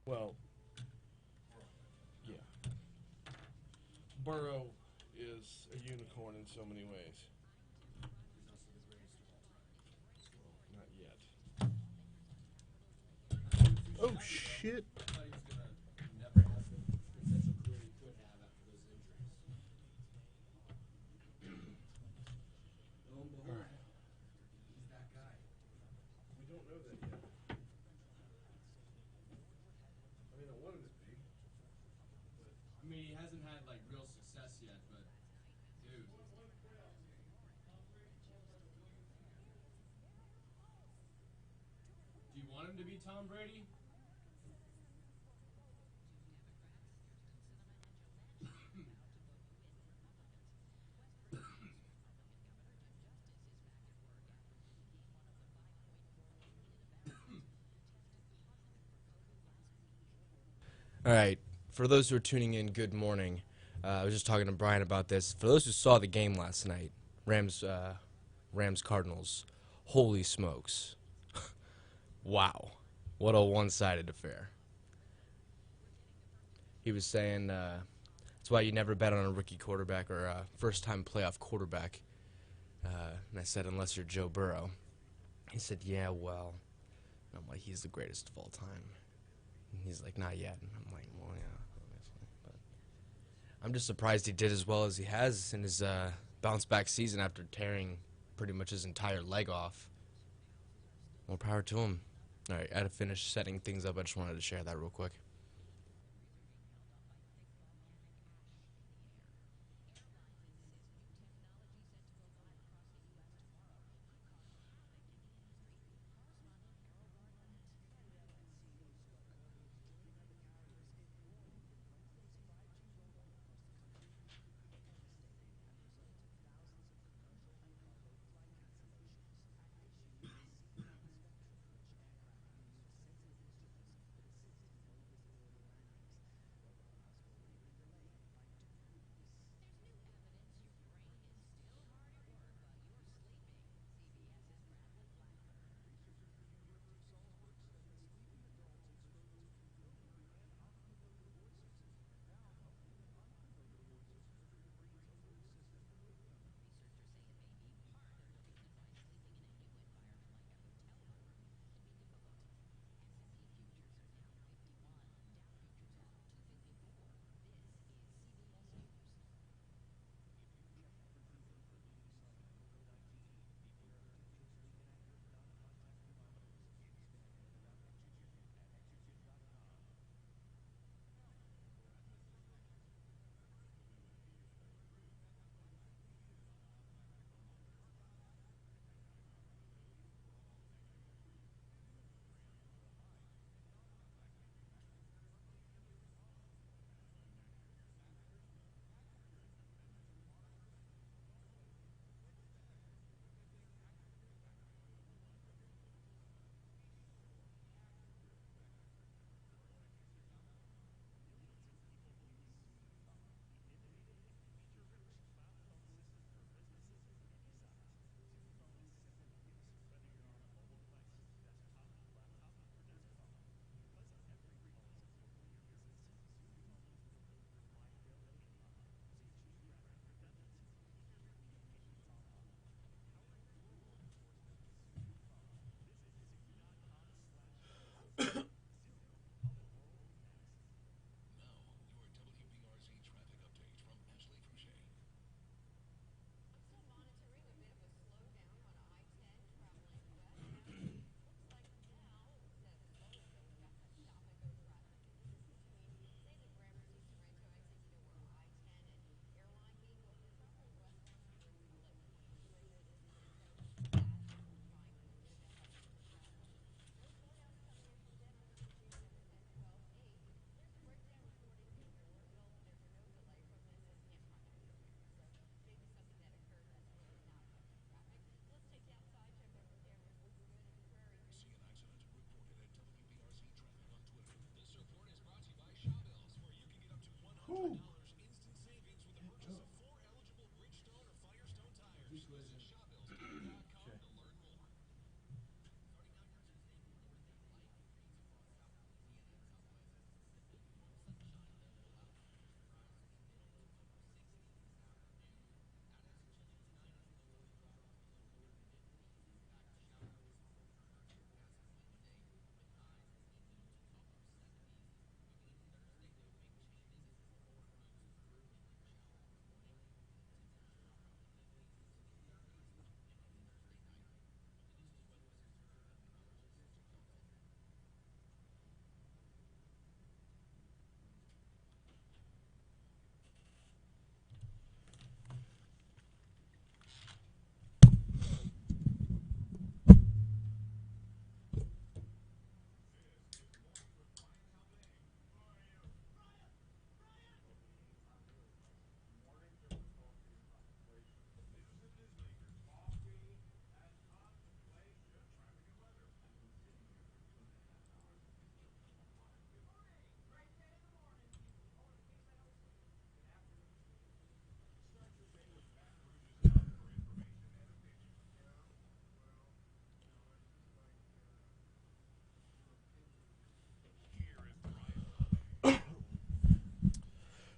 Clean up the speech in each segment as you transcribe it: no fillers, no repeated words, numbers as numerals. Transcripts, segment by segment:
Well, yeah. Burrow is a unicorn in so many ways. Not yet. Oh shit! We don't know that yet. I mean, I wanted it to be. I mean, he hasn't had like real success yet, but dude. Do you want him to be Tom Brady? All right. For those who are tuning in, good morning. I was just talking to Brian about this. For those who saw the game last night, Rams Cardinals, holy smokes. Wow. What a one-sided affair. He was saying that's why you never bet on a rookie quarterback or a first-time playoff quarterback. And I said, unless you're Joe Burrow. He said, yeah, well. And I'm like, he's the greatest of all time. And he's like, not yet. And I'm like, well, yeah, obviously. But I'm just surprised he did as well as he has in his bounce-back season after tearing pretty much his entire leg off. More power to him. All right, I had to finish setting things up. I just wanted to share that real quick.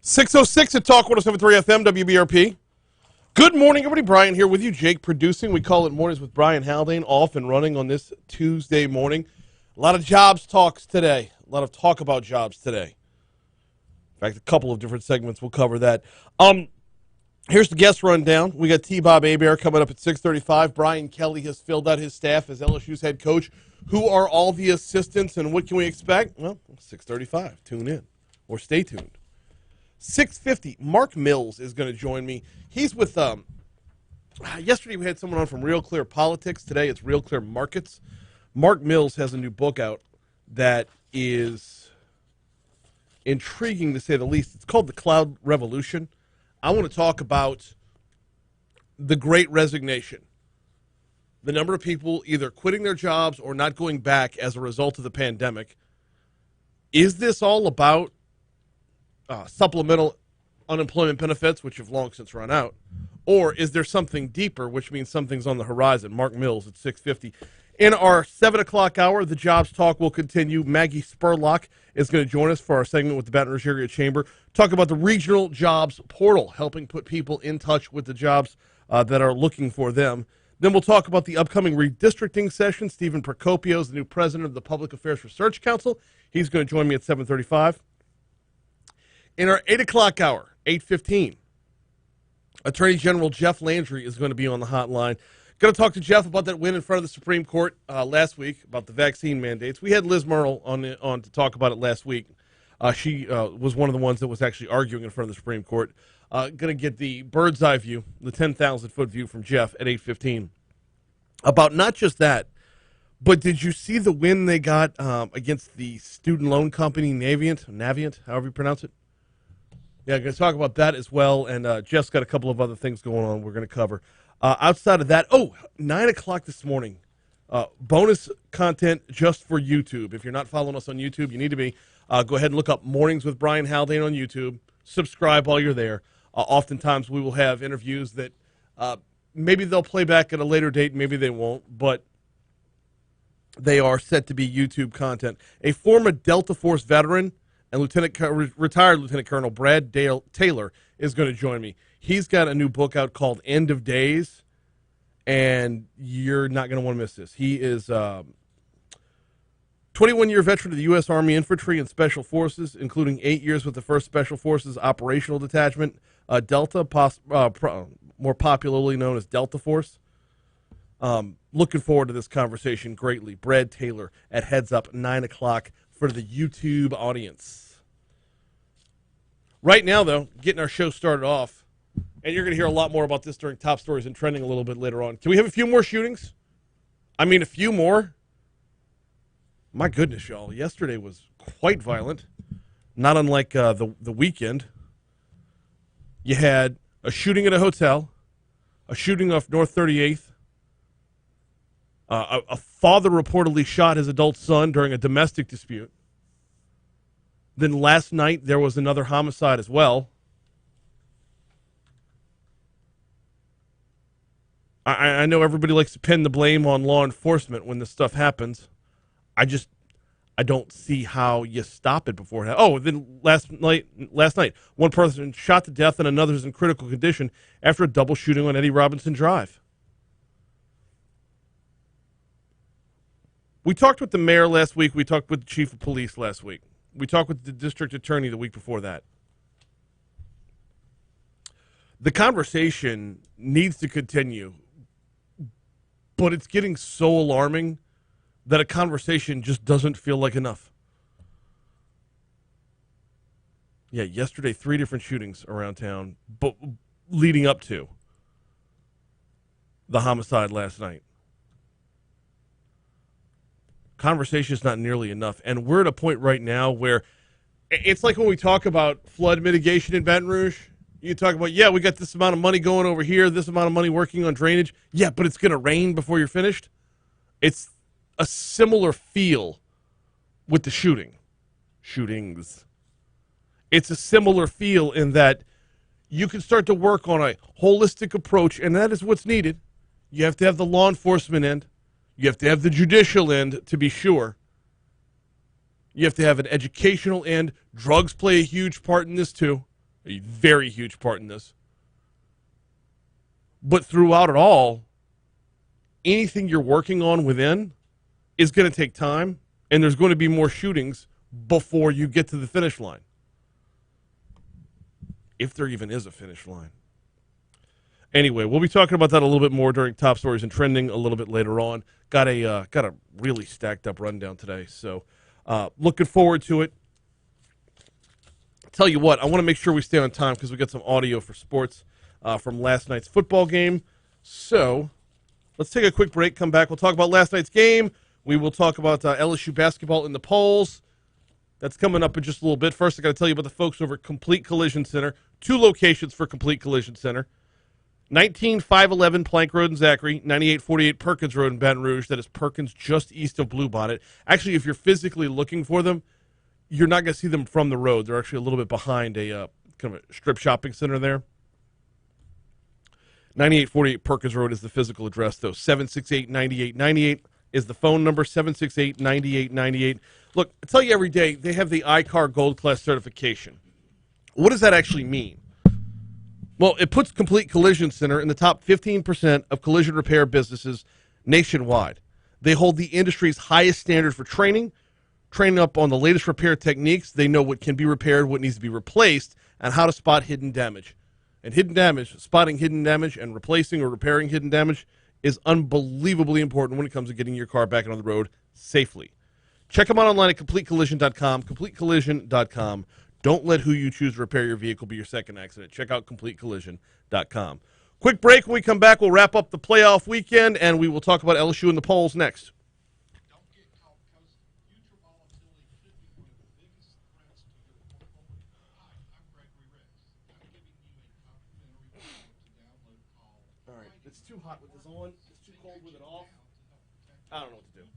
6:06 at Talk 107.3 FM, WBRP. Good morning, everybody. Brian here with you. Jake producing. We call it Mornings with Brian Haldane, off and running on this Tuesday morning. A lot of jobs talks today. A lot of talk about jobs today. In fact, a couple of different segments. We'll cover that. Here's the guest rundown. We got T-Bob Hebert coming up at 6:35. Brian Kelly has filled out his staff as LSU's head coach. Who are all the assistants and what can we expect? Well, 6:35. Tune in or stay tuned. 6:50. Mark Mills is going to join me. He's with yesterday we had someone on from Real Clear Politics. Today it's Real Clear Markets. Mark Mills has a new book out that is intriguing to say the least. It's called The Cloud Revolution. I want to talk about the Great Resignation. The number of people either quitting their jobs or not going back as a result of the pandemic. Is this all about supplemental unemployment benefits, which have long since run out? Or is there something deeper, which means something's on the horizon? Mark Mills at 6:50. In our 7 o'clock hour, the jobs talk will continue. Maggi Spurlock is going to join us for our segment with the Baton Rouge Area Chamber. Talk about the regional jobs portal, helping put people in touch with the jobs that are looking for them. Then we'll talk about the upcoming redistricting session. Stephen Procopio is the new president of the Public Affairs Research Council. He's going to join me at 7:35. In our 8 o'clock hour, 8:15, Attorney General Jeff Landry is going to be on the hotline. Going to talk to Jeff about that win in front of the Supreme Court last week about the vaccine mandates. We had Liz Merle on to talk about it last week. She was one of the ones that was actually arguing in front of the Supreme Court. Going to get the bird's eye view, the 10,000-foot view from Jeff at 8:15 about not just that, but did you see the win they got against the student loan company Navient, however you pronounce it? Yeah, going to talk about that as well, and Jeff's got a couple of other things going on we're going to cover. Outside of that, 9 o'clock this morning, bonus content just for YouTube. If you're not following us on YouTube, you need to be. Go ahead and look up Mornings with Brian Haldane on YouTube. Subscribe while you're there. Oftentimes we will have interviews that maybe they'll play back at a later date, maybe they won't, but they are set to be YouTube content. A former Delta Force veteran and retired Lieutenant Colonel Brad Taylor is going to join me. He's got a new book out called End of Days, and you're not going to want to miss this. He is 21-year veteran of the U.S. Army Infantry and Special Forces, including 8 years with the 1st Special Forces Operational Detachment, Delta, more popularly known as Delta Force. Looking forward to this conversation greatly. Brad Taylor at Heads Up, 9 o'clock for the YouTube audience. Right now, though, getting our show started off, and you're going to hear a lot more about this during Top Stories and Trending a little bit later on. Can we have a few more shootings? I mean, a few more? My goodness, y'all. Yesterday was quite violent, not unlike the weekend. You had a shooting at a hotel, a shooting off North 38th. A father reportedly shot his adult son during a domestic dispute. Then last night there was another homicide as well. I know everybody likes to pin the blame on law enforcement when this stuff happens. I don't see how you stop it before it happens. Oh, then last night, one person shot to death and another is in critical condition after a double shooting on Eddie Robinson Drive. We talked with the mayor last week. We talked with the chief of police last week. We talked with the district attorney the week before that. The conversation needs to continue, but it's getting so alarming that a conversation just doesn't feel like enough. Yeah, yesterday, 3 different shootings around town, but leading up to the homicide last night. Conversation is not nearly enough, and we're at a point right now where it's like when we talk about flood mitigation in Baton Rouge. You talk about, yeah, we got this amount of money going over here, this amount of money working on drainage. Yeah, but it's going to rain before you're finished. It's a similar feel with the shootings. It's a similar feel in that you can start to work on a holistic approach, and that is what's needed. You have to have the law enforcement end. You have to have the judicial end, to be sure. You have to have an educational end. Drugs play a huge part in this, too. a very huge part in this. But throughout it all, anything you're working on within is going to take time, and there's going to be more shootings before you get to the finish line. If there even is a finish line. Anyway, we'll be talking about that a little bit more during Top Stories and Trending a little bit later on. Got a really stacked up rundown today, so looking forward to it. Tell you what, I want to make sure we stay on time because we got some audio for sports from last night's football game. So let's take a quick break, come back. We'll talk about last night's game. We will talk about LSU basketball in the polls. That's coming up in just a little bit. First, I got to tell you about the folks over at Complete Collision Center. 2 locations for Complete Collision Center. 19511 Plank Road in Zachary, 9848 Perkins Road in Baton Rouge. That is Perkins just east of Bluebonnet. Actually, if you're physically looking for them, you're not going to see them from the road. They're actually a little bit behind a kind of a strip shopping center there. 9848 Perkins Road is the physical address, though. 768-9898 is the phone number, 768-9898. Look, I tell you every day, they have the ICAR Gold Class certification. What does that actually mean? Well, it puts Complete Collision Center in the top 15% of collision repair businesses nationwide. They hold the industry's highest standard for training up on the latest repair techniques. They know what can be repaired, what needs to be replaced, and how to spot hidden damage. And hidden damage, spotting hidden damage and replacing or repairing hidden damage is unbelievably important when it comes to getting your car back on the road safely. Check them out online at CompleteCollision.com, CompleteCollision.com. Don't let who you choose to repair your vehicle be your second accident. Check out CompleteCollision.com. Quick break. When we come back, we'll wrap up the playoff weekend, and we will talk about LSU and the polls next. Don't get caught because future volatility could be one of the biggest threats to your portfolio. Hi, I'm Gregory Ricks. I'm giving you a complimentary download to download called. All right. It's too hot with this on. It's too cold with it off. I don't know what to do.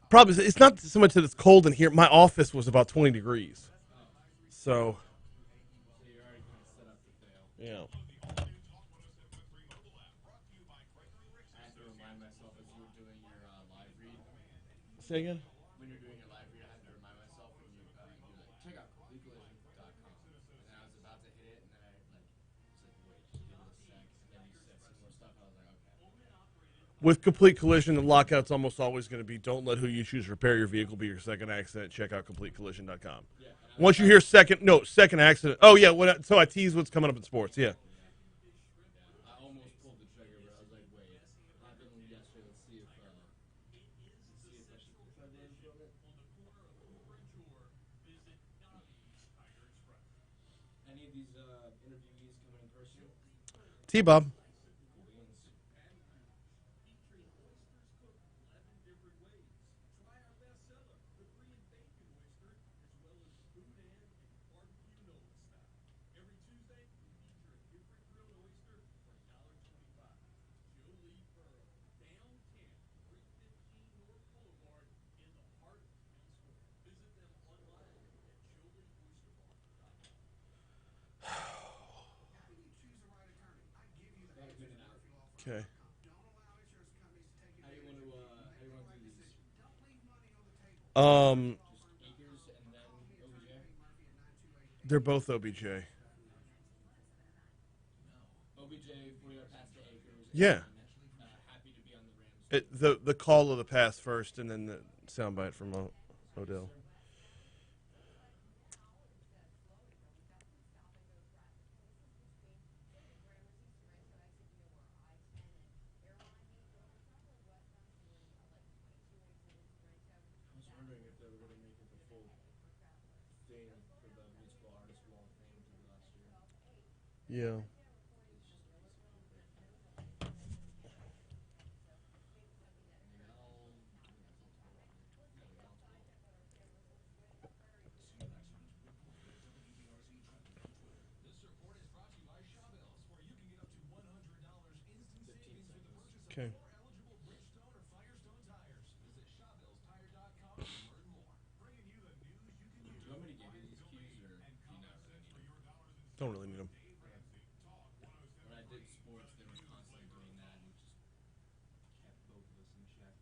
Problem is, it's not so much that it's cold in here. My office was about 20 degrees. So, yeah. I have to remind myself as you were doing your live read. Say again? When you're doing your live read, I had to remind myself when you're like, check out CompleteCollision.com. And I was about to hit it, and then I was like, wait, just give it a sec. And then you said some more stuff, and I was like, okay. With Complete Collision, the lockout's almost always going to be don't let who you choose to repair your vehicle be your second accident. Check out CompleteCollision.com. Yeah, Once you hear second accident. Oh, yeah, so I tease what's coming up in sports, yeah. I almost pulled the trigger, but I was like, wait, it happened yesterday. Let's see if I should try to from it. Any of these interviewees coming in person? T-Bob. Okay. How do you want to do these? Acres and then OBJ? They're both OBJ. OBJ, 40-yard pass to Acres. Yeah. Happy to be on the Rams. The call of the pass first, and then the soundbite from Odell. I was wondering if they were going to make it the full thing for the Musical Artist Wall of Fame for last year. Yeah. Okay. Do you want me to give you these cues, or do you not really? Don't really need them. When I did sports, they were constantly doing that, and it just kept both of us in check.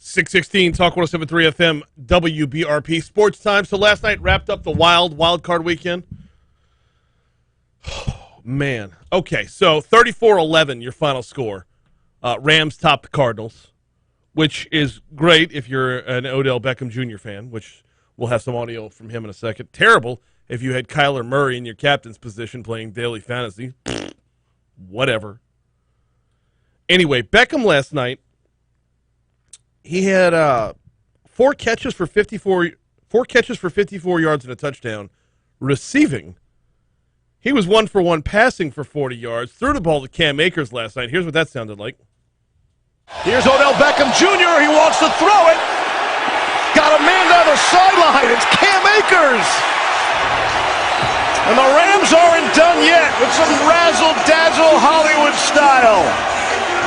616 Talk 107.3 FM WBRP Sports Time. So last night wrapped up the wild card weekend. Oh, man. Okay, so 34-11 your final score. Rams top the Cardinals, which is great if you're an Odell Beckham Jr. fan, which we'll have some audio from him in a second. Terrible if you had Kyler Murray in your captain's position playing daily fantasy. Whatever. Anyway, Beckham last night, he had 4 catches for 54 yards and a touchdown. Receiving, he was 1 for 1 passing for 40 yards. Threw the ball to Cam Akers last night. Here's what that sounded like. Here's Odell Beckham Jr. He wants to throw it. Got a man down the sideline. It's Cam Akers. And the Rams aren't done yet with some razzle-dazzle Hollywood style.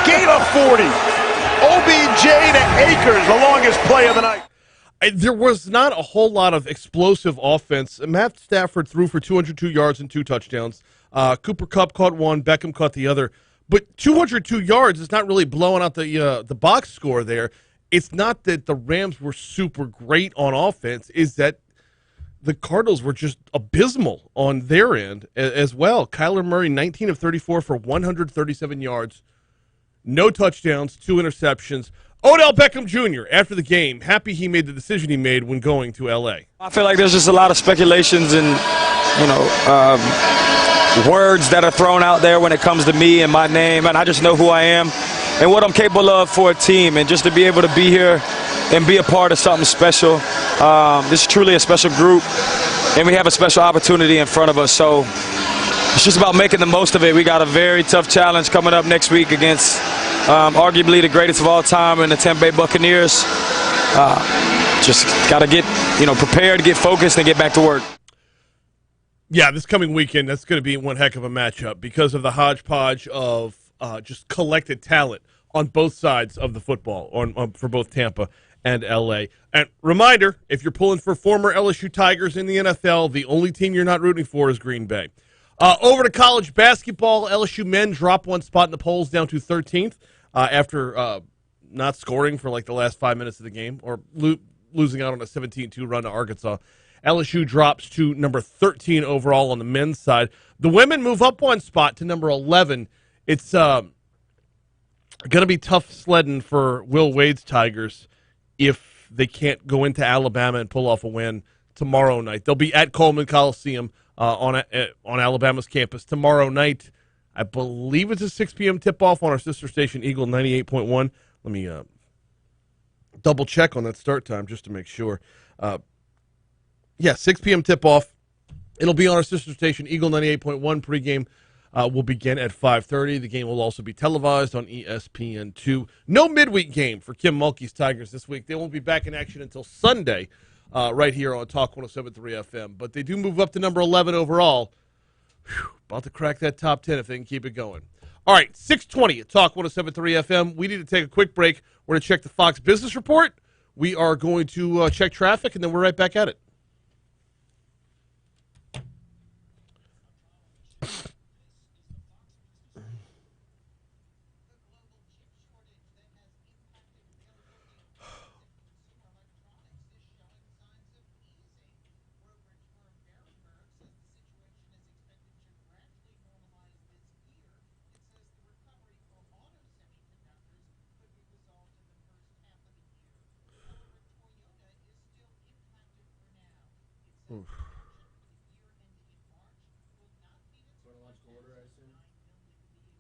Gain of 40. OBJ to Akers, the longest play of the night. There was not a whole lot of explosive offense. Matt Stafford threw for 202 yards and 2 touchdowns. Cooper Kupp caught 1. Beckham caught the other. But 202 yards is not really blowing out the box score there. It's not that the Rams were super great on offense. Is that the Cardinals were just abysmal on their end as well. Kyler Murray, 19 of 34 for 137 yards. No touchdowns, 2 interceptions. Odell Beckham Jr., after the game, happy he made the decision he made when going to L.A. I feel like there's just a lot of speculations and, words that are thrown out there when it comes to me and my name, and I just know who I am and what I'm capable of for a team, and just to be able to be here and be a part of something special. This is truly a special group, and we have a special opportunity in front of us, so it's just about making the most of it. We got a very tough challenge coming up next week against arguably the greatest of all time in the Tampa Bay Buccaneers. Just got to get prepared, get focused, and get back to work. Yeah, this coming weekend, that's going to be one heck of a matchup because of the hodgepodge of just collected talent on both sides of the football, for both Tampa and L.A. And reminder, if you're pulling for former LSU Tigers in the NFL, the only team you're not rooting for is Green Bay. Over to college basketball, LSU men drop 1 spot in the polls down to 13th after not scoring for like the last 5 minutes of the game, or losing out on a 17-2 run to Arkansas. LSU drops to number 13 overall on the men's side. The women move up 1 spot to number 11. It's going to be tough sledding for Will Wade's Tigers if they can't go into Alabama and pull off a win tomorrow night. They'll be at Coleman Coliseum on Alabama's campus tomorrow night. I believe it's a 6 p.m. tip-off on our sister station, Eagle 98.1. Let me double-check on that start time just to make sure. 6 p.m. tip-off. It'll be on our sister station, Eagle 98.1. Pregame will begin at 5:30. The game will also be televised on ESPN2. No midweek game for Kim Mulkey's Tigers this week. They won't be back in action until Sunday right here on Talk 107.3 FM. But they do move up to number 11 overall. Whew, about to crack that top 10 if they can keep it going. All right, 620 at Talk 107.3 FM. We need to take a quick break. We're going to check the Fox Business Report. We are going to check traffic, and then we're right back at it.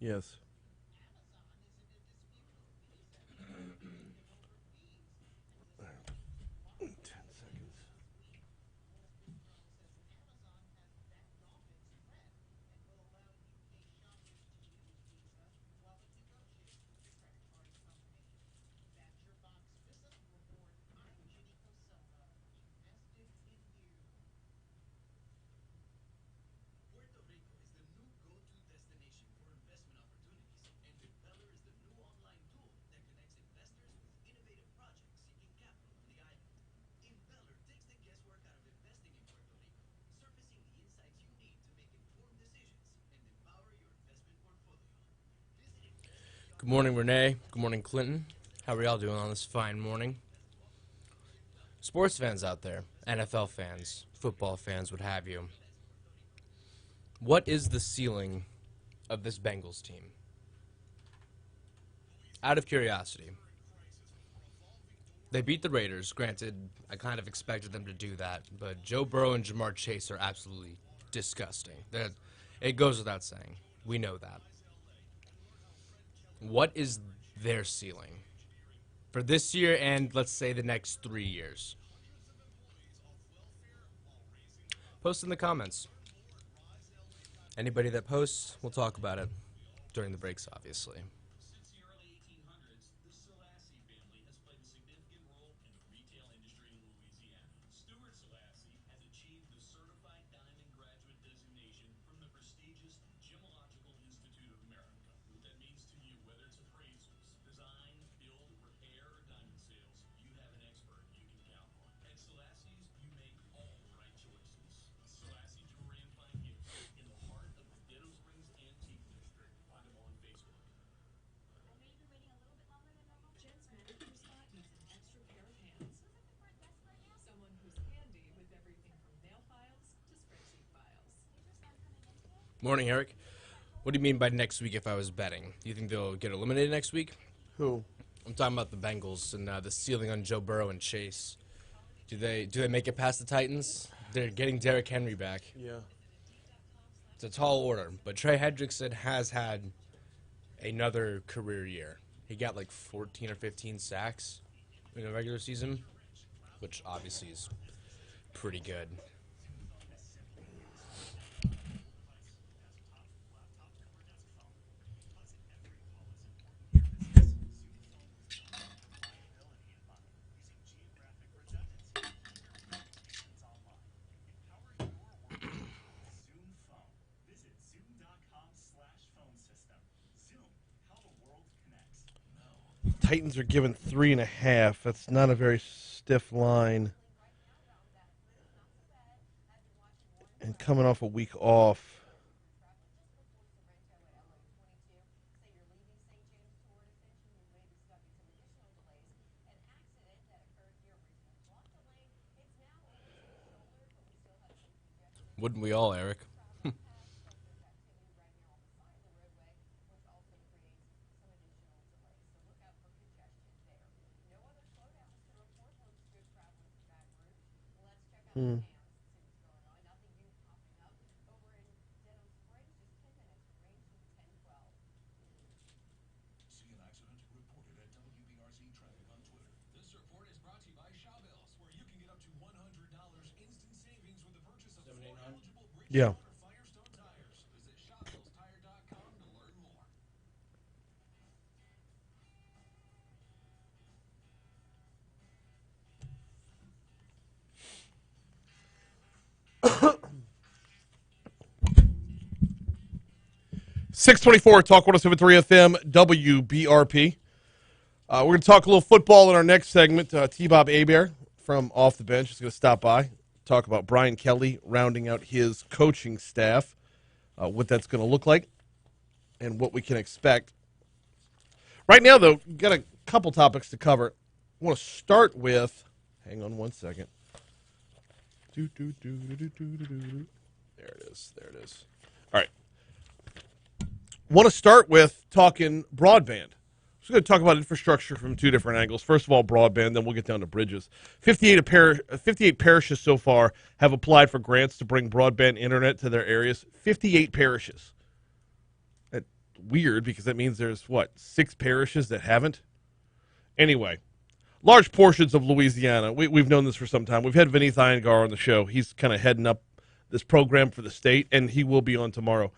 Yes. Good morning, Renee. Good morning, Clinton. How are y'all doing on this fine morning? Sports fans out there, NFL fans, football fans, what have you. What is the ceiling of this Bengals team? Out of curiosity. They beat the Raiders. Granted, I kind of expected them to do that, but Joe Burrow and Jamar Chase are absolutely disgusting. It goes without saying. We know that. What is their ceiling for this year and, let's say, the next 3 years? Post in the comments. Anybody that posts, we'll talk about it during the breaks, obviously. Since the early 1800s, the Selassie family has played a significant role in the retail industry in Louisiana. Stuart Selassie has achieved the Certified Diamond Graduate designation from the prestigious Gemological Institute of America. What that means to you, whether it's appraisals, design, build, repair, or diamond sales, you have an expert you can count on. At Selassie's, you make all the right choices. Selassie Jewelry and Fine Gifts in the heart of the Ditto Springs Antique District. Find them on Facebook. Gents manicure spot needs an extra pair of hands. Someone who's handy with everything from nail files to spreadsheet files. Morning, Eric. What do you mean by next week if I was betting? Do you think they'll get eliminated next week? Who? I'm talking about the Bengals and the ceiling on Joe Burrow and Chase. Do they make it past the Titans? They're getting Derrick Henry back. Yeah. It's a tall order, but Trey Hendrickson has had another career year. He got like 14 or 15 sacks in the regular season, which obviously is pretty good. Titans are given 3.5. That's not a very stiff line. And coming off a week off. Wouldn't we all, Eric? See an accident? Report it at WBRZ Traffic on Twitter. This report is brought to you by Shawbills, where you can get up to $100 instant savings with the purchase of 4 eligible Yeah. Bridgestone or Firestone tires. Visit ShawbillsTire.com to learn more. .624 Talk 107.3 FM WBRP. We're going to talk a little football in our next segment. T-Bob Hebert from Off the Bench is going to stop by, talk about Brian Kelly rounding out his coaching staff, what that's going to look like, and what we can expect. Right now, though, we've got a couple topics to cover. I want to start with, hang on one second. There it is. All right. Want to start with talking broadband. So we're going to talk about infrastructure from two different angles. First of all, broadband, then we'll get down to bridges. 58 parishes so far have applied for grants to bring broadband internet to their areas. 58 parishes. That's weird because that means there's, 6 parishes that haven't? Anyway, large portions of Louisiana, we've known this for some time. We've had Vineeth Iyengar on the show. He's kind of heading up this program for the state, and he will be on tomorrow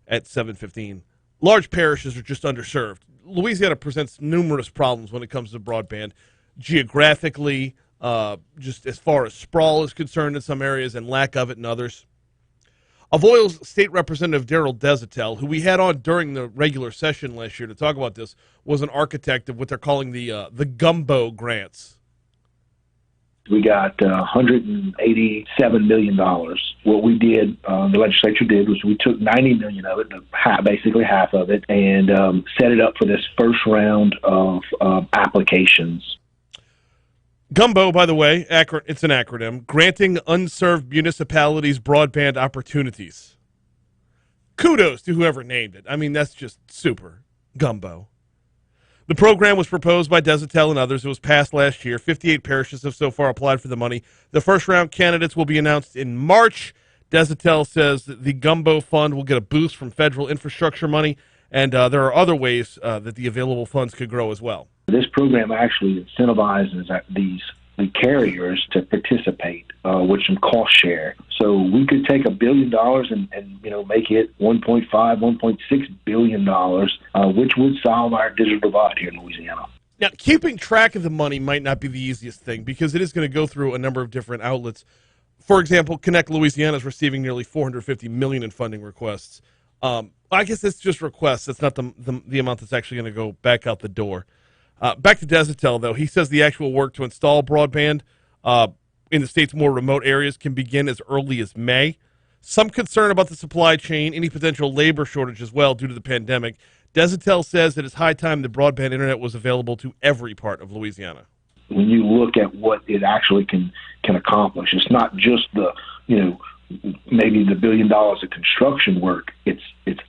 at 7:15. Large parishes are just underserved. Louisiana presents numerous problems when it comes to broadband, geographically, just as far as sprawl is concerned in some areas and lack of it in others. Avoyelles State Representative Daryl Desatel, who we had on during the regular session last year to talk about this, was an architect of what they're calling the Gumbo Grants. We got $187 million. What we did, the legislature did, was we took $90 million of it, basically half of it, and set it up for this first round of applications. Gumbo, by the way, it's an acronym, Granting Unserved Municipalities Broadband Opportunities. Kudos to whoever named it. I mean, that's just super. Gumbo. The program was proposed by Desitel and others. It was passed last year. 58 parishes have so far applied for the money. The first-round candidates will be announced in March. Desitel says that the Gumbo Fund will get a boost from federal infrastructure money, and there are other ways that the available funds could grow as well. This program actually incentivizes the carriers to participate with some cost share. So we could take $1 billion and make it $1.5, $1.6 billion, which would solve our digital divide here in Louisiana. Now, keeping track of the money might not be the easiest thing because it is going to go through a number of different outlets. For example, Connect Louisiana is receiving nearly $450 million in funding requests. I guess it's just requests. That's not the amount that's actually going to go back out the door. Back to Desitel, though. He says the actual work to install broadband in the state's more remote areas can begin as early as May. Some concern about the supply chain, any potential labor shortage as well due to the pandemic. Desitel says that it's high time the broadband internet was available to every part of Louisiana. When you look at what it actually can accomplish, it's not just the, maybe the $1 billion of construction work. It's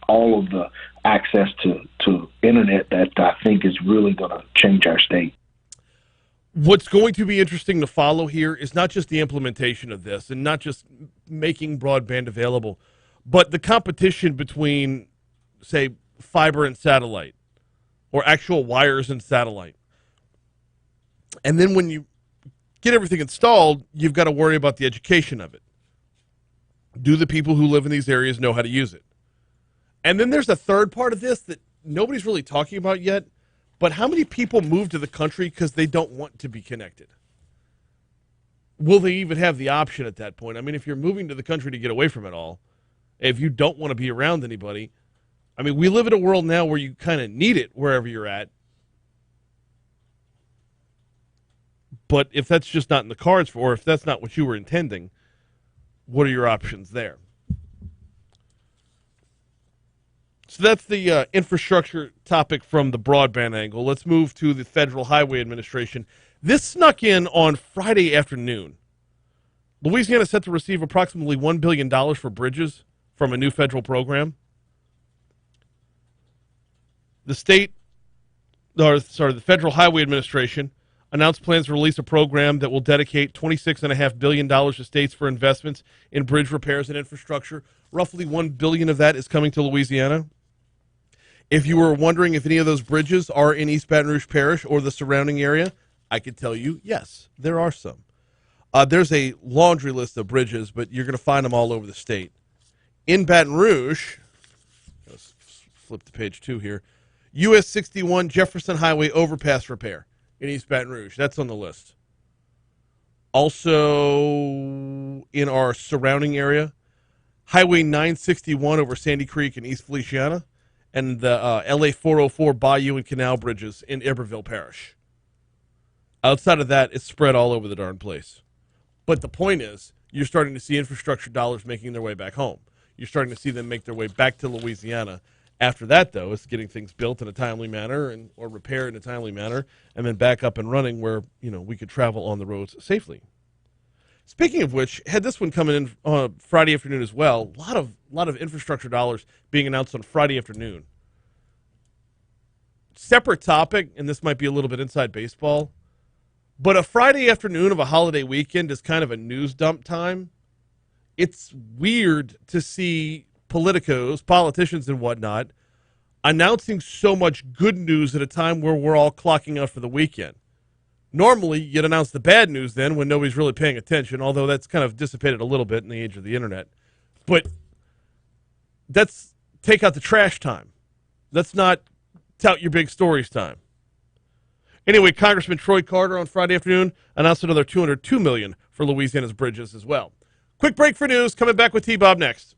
all of the access to internet that I think is really going to change our state. What's going to be interesting to follow here is not just the implementation of this and not just making broadband available, but the competition between, say, fiber and satellite or actual wires and satellite. And then when you get everything installed, you've got to worry about the education of it. Do the people who live in these areas know how to use it? And then there's a third part of this that nobody's really talking about yet, but how many people move to the country because they don't want to be connected? Will they even have the option at that point? I mean, if you're moving to the country to get away from it all, if you don't want to be around anybody, I mean, we live in a world now where you kind of need it wherever you're at. But if that's just not in the cards, or if that's not what you were intending, what are your options there? So that's the infrastructure topic from the broadband angle. Let's move to the Federal Highway Administration. This snuck in on Friday afternoon. Louisiana is set to receive approximately $1 billion for bridges from a new federal program. The Federal Highway Administration announced plans to release a program that will dedicate $26.5 billion to states for investments in bridge repairs and infrastructure. Roughly $1 billion of that is coming to Louisiana. If you were wondering if any of those bridges are in East Baton Rouge Parish or the surrounding area, I could tell you, yes, there are some. There's a laundry list of bridges, but you're going to find them all over the state. In Baton Rouge, let's flip to page 2 here, US 61 Jefferson Highway overpass repair in East Baton Rouge. That's on the list. Also, in our surrounding area, Highway 961 over Sandy Creek in East Feliciana, and the LA 404 Bayou and Canal bridges in Iberville Parish. Outside of that, it's spread all over the darn place. But the point is, you're starting to see infrastructure dollars making their way back home. You're starting to see them make their way back to Louisiana. After that, though, it's getting things built in a timely manner or repaired in a timely manner, and then back up and running where we could travel on the roads safely. Speaking of which, had this one coming in on Friday afternoon as well. A lot of infrastructure dollars being announced on Friday afternoon. Separate topic, and this might be a little bit inside baseball, but a Friday afternoon of a holiday weekend is kind of a news dump time. It's weird to see politicos, politicians and whatnot, announcing so much good news at a time where we're all clocking out for the weekend. Normally, you'd announce the bad news then when nobody's really paying attention, although that's kind of dissipated a little bit in the age of the internet. But that's take out the trash time. That's not tout your big stories time. Anyway, Congressman Troy Carter on Friday afternoon announced another $202 million for Louisiana's bridges as well. Quick break for news. Coming back with T-Bob next.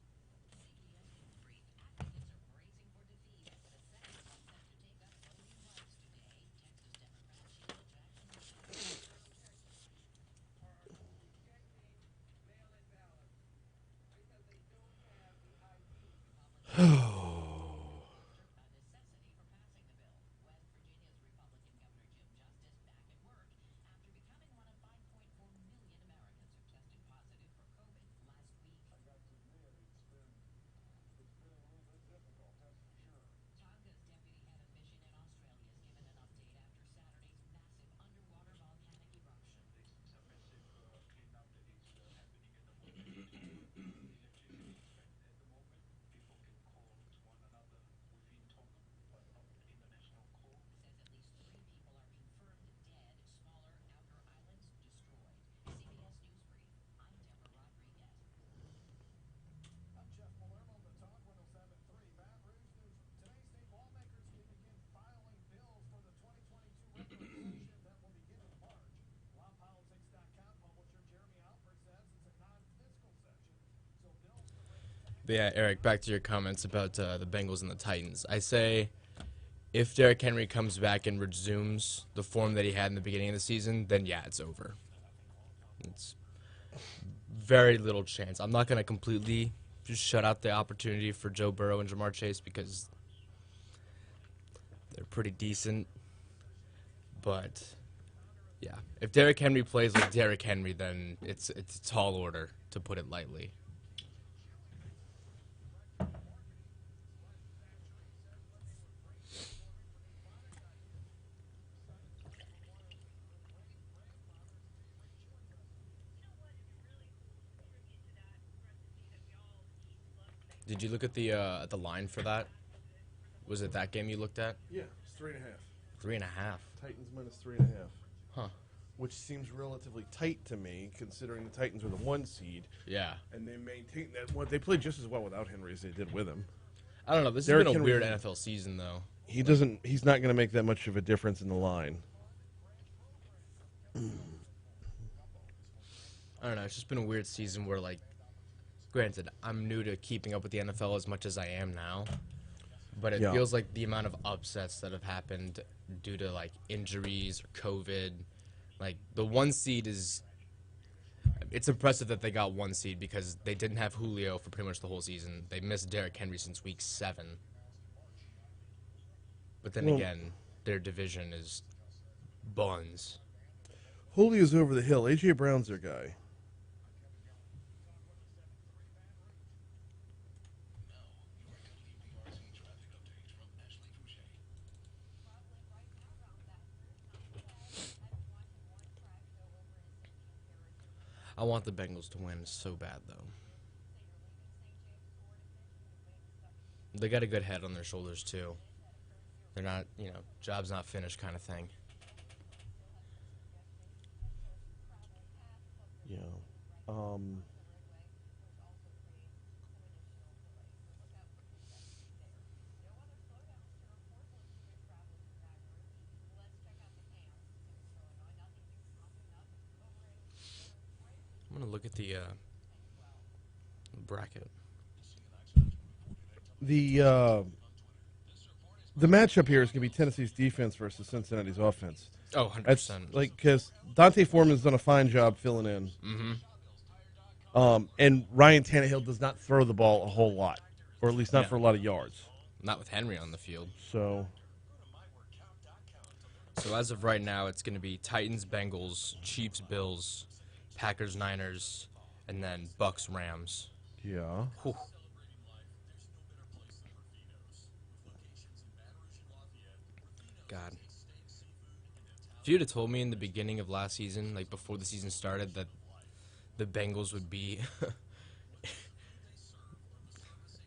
But yeah, Eric, back to your comments about the Bengals and the Titans. I say if Derrick Henry comes back and resumes the form that he had in the beginning of the season, then yeah, it's over. It's very little chance. I'm not going to completely just shut out the opportunity for Joe Burrow and Jamar Chase because they're pretty decent. But yeah, if Derrick Henry plays like Derrick Henry, then it's a tall order, to put it lightly. Did you look at the line for that? Was it that game you looked at? Yeah, it's 3.5. 3.5. Titans minus 3.5. Huh. Which seems relatively tight to me, considering the Titans are the 1 seed. Yeah. And they maintain that. Well, they played just as well without Henry as they did with him. I don't know. This Derrick has been a Henry, weird NFL season, though. He doesn't. He's not going to make that much of a difference in the line. I don't know. It's just been a weird season where, like, granted, I'm new to keeping up with the NFL as much as I am now, but it feels like the amount of upsets that have happened due to, like, injuries or COVID. Like, the 1 seed is... It's impressive that they got 1 seed because they didn't have Julio for pretty much the whole season. They missed Derrick Henry since week 7. But then again, their division is buns. Julio's over the hill. A.J. Brown's their guy. I want the Bengals to win so bad, though. They got a good head on their shoulders, too. They're not, job's not finished kind of thing. Yeah. I'm going to look at the bracket. The matchup here is going to be Tennessee's defense versus Cincinnati's offense. Oh, 100%. That's because Dante Foreman's done a fine job filling in. Mm-hmm. And Ryan Tannehill does not throw the ball a whole lot, or at least not for a lot of yards. Not with Henry on the field. So as of right now, it's going to be Titans, Bengals, Chiefs, Bills, Packers, Niners, and then Bucks, Rams. yeah. Whew. God. If you'd have told me in the beginning of last season, like before the season started, that the Bengals would be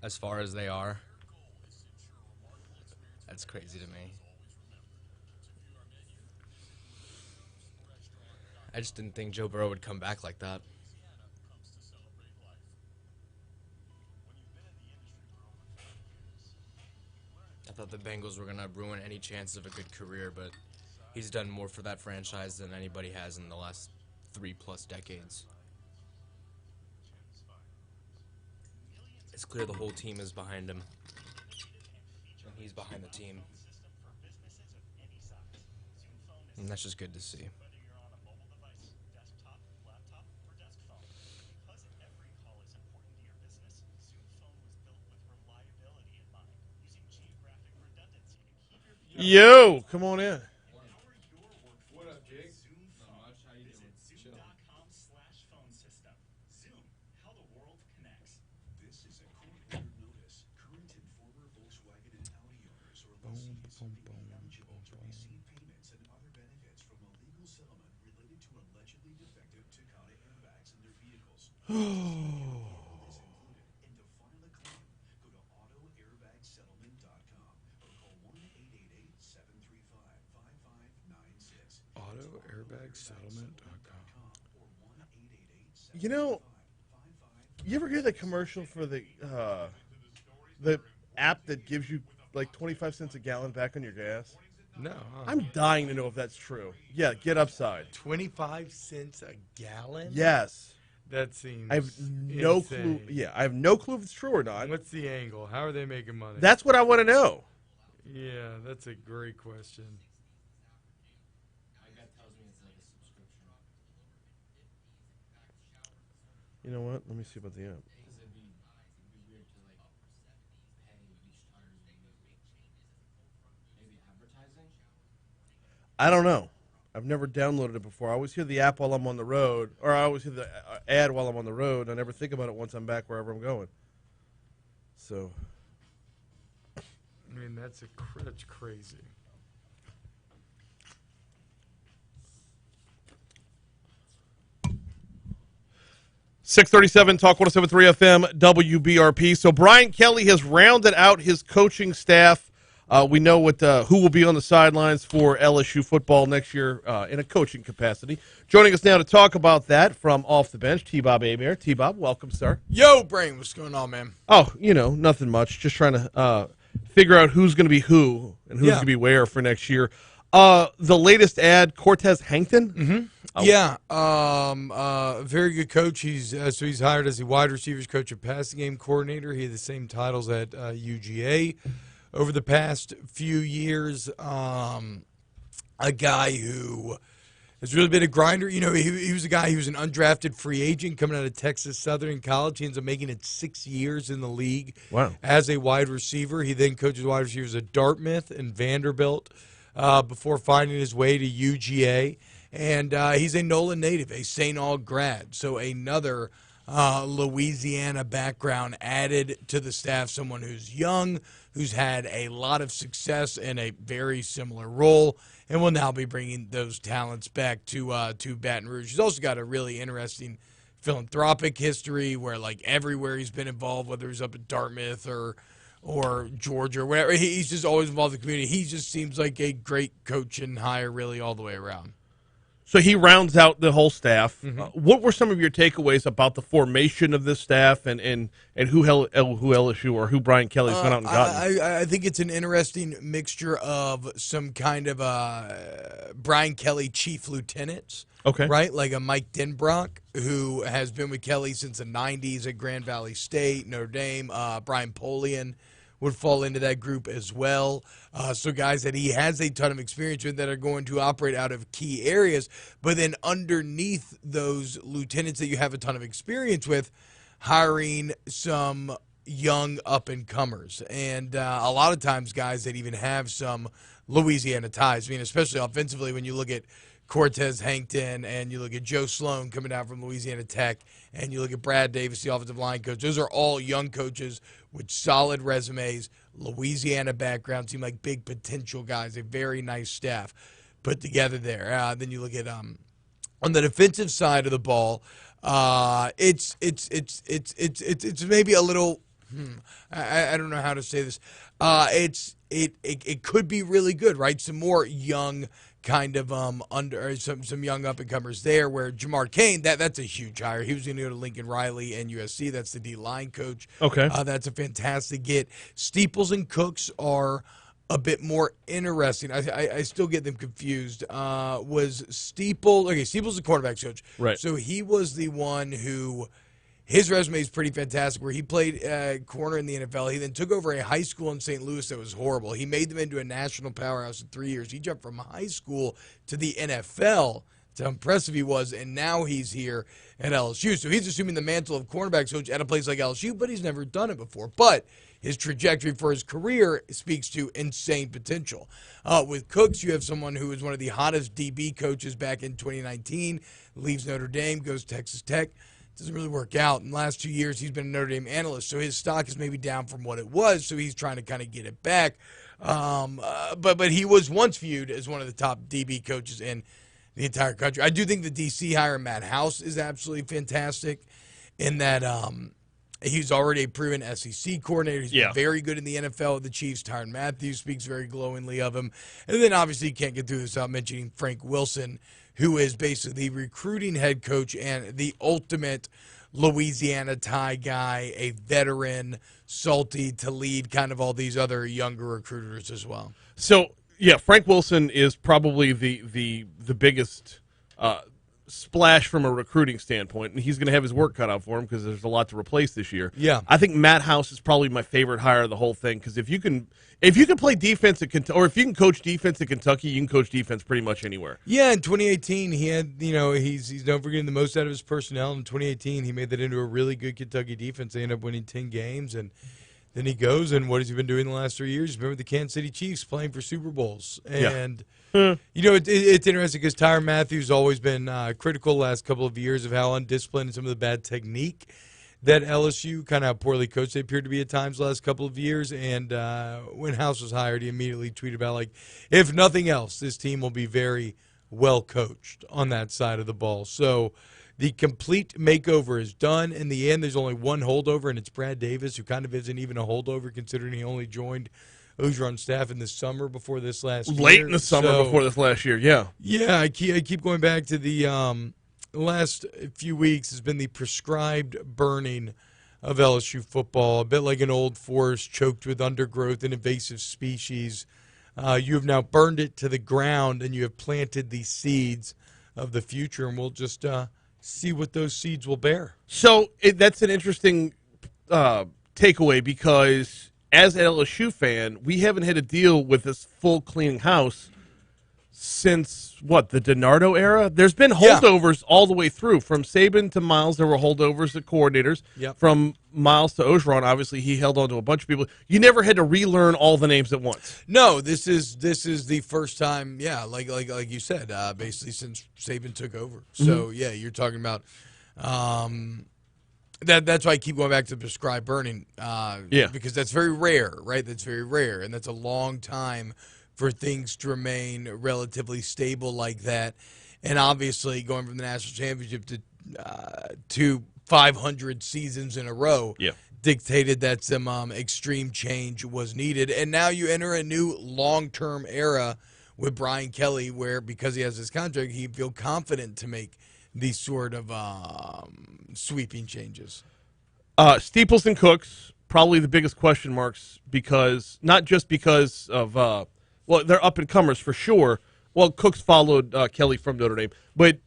as far as they are, that's crazy to me. I just didn't think Joe Burrow would come back like that. I thought the Bengals were going to ruin any chances of a good career, but he's done more for that franchise than anybody has in the last 3+ decades. It's clear the whole team is behind him, and he's behind the team. And that's just good to see. Yo, come on in. What up, Jake? Not much. How you doing? Zoom.com/phone system. Zoom, how the world connects. This is a court-ordered notice. Current and former Volkswagen and Audi owners or lessees may be eligible to receive payments and other benefits from a legal settlement related to allegedly defective Takata airbags in their vehicles. Is included. And to file a claim, go to autoairbagsettlement.com or call 1-888-735-5596. AutoAirbagSettlement.com. Or 1-888-735-5596. You know, you ever hear the commercial for the app that gives you like 25 cents a gallon back on your gas? No. I'm dying to know if that's true. Yeah, get Upside. 25 cents a gallon? Yes. That seems. I have no insane. clue. Yeah, I have no clue if it's true or not. What's the angle? How are they making money? That's what I want to know. Yeah, that's a great question. My gut tells me it's like a subscription. You know what? Let me see about the app. Because it'd be weird to like pay each time maybe advertising. I don't know. I've never downloaded it before. I always hear the app while I'm on the road, or I always hear the ad while I'm on the road. I never think about it once I'm back wherever I'm going. So, I mean, that's crazy. .637 Talk 107.3 FM WBRP. So Brian Kelly has rounded out his coaching staff. We know who will be on the sidelines for LSU football next year in a coaching capacity. Joining us now to talk about that from off the bench, T-Bob Hebert. T-Bob, welcome, sir. Yo, Brain, what's going on, man? Oh, nothing much. Just trying to figure out who's going to be who and who's going to be where for next year. The latest ad, Cortez Hankton. Mm-hmm. Oh. Yeah, very good coach. He's hired as the wide receivers coach and passing game coordinator. He had the same titles at UGA over the past few years. A guy who has really been a grinder. He was a guy who was an undrafted free agent coming out of Texas Southern College. He ends up making it 6 years in the league as a wide receiver. He then coaches wide receivers at Dartmouth and Vanderbilt before finding his way to UGA. And he's a Nolan native, a St. Aug grad. So another Louisiana background added to the staff, someone who's young, who's had a lot of success in a very similar role, and will now be bringing those talents back to Baton Rouge. He's also got a really interesting philanthropic history where, like, everywhere he's been involved, whether he's up at Dartmouth or Georgia or wherever, he's just always involved in the community. He just seems like a great coach and hire really all the way around. So he rounds out the whole staff. Mm-hmm. What were some of your takeaways about the formation of this staff and who LSU or who Brian Kelly's gone out and gotten? I think it's an interesting mixture of some kind of Brian Kelly chief lieutenants. Okay. Right? Like a Mike Denbrock, who has been with Kelly since the 90s at Grand Valley State, Notre Dame. Brian Polian would fall into that group as well. So guys that he has a ton of experience with that are going to operate out of key areas. But then underneath those lieutenants that you have a ton of experience with, hiring some young up-and-comers. And a lot of times guys that even have some Louisiana ties. I mean, especially offensively when you look at Cortez Hankton and you look at Joe Sloan coming down from Louisiana Tech and you look at Brad Davis, the offensive line coach. Those are all young coaches with solid resumes, Louisiana background, seem like big potential guys, a very nice staff put together there. Then you look at on the defensive side of the ball, it's maybe a little I don't know how to say this. It could be really good, right? Some more young kind of under some young up and comers there. Where Jamar Kane, that's a huge hire. He was going to go to Lincoln Riley and USC. That's the D line coach. Okay, that's a fantastic get. Steeples and Cooks are a bit more interesting. I still get them confused. Was Steeples okay? Steeples is the quarterback's coach, right? So he was the one who. His resume is pretty fantastic, where he played corner in the NFL. He then took over a high school in St. Louis that was horrible. He made them into a national powerhouse in 3 years. He jumped from high school to the NFL. That's how impressive he was, and now he's here at LSU. So he's assuming the mantle of cornerbacks coach at a place like LSU, but he's never done it before. But his trajectory for his career speaks to insane potential. With Cooks, you have someone who is one of the hottest DB coaches back in 2019, leaves Notre Dame, goes to Texas Tech. Doesn't really work out. In the last 2 years, he's been a Notre Dame analyst, so his stock is maybe down from what it was, so he's trying to kind of get it back. But he was once viewed as one of the top DB coaches in the entire country. I do think the DC hire, Matt House, is absolutely fantastic in that he's already a proven SEC coordinator. He's been very good in the NFL with the Chiefs. Tyrann Matthew speaks very glowingly of him. And then obviously you can't get through this without mentioning Frank Wilson, who is basically the recruiting head coach and the ultimate Louisiana tie guy, a veteran, salty to lead kind of all these other younger recruiters as well. So, yeah, Frank Wilson is probably the biggest splash from a recruiting standpoint, and he's going to have his work cut out for him because there's a lot to replace this year. Yeah. I think Matt House is probably my favorite hire of the whole thing because if you can play defense at Kentucky, or if you can coach defense at Kentucky, you can coach defense pretty much anywhere. Yeah, in 2018, he had, he's known for getting the most out of his personnel. In 2018, he made that into a really good Kentucky defense. They ended up winning 10 games, and then he goes, and what has he been doing the last 3 years? He's been with the Kansas City Chiefs playing for Super Bowls. And, it's interesting because Tyrann Mathieu has always been critical the last couple of years of how undisciplined and some of the bad technique that LSU, kind of how poorly coached they appeared to be at times the last couple of years. And when House was hired, he immediately tweeted about, like, if nothing else, this team will be very well coached on that side of the ball. So the complete makeover is done. In the end, there's only one holdover, and it's Brad Davis, who kind of isn't even a holdover considering he only joined Orgeron's staff in the summer before this last year. Late in the summer before this last year, yeah. Yeah, I keep going back to the last few weeks has been the prescribed burning of LSU football, a bit like an old forest choked with undergrowth and invasive species. You have now burned it to the ground, and you have planted the seeds of the future, and we'll just see what those seeds will bear. So that's an interesting takeaway because as an LSU fan, we haven't had to deal with this full cleaning house since, the DiNardo era? There's been holdovers all the way through. From Saban to Miles, there were holdovers at coordinators. Yep. From Miles to Orgeron, obviously, he held on to a bunch of people. You never had to relearn all the names at once. No, this is the first time, like you said, basically since Saban took over. So, you're talking about that's why I keep going back to the prescribed burning. Because that's very rare, right? That's very rare, and that's a long time for things to remain relatively stable like that. And obviously, going from the national championship to 500 seasons in a row dictated that some extreme change was needed. And now you enter a new long-term era with Brian Kelly where, because he has his contract, he feel confident to make these sort of sweeping changes. Steeples and Cooks, probably the biggest question marks because, not just because of they're up-and-comers for sure. Well, Cooks followed Kelly from Notre Dame. But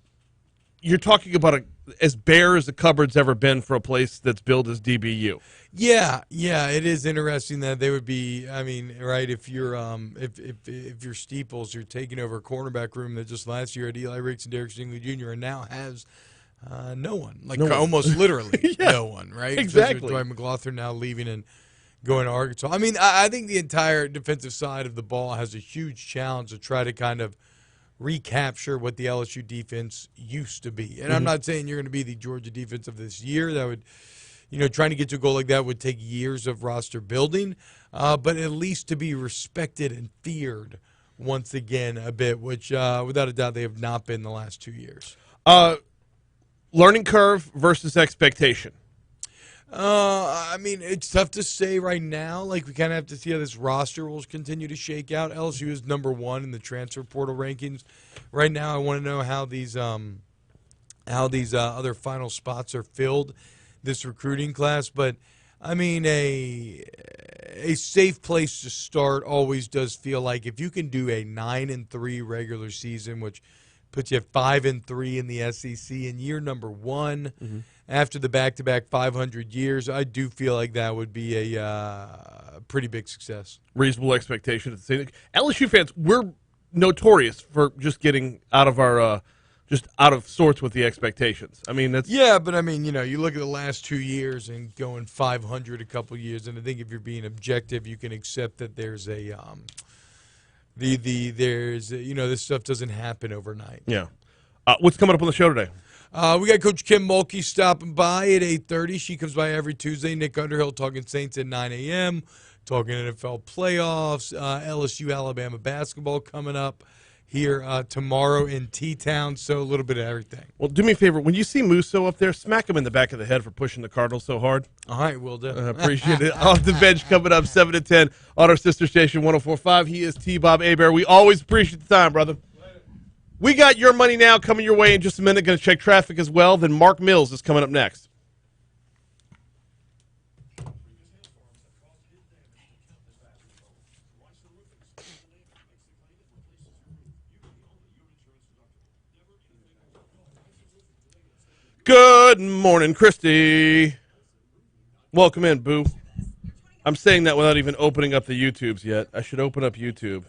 you're talking about as bare as the cupboard's ever been for a place that's billed as DBU. Yeah, it is interesting that they would be, right, if you're if you're Steeples, you're taking over a cornerback room that just last year had Eli Ricks and Derek Stingley Jr. and now has no one. Almost literally no one, right? Exactly. Dwight McLaughlin now leaving and going to Arkansas. I think the entire defensive side of the ball has a huge challenge to try to kind of recapture what the LSU defense used to be. And I'm not saying you're going to be the Georgia defense of this year. That would, trying to get to a goal like that would take years of roster building, but at least to be respected and feared once again a bit, which without a doubt they have not been the last 2 years. Learning curve versus expectation. It's tough to say right now. Like, we kind of have to see how this roster will continue to shake out. LSU is number 1 in the transfer portal rankings right now. I want to know how these other final spots are filled this recruiting class. But a safe place to start always does feel like if you can do a 9-3 regular season, which puts you at 5-3 in the SEC in year number 1. After the back-to-back 500 years, I do feel like that would be a pretty big success. Reasonable expectation at the same. LSU fans, we're notorious for just getting out of our just out of sorts with the expectations. That's but you look at the last 2 years and going 500 a couple years, and I think if you're being objective, you can accept that there's this stuff doesn't happen overnight. Yeah. What's coming up on the show today? We got Coach Kim Mulkey stopping by at 8:30. She comes by every Tuesday. Nick Underhill talking Saints at 9 a.m., talking NFL playoffs, LSU Alabama basketball coming up here tomorrow in T-Town, so a little bit of everything. Well, do me a favor. When you see Musso up there, smack him in the back of the head for pushing the Cardinals so hard. All right, will do. Appreciate it. Off the bench coming up 7 to 10 on our sister station 104.5. He is T-Bob Hebert. We always appreciate the time, brother. We got your money now coming your way in just a minute. Going to check traffic as well. Then Mark Mills is coming up next. Good morning, Christy. Welcome in, boo. I'm saying that without even opening up the YouTubes yet. I should open up YouTube.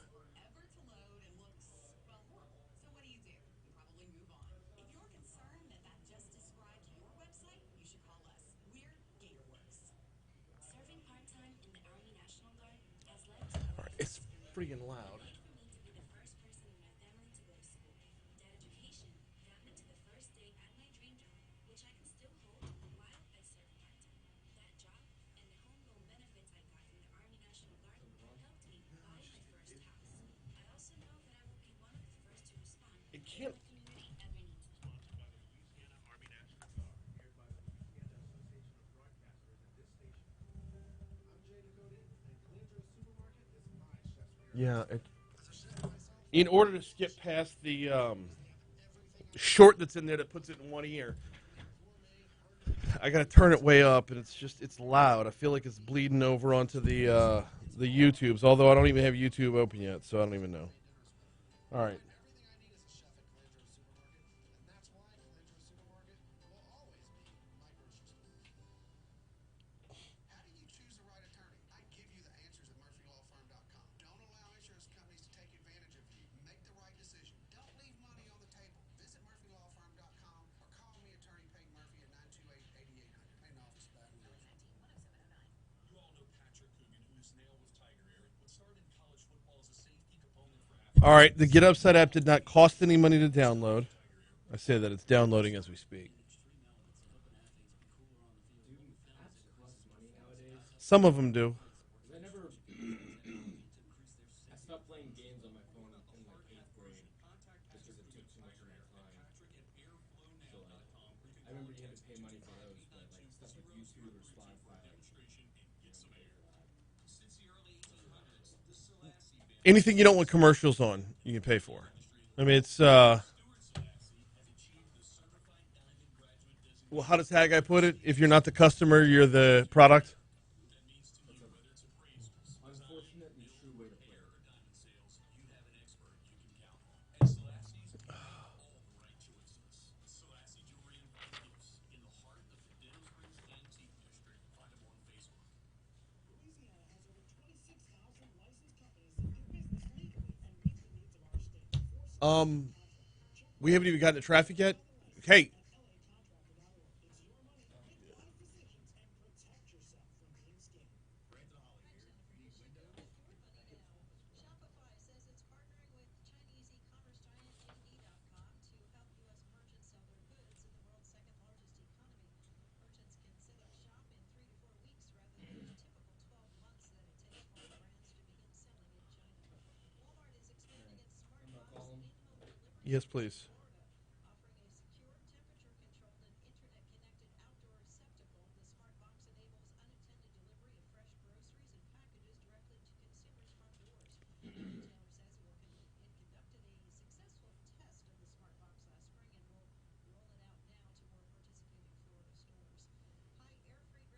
All right, it's freaking loud. It can't. Yeah. In order to skip past the short that's in there that puts it in one ear, I gotta turn it way up, and it's loud. I feel like it's bleeding over onto the YouTubes. Although I don't even have YouTube open yet, so I don't even know. All right. All right, the Get Upside app did not cost any money to download. I say that it's downloading as we speak. Some of them do. I stopped playing games on my phone in like 8th grade just because it took too much of my time. So I remember you had to pay money for those, but like stuff like YouTube or Spotify. Anything you don't want commercials on, you can pay for. I mean, it's well, how does that guy put it? If you're not the customer, you're the product. Unfortunate and true way to put it. We haven't even gotten to traffic yet. Hey. Yes, please.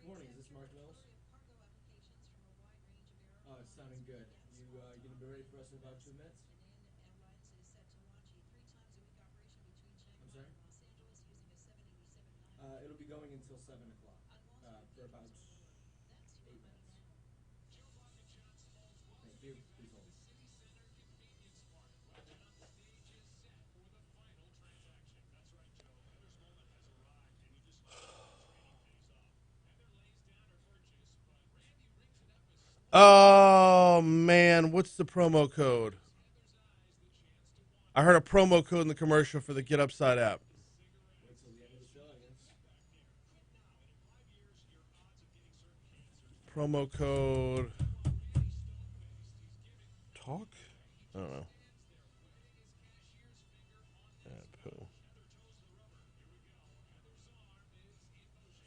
Morning, is this Mark Mills? Oh, it's sounding good. You gonna be ready for us in about 2 minutes? I'm sorry? It'll be going until 7 o'clock. For about 8 minutes. Thank you. Please hold. Oh man, what's the promo code? I heard a promo code in the commercial for the Get Upside app. Wait till the end of the show, I guess. Promo code talk? I don't know.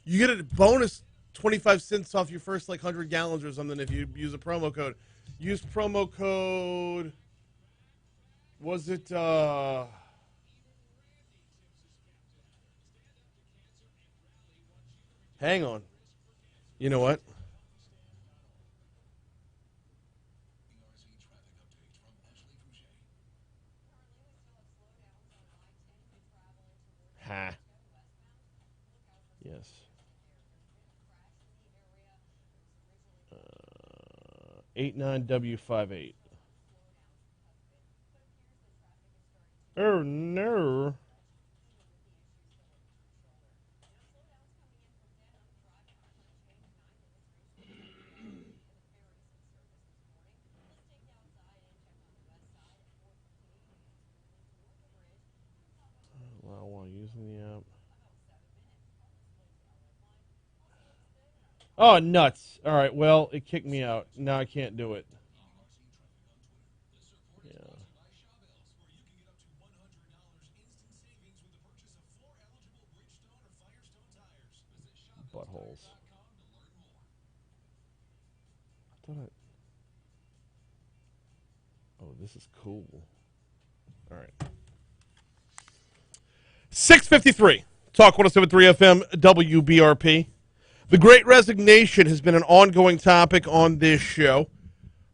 You get a bonus 25 cents off your first like 100 gallons or something if you use a promo code. Use promo code. Was it hang on. You know what? Ha. this? 89W58. Oh no. Allow while using the app. Oh, nuts. All right, well, it kicked me out. Now I can't do it. Yeah. Buttholes. I thought Oh, this is cool. All right. 6:53. Talk 107.3 FM, WBRP. The Great Resignation has been an ongoing topic on this show.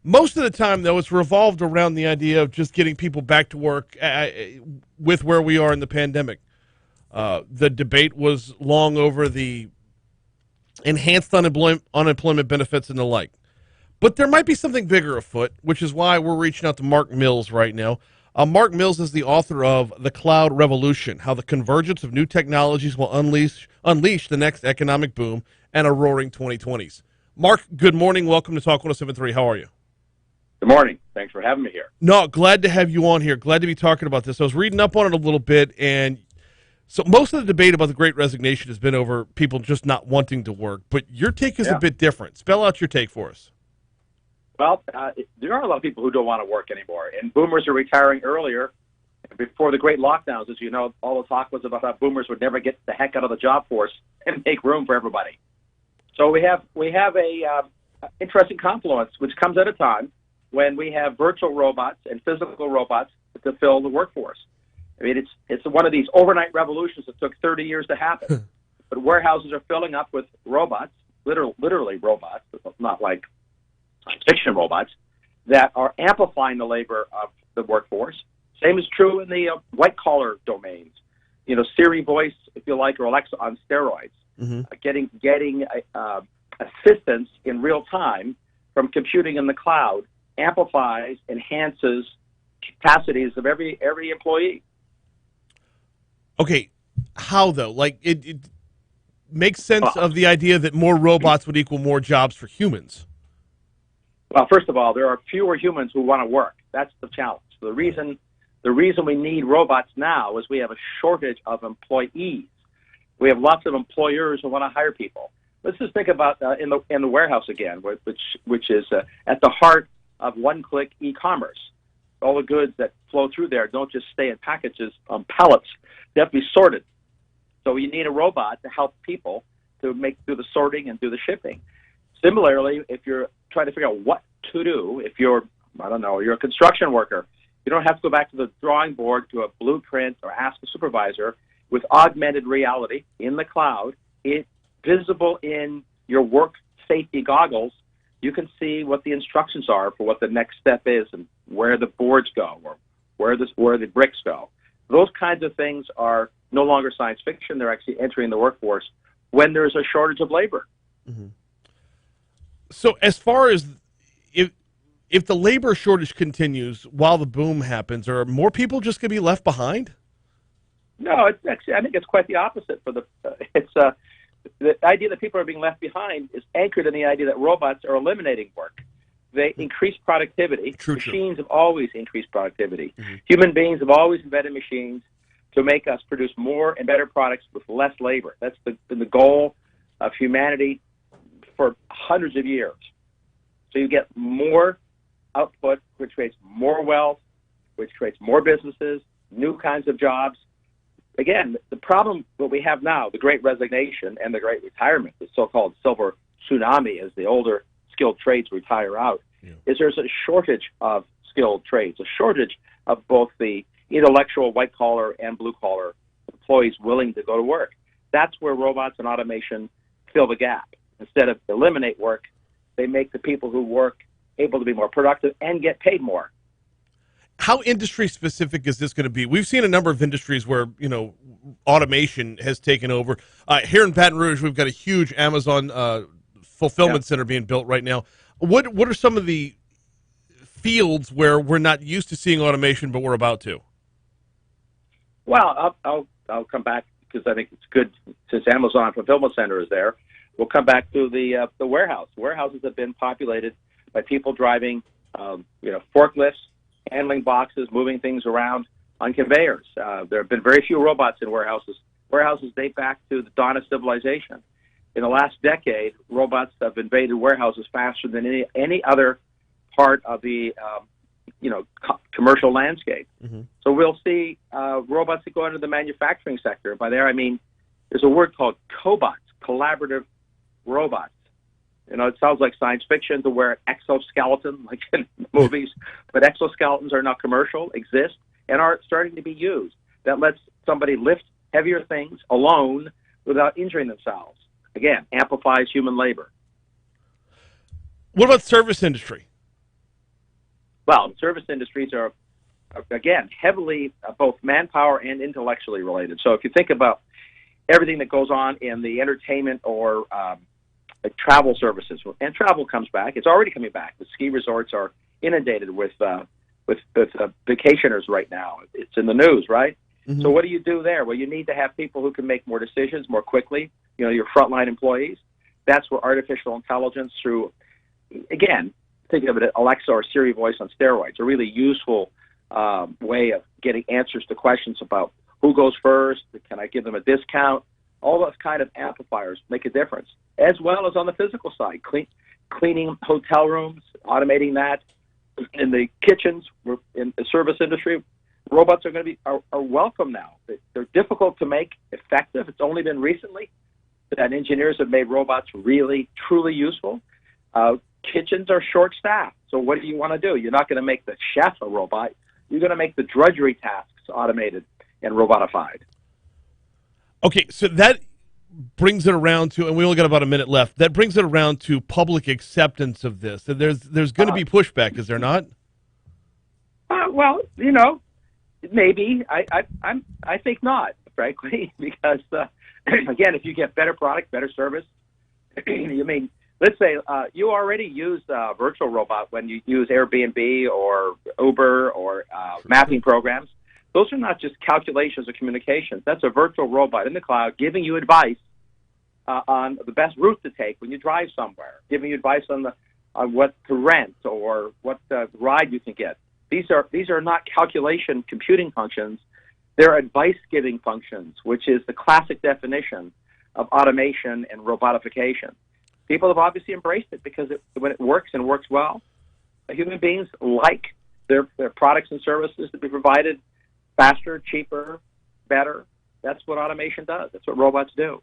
Most of the time, though, it's revolved around the idea of just getting people back to work with where we are in the pandemic. The debate was long over the enhanced unemployment benefits and the like. But there might be something bigger afoot, which is why we're reaching out to Mark Mills right now. Mark Mills is the author of The Cloud Revolution, How the Convergence of New Technologies Will Unleash the Next Economic Boom and a Roaring 2020s. Mark, good morning. Welcome to Talk 107.3. How are you? Good morning. Thanks for having me here. No, glad to have you on here. Glad to be talking about this. I was reading up on it a little bit, and so most of the debate about the Great Resignation has been over people just not wanting to work, but your take is a bit different. Spell out your take for us. Well, there are a lot of people who don't want to work anymore, and boomers are retiring earlier. Before the great lockdowns, as you know, all the talk was about how boomers would never get the heck out of the job force and make room for everybody. So we have a interesting confluence, which comes at a time when we have virtual robots and physical robots to fill the workforce. I mean, it's one of these overnight revolutions that took 30 years to happen. But warehouses are filling up with robots, literally robots, not like science fiction robots, that are amplifying the labor of the workforce. Same is true in the white-collar domains. You know, Siri voice, if you like, or Alexa on steroids. Getting assistance in real time from computing in the cloud amplifies, enhances capacities of every employee. Okay, how though? Like it makes sense of the idea that more robots would equal more jobs for humans. Well, first of all, there are fewer humans who want to work. That's the challenge. The reason we need robots now is we have a shortage of employees. We have lots of employers who want to hire people. Let's just think about in the warehouse again, which is at the heart of one-click e-commerce. All the goods that flow through there don't just stay in packages on pallets. They have to be sorted. So you need a robot to help people to do the sorting and do the shipping. Similarly, if you're trying to figure out what to do, if you're a construction worker, you don't have to go back to the drawing board to a blueprint or ask a supervisor. With augmented reality in the cloud, it visible in your work safety goggles, you can see what the instructions are for what the next step is and where the boards go or where the bricks go. Those kinds of things are no longer science fiction. They're actually entering the workforce when there's a shortage of labor. Mm-hmm. So as far as if the labor shortage continues while the boom happens, are more people just going to be left behind? No, I think it's quite the opposite. The idea that people are being left behind is anchored in the idea that robots are eliminating work. They increase productivity. Machines have always increased productivity. Mm-hmm. Human beings have always invented machines to make us produce more and better products with less labor. That's been the goal of humanity for hundreds of years. So you get more output, which creates more wealth, which creates more businesses, new kinds of jobs. Again, the problem that we have now, the Great Resignation and the Great Retirement, the so-called silver tsunami as the older skilled trades retire out, is there's a shortage of skilled trades, a shortage of both the intellectual white-collar and blue-collar employees willing to go to work. That's where robots and automation fill the gap. Instead of eliminate work, they make the people who work able to be more productive and get paid more. how industry specific is this going to be? We've seen a number of industries where, automation has taken over. Here in Baton Rouge, we've got a huge Amazon fulfillment center being built right now. What are some of the fields where we're not used to seeing automation, but we're about to? Well, I'll come back because I think it's good since Amazon fulfillment center is there. We'll come back to the warehouse. Warehouses have been populated by people driving, forklifts, handling boxes, moving things around on conveyors. There have been very few robots in warehouses. Warehouses date back to the dawn of civilization. In the last decade, robots have invaded warehouses faster than any other part of the commercial landscape. Mm-hmm. So we'll see robots that go into the manufacturing sector. By there I mean there's a word called cobots, collaborative robots. It sounds like science fiction to wear an exoskeleton like in movies, but exoskeletons are now commercial, exist, and are starting to be used. That lets somebody lift heavier things alone without injuring themselves. Again, amplifies human labor. What about service industry? Well, service industries are, again, heavily both manpower and intellectually related. So if you think about everything that goes on in the entertainment or travel services, and travel comes back. It's already coming back. The ski resorts are inundated with vacationers right now. It's in the news, right? Mm-hmm. So what do you do there? Well, you need to have people who can make more decisions more quickly, your frontline employees. That's where artificial intelligence through, again, think of it as Alexa or Siri voice on steroids, a really useful way of getting answers to questions about who goes first, can I give them a discount? All those kind of amplifiers make a difference, as well as on the physical side, cleaning hotel rooms, automating that. In the kitchens, in the service industry, robots are going to be are welcome now. They're difficult to make effective. It's only been recently that engineers have made robots really, truly useful. Kitchens are short-staffed, so what do you want to do? You're not going to make the chef a robot. You're going to make the drudgery tasks automated and robotified. Okay, so that brings it around to, and we only got about a minute left, that brings it around to public acceptance of this. And there's going to be pushback, is there not? Well, maybe. I think not, frankly, because, again, if you get better product, better service, let's say you already use a virtual robot when you use Airbnb or Uber or mapping programs. Those are not just calculations or communications. That's a virtual robot in the cloud giving you advice on the best route to take when you drive somewhere, giving you advice on what to rent or what ride you can get. These are not calculation computing functions. They're advice-giving functions, which is the classic definition of automation and robotification. People have obviously embraced it because when it works and works well, human beings like their products and services to be provided faster, cheaper, better. That's what automation does. That's what robots do.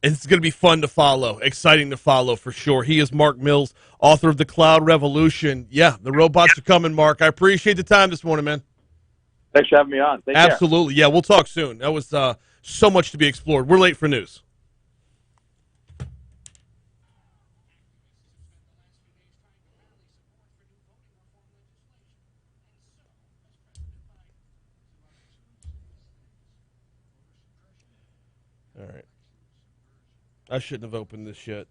It's going to be fun to follow, exciting to follow for sure. He is Mark Mills, author of The Cloud Revolution. Yeah, the robots are coming, Mark. I appreciate the time this morning, man. Thanks for having me on. Take Absolutely. care. Yeah, we'll talk soon. That was so much to be explored. We're late for news. All right. I shouldn't have opened this shit.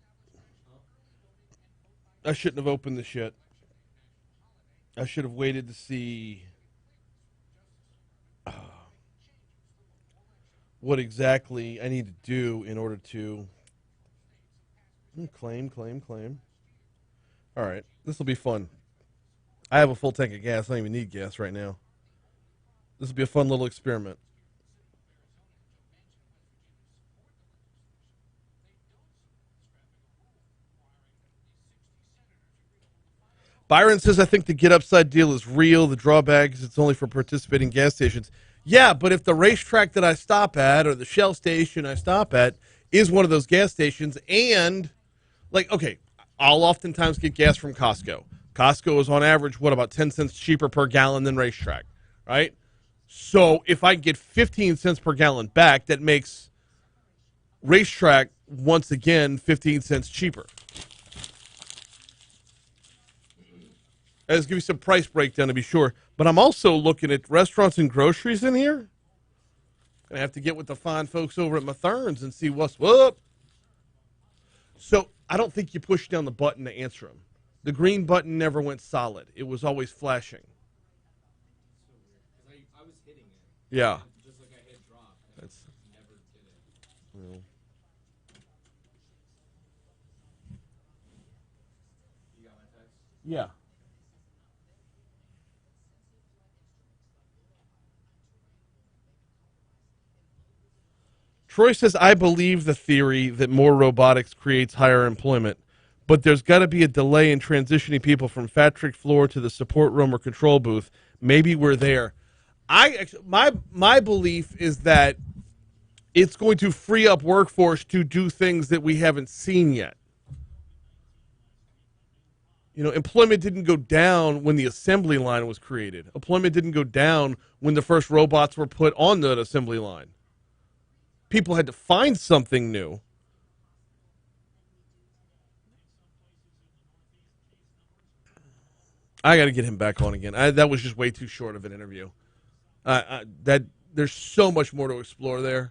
I shouldn't have opened this shit. I should have waited to see what exactly I need to do in order to claim. All right. This will be fun. I have a full tank of gas. I don't even need gas right now. This will be a fun little experiment. Byron says, I think the Get Upside deal is real. The drawback is it's only for participating gas stations. Yeah, but if the racetrack that I stop at or the Shell station I stop at is one of those gas stations and, I'll oftentimes get gas from Costco. Costco is on average, about 10 cents cheaper per gallon than racetrack, right? So if I get 15 cents per gallon back, that makes racetrack, once again, 15 cents cheaper. Let's give you some price breakdown to be sure. But I'm also looking at restaurants and groceries in here. Gonna have to get with the fine folks over at Mathern's and see what's what. So I don't think you push down the button to answer them. The green button never went solid. It was always flashing. I was hitting it. Yeah. Just like I hit drop. That's Never did it. well. You got my text? Yeah. Troy says, I believe the theory that more robotics creates higher employment, but there's got to be a delay in transitioning people from factory floor to the support room or control booth. Maybe we're there. My belief is that it's going to free up workforce to do things that we haven't seen yet. You know, employment didn't go down when the assembly line was created. Employment didn't go down when the first robots were put on the assembly line. People had to find something new. I got to get him back on again. That was just way too short of an interview. There's so much more to explore there.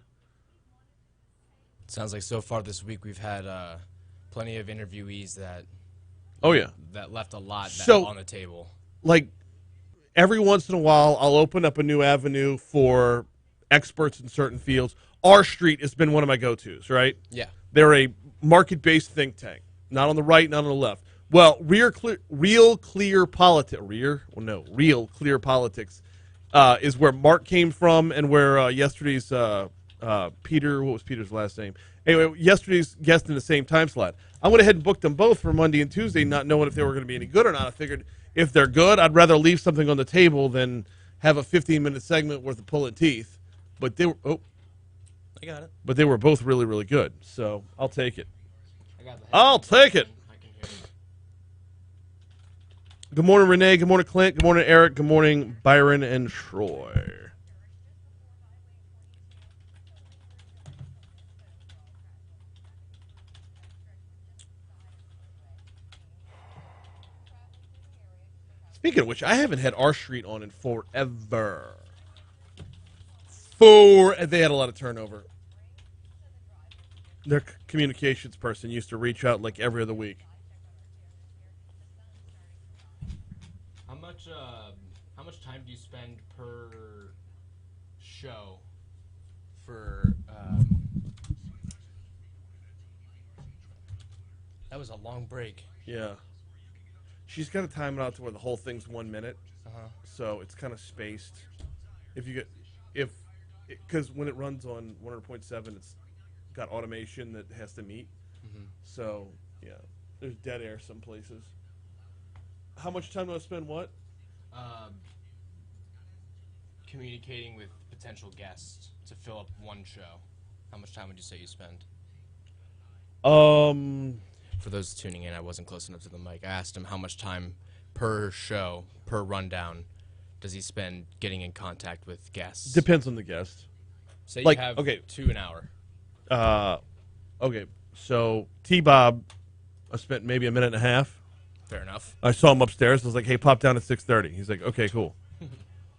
Sounds like so far this week we've had plenty of interviewees that. Oh yeah, that left a lot on the table. Like every once in a while, I'll open up a new avenue for experts in certain fields. R Street has been one of my go-tos, right? Yeah. They're a market-based think tank, not on the right, not on the left. Well, Real Clear Politics is where Mark came from and where yesterday's Peter, what was Peter's last name? Anyway, yesterday's guest in the same time slot. I went ahead and booked them both for Monday and Tuesday, not knowing if they were going to be any good or not. I figured if they're good, I'd rather leave something on the table than have a 15-minute segment worth of pulling teeth. But they were, I got it. But they were both really, really good. So I'll take it. I'll take it. Good morning, Renee. Good morning, Clint. Good morning, Eric. Good morning, Byron and Troy. Speaking of which, I haven't had R Street on in forever. They had a lot of turnover. Their communications person used to reach out like every other week. How much time do you spend per show for? That was a long break. Yeah. She's got to time it out to where the whole thing's 1 minute. So it's kind of spaced. Because when it runs on 100.7, it's got automation that has to meet. Mm-hmm. So, yeah, there's dead air some places. How much time do I spend what? Communicating with potential guests to fill up one show. How much time would you say you spend? For those tuning in, I wasn't close enough to the mic. I asked him how much time per show, per rundown, does he spend getting in contact with guests? Depends on the guest. Say you have 2 an hour. Okay, so T-Bob, I spent maybe a minute and a half. Fair enough. I saw him upstairs. I was like, hey, pop down at 6:30. He's like, okay, cool.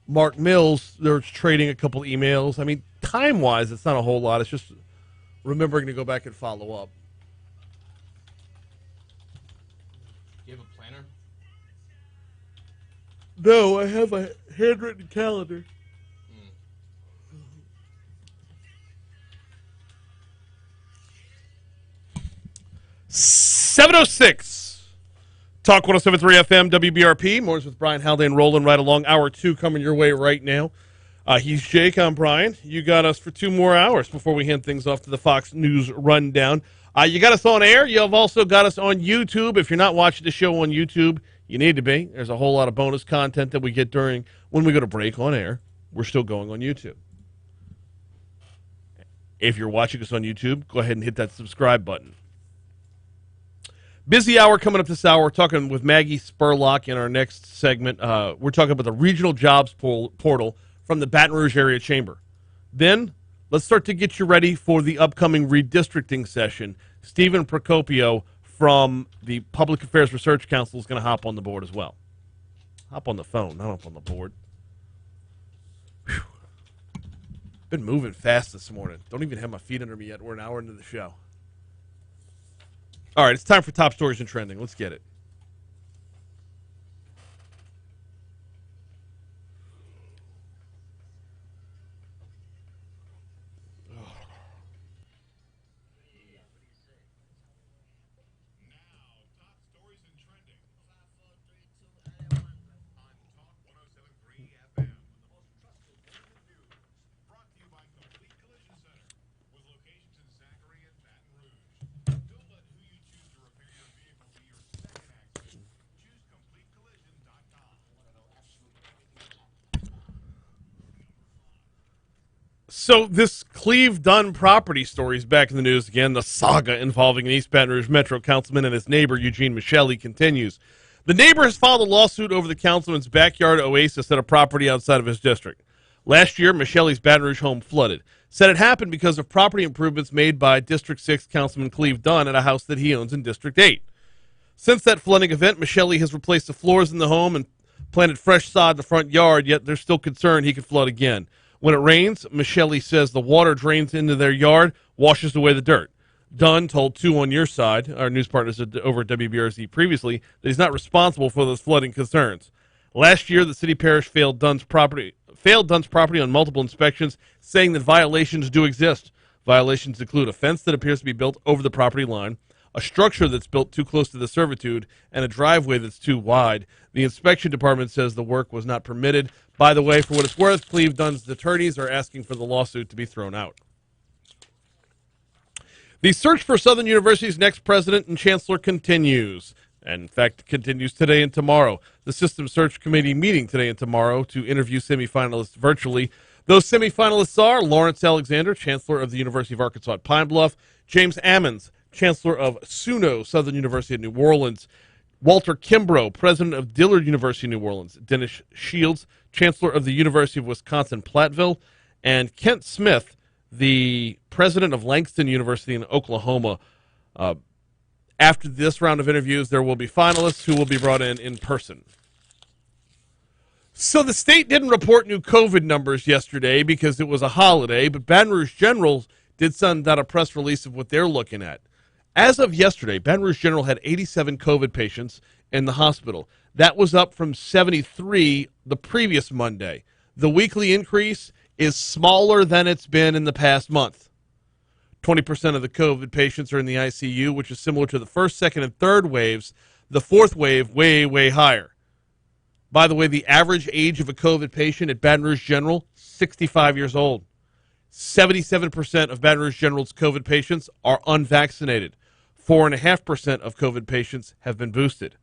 Mark Mills, they're trading a couple emails. I mean, time-wise, it's not a whole lot. It's just remembering to go back and follow up. Do you have a planner? No, I have a handwritten calendar. 7:06. Talk 107.3 FM, WBRP. Mornings with Brian Haldane rolling right along. Hour 2 coming your way right now. He's Jake. I'm Brian. You got us for 2 more hours before we hand things off to the Fox News Rundown. You got us on air. You've also got us on YouTube. If you're not watching the show on YouTube, you need to be. There's a whole lot of bonus content that we get when we go to break on air. We're still going on YouTube. If you're watching us on YouTube, go ahead and hit that subscribe button. Busy hour coming up this hour. We're talking with Maggi Spurlock in our next segment. We're talking about the regional jobs portal from the Baton Rouge Area Chamber. Then let's start to get you ready for the upcoming redistricting session. Stephen Procopio from the Public Affairs Research Council is going to hop on the board as well. Hop on the phone, not up on the board. Whew. Been moving fast this morning. Don't even have my feet under me yet. We're an hour into the show. All right, it's time for top stories and trending. Let's get it. So this Cleve-Dunn property story is back in the news again. The saga involving an East Baton Rouge Metro councilman and his neighbor, Eugene Michelli, continues. The neighbor has filed a lawsuit over the councilman's backyard oasis at a property outside of his district. Last year, Michelli's Baton Rouge home flooded. Said it happened because of property improvements made by District 6 Councilman Cleve-Dunn at a house that he owns in District 8. Since that flooding event, Michelli has replaced the floors in the home and planted fresh sod in the front yard, yet they're still concerned he could flood again. When it rains, Michelli says the water drains into their yard, washes away the dirt. Dunn told 2 on Your Side, our news partners over at WBRZ previously, that he's not responsible for those flooding concerns. Last year, the city parish failed Dunn's property on multiple inspections, saying that violations do exist. Violations include a fence that appears to be built over the property line, a structure that's built too close to the servitude, and a driveway that's too wide. The inspection department says the work was not permitted. By the way, for what it's worth, Cleve-Dunn's attorneys are asking for the lawsuit to be thrown out. The search for Southern University's next president and chancellor continues. And in fact, continues today and tomorrow. The System Search Committee meeting today and tomorrow to interview semifinalists virtually. Those semifinalists are Lawrence Alexander, Chancellor of the University of Arkansas at Pine Bluff, James Ammons, Chancellor of SUNO, Southern University of New Orleans, Walter Kimbrough, President of Dillard University of New Orleans, Dennis Shields, Chancellor of the University of Wisconsin-Platteville, and Kent Smith, the President of Langston University in Oklahoma. After this round of interviews, there will be finalists who will be brought in person. So the state didn't report new COVID numbers yesterday because it was a holiday, but Baton Rouge General did send out a press release of what they're looking at. As of yesterday, Baton Rouge General had 87 COVID patients in the hospital. That was up from 73 the previous Monday. The weekly increase is smaller than it's been in the past month. 20% of the COVID patients are in the ICU, which is similar to the first, second, and third waves. The fourth wave, way, way higher. By the way, the average age of a COVID patient at Baton Rouge General, 65 years old. 77% of Baton Rouge General's COVID patients are unvaccinated. 4.5% of COVID patients have been boosted.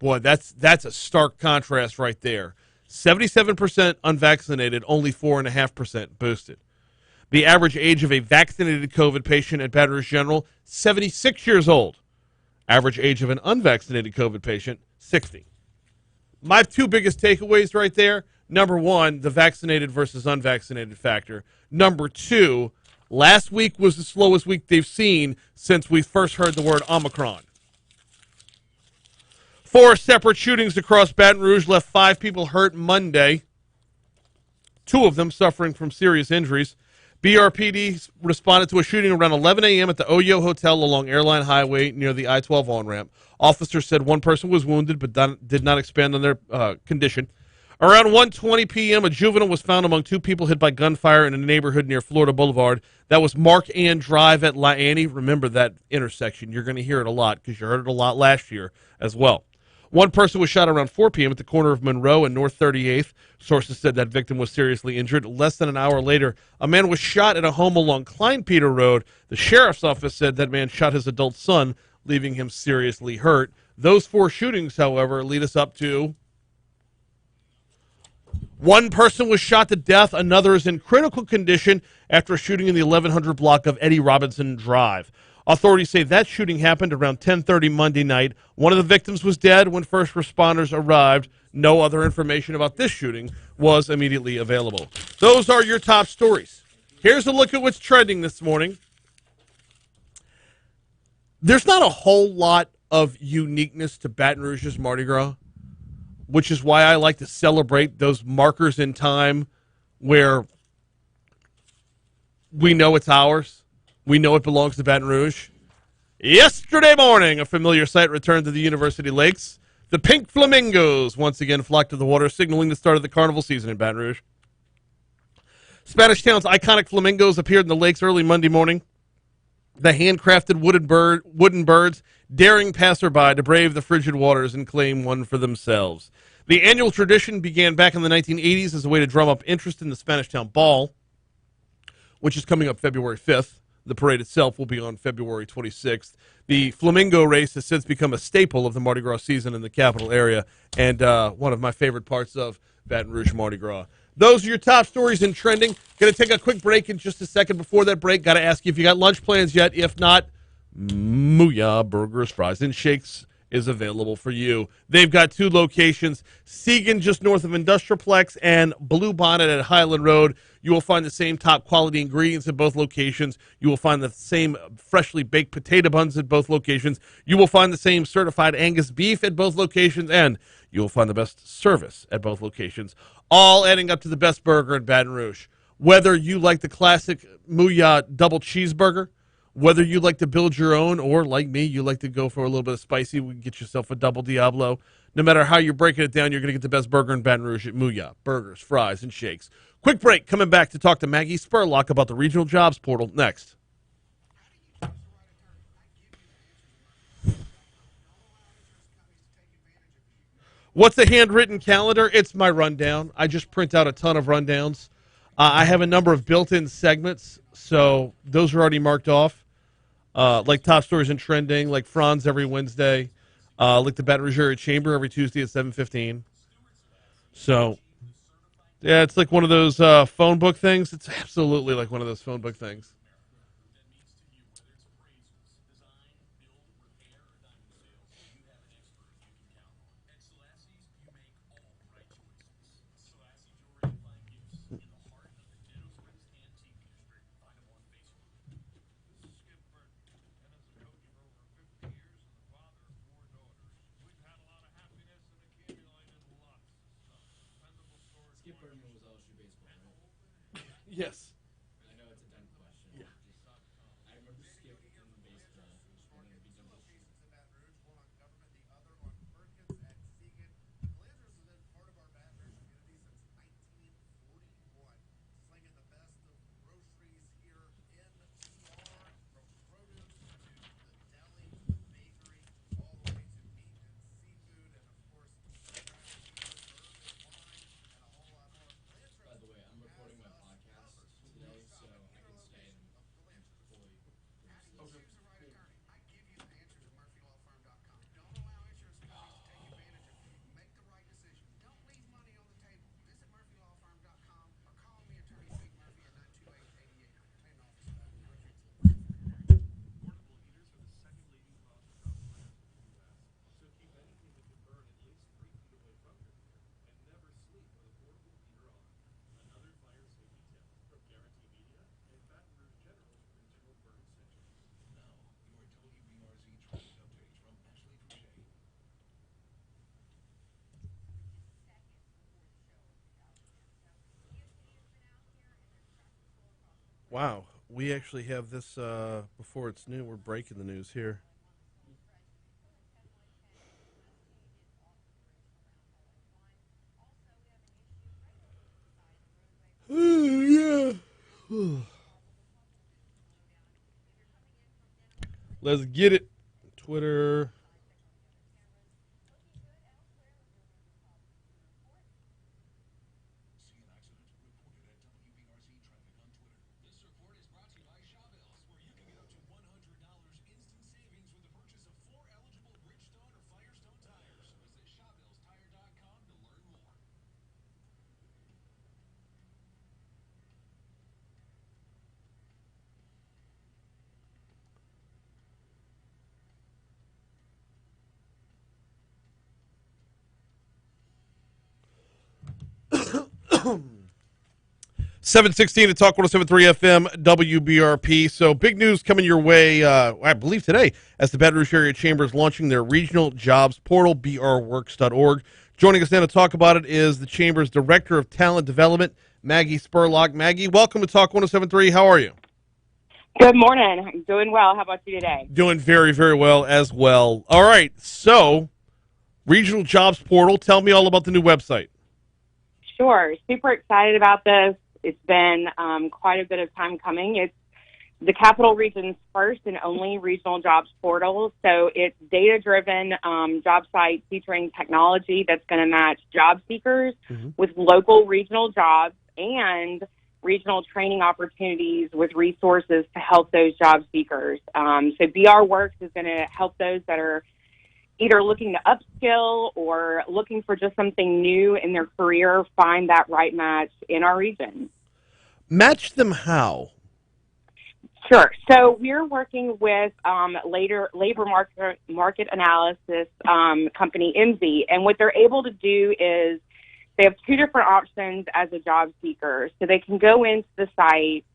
Boy, that's a stark contrast right there. 77% unvaccinated, only 4.5% boosted. The average age of a vaccinated COVID patient at Baton Rouge General, 76 years old. Average age of an unvaccinated COVID patient, 60. My 2 biggest takeaways right there. Number 1, the vaccinated versus unvaccinated factor. Number 2, last week was the slowest week they've seen since we first heard the word Omicron. 4 separate shootings across Baton Rouge left 5 people hurt Monday, 2 of them suffering from serious injuries. BRPD responded to a shooting around 11 a.m. at the Oyo Hotel along Airline Highway near the I-12 on-ramp. Officers said 1 person was wounded but did not expand on their condition. Around 1:20 p.m., a juvenile was found among 2 people hit by gunfire in a neighborhood near Florida Boulevard. That was Mark Ann Drive at La Annie. Remember that intersection. You're going to hear it a lot because you heard it a lot last year as well. 1 person was shot around 4 p.m. at the corner of Monroe and North 38th. Sources said that victim was seriously injured. Less than an hour later, a man was shot at a home along Kleinpeter Road. The sheriff's office said that man shot his adult son, leaving him seriously hurt. Those 4 shootings, however, lead us up to 1 person was shot to death. Another is in critical condition after a shooting in the 1100 block of Eddie Robinson Drive. Authorities say that shooting happened around 10:30 Monday night. One of the victims was dead when first responders arrived. No other information about this shooting was immediately available. Those are your top stories. Here's a look at what's trending this morning. There's not a whole lot of uniqueness to Baton Rouge's Mardi Gras, which is why I like to celebrate those markers in time where we know it's ours. We know it belongs to Baton Rouge. Yesterday morning, a familiar sight returned to the University Lakes. The pink flamingos once again flocked to the water, signaling the start of the carnival season in Baton Rouge. Spanish Town's iconic flamingos appeared in the lakes early Monday morning. The handcrafted wooden birds daring passerby to brave the frigid waters and claim one for themselves. The annual tradition began back in the 1980s as a way to drum up interest in the Spanish Town Ball, which is coming up February 5th. The parade itself will be on February 26th. The Flamingo race has since become a staple of the Mardi Gras season in the capital area and one of my favorite parts of Baton Rouge Mardi Gras. Those are your top stories in trending. Going to take a quick break in just a second. Before that break, got to ask you if you got lunch plans yet. If not, Mooyah Burgers, Fries, and Shakes is available for you. They've got 2 locations, Segan just north of Industrialplex and Blue Bonnet at Highland Road. You will find the same top quality ingredients at both locations. You will find the same freshly baked potato buns at both locations. You will find the same certified Angus beef at both locations, and you will find the best service at both locations, all adding up to the best burger in Baton Rouge. Whether you like the classic Mooyah double cheeseburger, whether you like to build your own, or like me, you like to go for a little bit of spicy, we can get yourself a double Diablo. No matter how you're breaking it down, you're going to get the best burger in Baton Rouge at Mooyah Burgers, Fries, and Shakes. Quick break, coming back to talk to Maggi Spurlock about the Regional Jobs Portal next. What's a handwritten calendar? It's my rundown. I just print out a ton of rundowns. I have a number of built-in segments, so those are already marked off. Like Top Stories and Trending, like Franz every Wednesday, like the Baton Rouge Area Chamber every Tuesday at 7:15. So, yeah, it's like one of those phone book things. It's absolutely like one of those phone book things. Yes. I know it's a dumb question. Yeah. I remember Skip in baseball wanting to be dumb. By the way, I'm recording my podcast today, so I can stay and fully. Okay. Wow, we actually have this before it's new. We're breaking the news here. Yeah. Let's get it. Twitter. $7:16 to Talk 107.3 FM WBRP. So big news coming your way, I believe today, as the Baton Rouge Area Chamber is launching their regional jobs portal, brworks.org. Joining us now to talk about it is the Chamber's Director of Talent Development, Maggi Spurlock. Maggi, welcome to Talk 107.3. How are you? Good morning. I'm doing well. How about you today? Doing very, very well as well. All right, so Regional Jobs Portal, tell me all about the new website. Sure. Super excited about this. It's been quite a bit of time coming. It's the Capital Region's first and only regional jobs portal. So it's data-driven job site featuring technology that's going to match job seekers with local regional jobs and regional training opportunities with resources to help those job seekers. So BR Works is going to help those that are either looking to upskill or looking for just something new in their career, find that right match in our region. Match them how? Sure. So we're working with labor market analysis company MZ, and what they're able to do is they have two different options as a job seeker. So they can go into the site,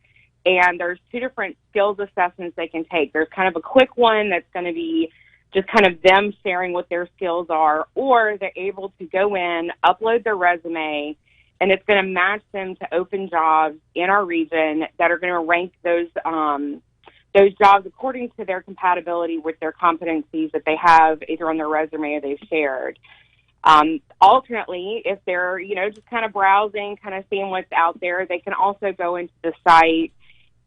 and there's two different skills assessments they can take. There's kind of a quick one that's going to be just kind of them sharing what their skills are, or they're able to go in, upload their resume, and it's going to match them to open jobs in our region that are going to rank those jobs according to their compatibility with their competencies that they have either on their resume or they've shared. Alternately, if they're, just kind of browsing, kind of seeing what's out there, they can also go into the site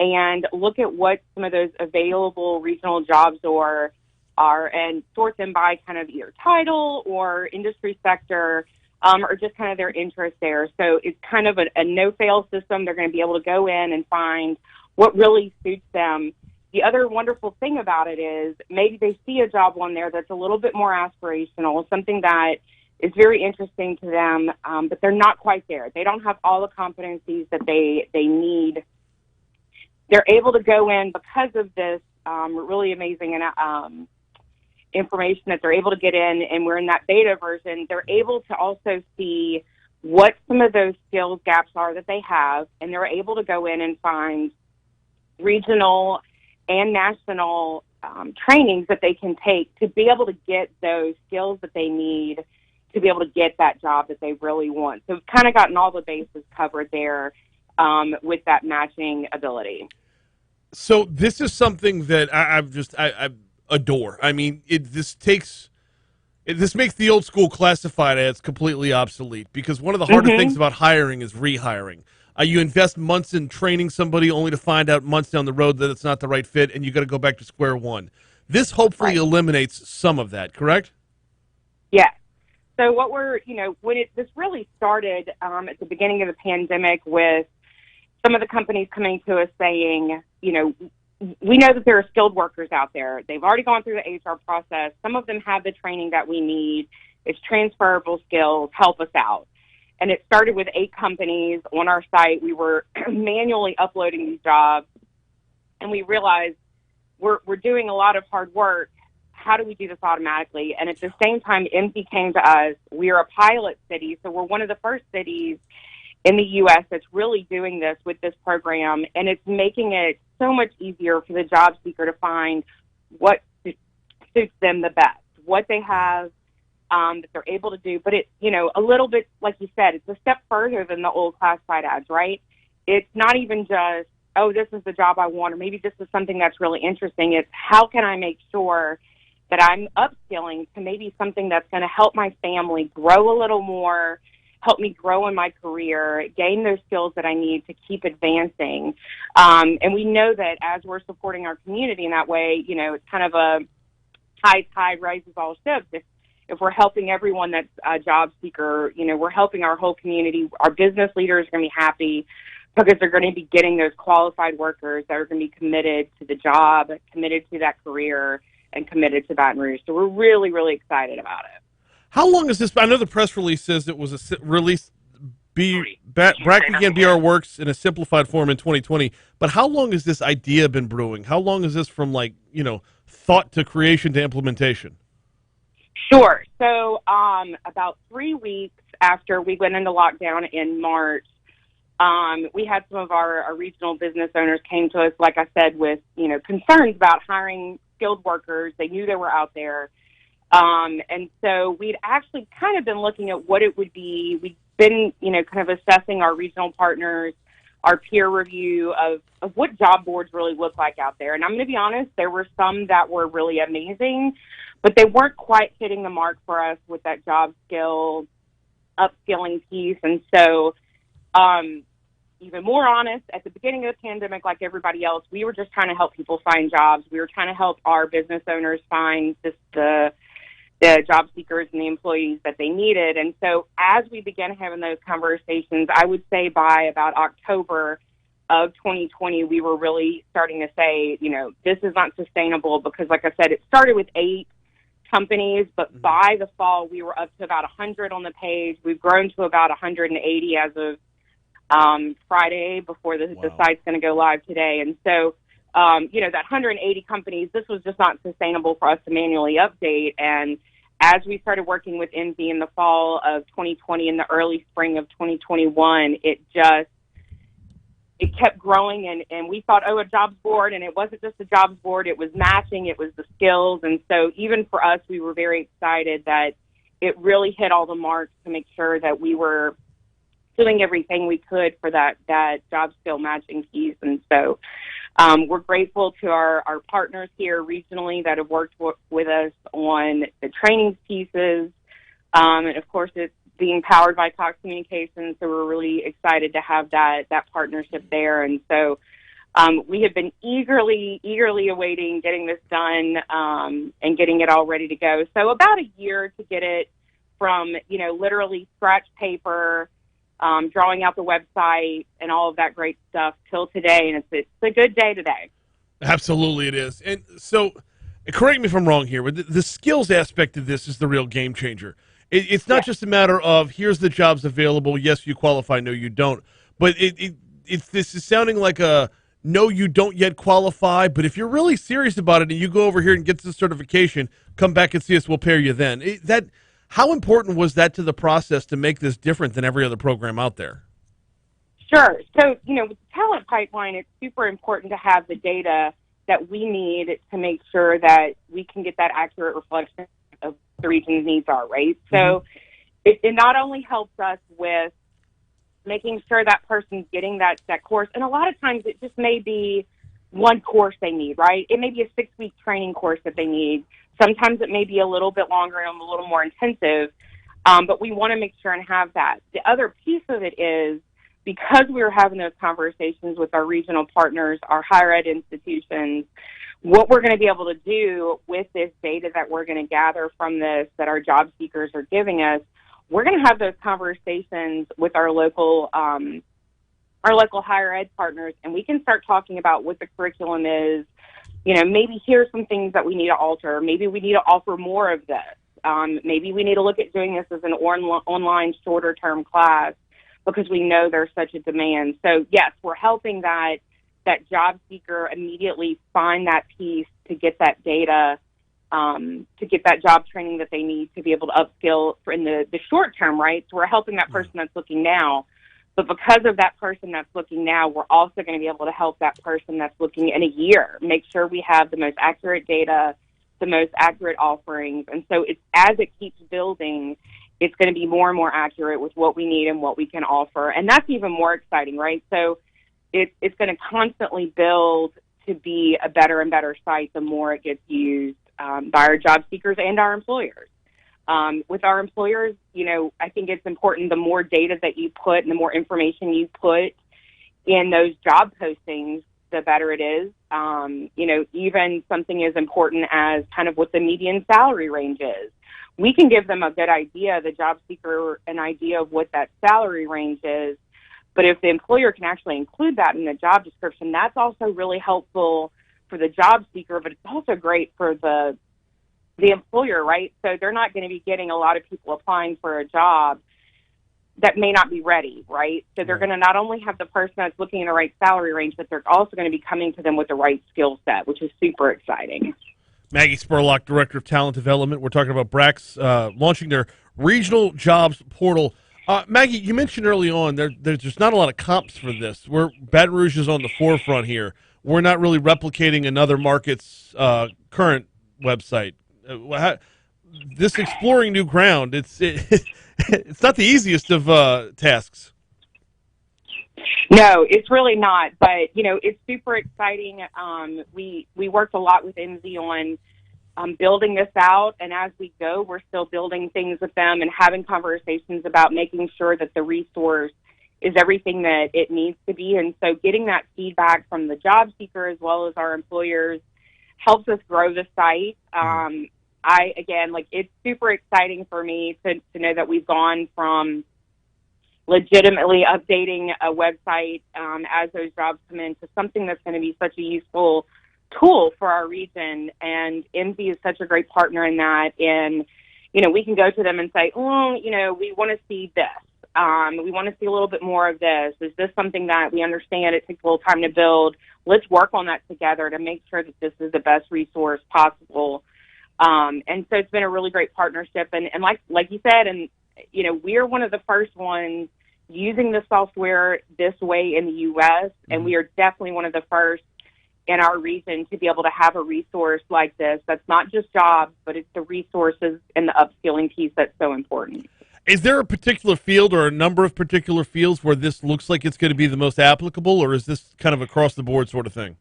and look at what some of those available regional jobs are and sort them by kind of either title or industry sector, or just kind of their interest there. So it's kind of a no-fail system. They're going to be able to go in and find what really suits them. The other wonderful thing about it is maybe they see a job on there that's a little bit more aspirational, something that is very interesting to them, but they're not quite there. They don't have all the competencies that they need. They're able to go in because of this really amazing information that they're able to get in, and we're in that beta version. They're able to also see what some of those skills gaps are that they have, and they're able to go in and find regional and national trainings that they can take to be able to get those skills that they need to be able to get that job that they really want. So we've kind of gotten all the bases covered there with that matching ability. So this is something that I adore. I mean, this makes the old school classified ads completely obsolete, because one of the harder things about hiring is rehiring. You invest months in training somebody only to find out months down the road that it's not the right fit, and you got to go back to square one. This hopefully eliminates some of that, correct? Yeah. So what this really started at the beginning of the pandemic with some of the companies coming to us saying, we know that there are skilled workers out there. They've already gone through the HR process. Some of them have the training that we need. It's transferable skills. Help us out. And it started with 8 companies on our site. We were manually uploading these jobs, and we realized we're doing a lot of hard work. How do we do this automatically? And at the same time, MC came to us. We are a pilot city, so we're one of the first cities in the U.S. that's really doing this with this program, and it's making it so much easier for the job seeker to find what suits them the best, what they have that they're able to do. But it's, a little bit, like you said, it's a step further than the old classified ads, right? It's not even just, oh, this is the job I want, or maybe this is something that's really interesting. It's how can I make sure that I'm upskilling to maybe something that's going to help my family grow a little more, help me grow in my career, gain those skills that I need to keep advancing. And we know that as we're supporting our community in that way, it's kind of a tide rises all ships. If we're helping everyone that's a job seeker, we're helping our whole community. Our business leaders are going to be happy because they're going to be getting those qualified workers that are going to be committed to the job, committed to that career, and committed to Baton Rouge. So we're really, really excited about it. How long is this? I know the press release says it was a release. BRAC began BR Works in a simplified form in 2020. But how long has this idea been brewing? How long is this from thought to creation to implementation? Sure. So about 3 weeks after we went into lockdown in March, we had some of our regional business owners came to us, like I said, with concerns about hiring skilled workers. They knew they were out there. And so we'd actually kind of been looking at what it would be. We'd been, kind of assessing our regional partners, our peer review of what job boards really look like out there. And I'm going to be honest, there were some that were really amazing, but they weren't quite hitting the mark for us with that job skill, upskilling piece. And so, even more honest, at the beginning of the pandemic, like everybody else, we were just trying to help people find jobs. We were trying to help our business owners find just the job seekers and the employees that they needed. And so as we began having those conversations, I would say by about October of 2020, we were really starting to say, this is not sustainable because, like I said, it started with 8 companies, but by the fall, we were up to about 100 on the page. We've grown to about 180 as of Friday before the site's going to go live today. And so, that 180 companies, this was just not sustainable for us to manually update. And as we started working with Envy in the fall of 2020 and the early spring of 2021, it kept growing, and we thought, a jobs board, and it wasn't just a jobs board, it was matching, it was the skills. And so even for us, we were very excited that it really hit all the marks to make sure that we were doing everything we could for that job skill matching piece. And so we're grateful to our partners here regionally that have worked with us on the training pieces. And of course, it's being powered by Cox Communications, so we're really excited to have that partnership there. And so we have been eagerly awaiting getting this done and getting it all ready to go. So about a year to get it from, literally scratch paper, drawing out the website and all of that great stuff till today. And it's a good day today. Absolutely it is. And so, correct me if I'm wrong here, but the skills aspect of this is the real game changer. It's not just a matter of here's the jobs available, yes, you qualify, no, you don't. But this is sounding like a no, you don't yet qualify, but if you're really serious about it and you go over here and get the certification, come back and see us, we'll pair you then. How important was that to the process to make this different than every other program out there? Sure. So, with the talent pipeline, it's super important to have the data that we need to make sure that we can get that accurate reflection of what the region's needs are, right? So it not only helps us with making sure that person's getting that course, and a lot of times it just may be one course they need, right? It may be a 6-week training course that they need. Sometimes it may be a little bit longer and a little more intensive, but we want to make sure and have that. The other piece of it is because we were having those conversations with our regional partners, our higher ed institutions, what we're going to be able to do with this data that we're going to gather from this, that our job seekers are giving us, we're going to have those conversations with our local higher ed partners, and we can start talking about what the curriculum is. Maybe here's some things that we need to alter. Maybe we need to offer more of this. Maybe we need to look at doing this as an online shorter-term class because we know there's such a demand. So, yes, we're helping that job seeker immediately find that piece to get that data, to get that job training that they need to be able to upskill in the short term, right? So we're helping that person that's looking now. But because of that person that's looking now, we're also going to be able to help that person that's looking in a year, make sure we have the most accurate data, the most accurate offerings. And so as it keeps building, it's going to be more and more accurate with what we need and what we can offer. And that's even more exciting, right? So it's going to constantly build to be a better and better site the more it gets used by our job seekers and our employers. With our employers, I think it's important the more data that you put and the more information you put in those job postings, the better it is. Even something as important as kind of what the median salary range is. We can give them a good idea, the job seeker, an idea of what that salary range is. But if the employer can actually include that in the job description, that's also really helpful for the job seeker, but it's also great for the employer, right? So they're not going to be getting a lot of people applying for a job that may not be ready, right? So they're going to not only have the person that's looking in the right salary range, but they're also going to be coming to them with the right skill set, which is super exciting. Maggie Spurlock, Director of Talent Development. We're talking about Brax launching their regional jobs portal. Maggie, you mentioned early on there's just not a lot of comps for this. Baton Rouge is on the forefront here. We're not really replicating another market's current website. this exploring new ground, it's not the easiest of tasks. No, it's really not. But it's super exciting. We worked a lot with MZ on building this out, and as we go, we're still building things with them and having conversations about making sure that the resource is everything that it needs to be. And so, getting that feedback from the job seeker as well as our employers helps us grow the site. It's super exciting for me to know that we've gone from legitimately updating a website as those jobs come in to something that's going to be such a useful tool for our region. And MZ is such a great partner in that. And, we can go to them and say, we want to see this. We want to see a little bit more of this. Is this something that we understand it takes a little time to build? Let's work on that together to make sure that this is the best resource possible. And so it's been a really great partnership. And like you said, and, we're one of the first ones using the software this way in the U.S., and we are definitely one of the first in our region to be able to have a resource like this that's not just jobs, but it's the resources and the upskilling piece that's so important. Is there a particular field or a number of particular fields where this looks like it's going to be the most applicable, or is this kind of across the board sort of thing?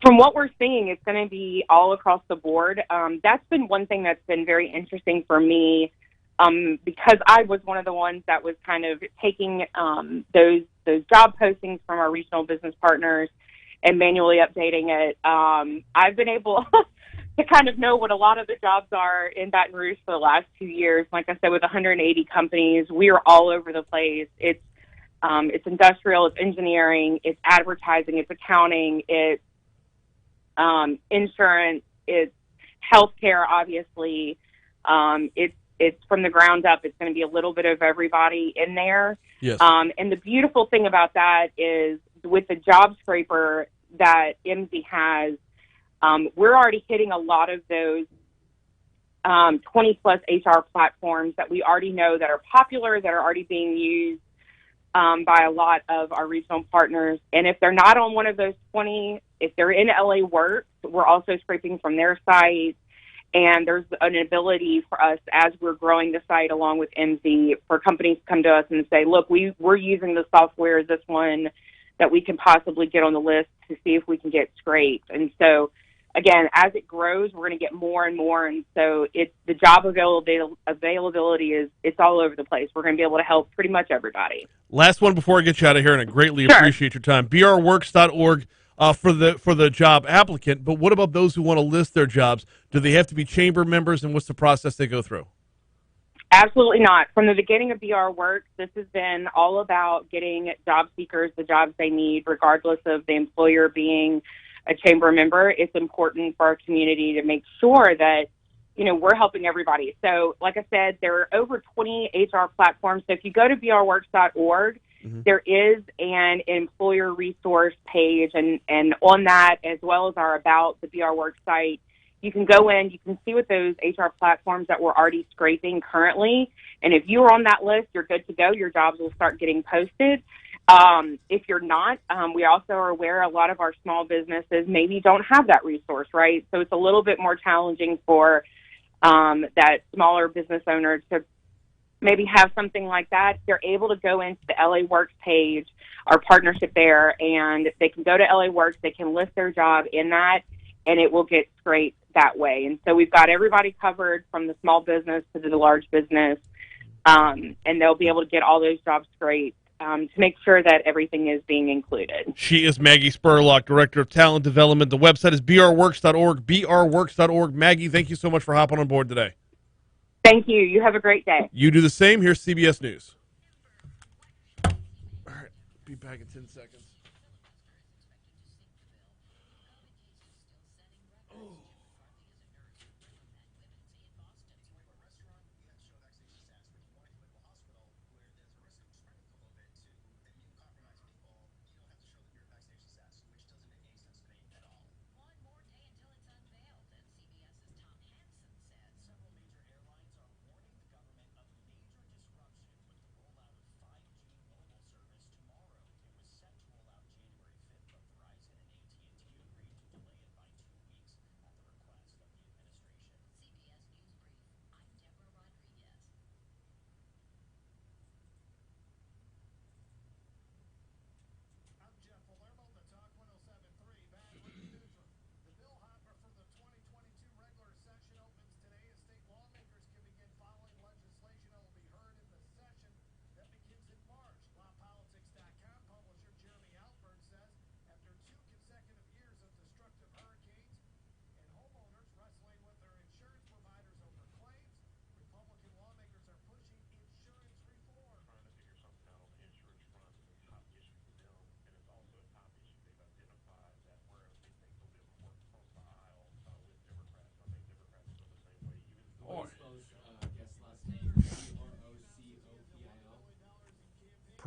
From what we're seeing, it's going to be all across the board. That's been one thing that's been very interesting for me, because I was one of the ones that was kind of taking those job postings from our regional business partners and manually updating it. I've been able to kind of know what a lot of the jobs are in Baton Rouge for the last 2 years. Like I said, with 180 companies, we are all over the place. It's industrial, it's engineering, it's advertising, it's accounting, it's insurance, it's healthcare, obviously. It's from the ground up. It's going to be a little bit of everybody in there. Yes. And the beautiful thing about that is with the job scraper that MZ has, we're already hitting a lot of those 20-plus HR platforms that we already know that are popular, that are already being used by a lot of our regional partners. And if they're not on one of those 20, if they're in LA Works, we're also scraping from their site. And there's an ability for us, as we're growing the site along with MZ, for companies to come to us and say, look, we're using the software, this one, that we can possibly get on the list to see if we can get scraped. And so, again, as it grows, we're going to get more and more. And so the job availability it's all over the place. We're going to be able to help pretty much everybody. Last one before I get you out of here, and I greatly Sure. appreciate your time. brworks.org for the job applicant, but what about those who want to list their jobs? Do they have to be chamber members, and what's the process they go through? Absolutely not. From the beginning of BR Works, this has been all about getting job seekers the jobs they need, regardless of the employer being a chamber member. It's important for our community to make sure that, we're helping everybody. So, like I said, there are over 20 HR platforms. So if you go to brworks.org, there is an employer resource page, and on that, as well as our About the BR Works site, you can go in, you can see what those HR platforms that we're already scraping currently. And if you're on that list, you're good to go. Your jobs will start getting posted. If you're not, we also are aware a lot of our small businesses maybe don't have that resource, right? So it's a little bit more challenging for that smaller business owner to maybe have something like that. They're able to go into the LA Works page, our partnership there, and they can go to LA Works, they can list their job in that, and it will get scraped that way. And so we've got everybody covered from the small business to the large business, and they'll be able to get all those jobs scraped to make sure that everything is being included. She is Maggie Spurlock, Director of Talent Development. The website is brworks.org, brworks.org. Maggie, thank you so much for hopping on board today. Thank you. You have a great day. You do the same. Here's CBS News. All right, be back in 10 seconds.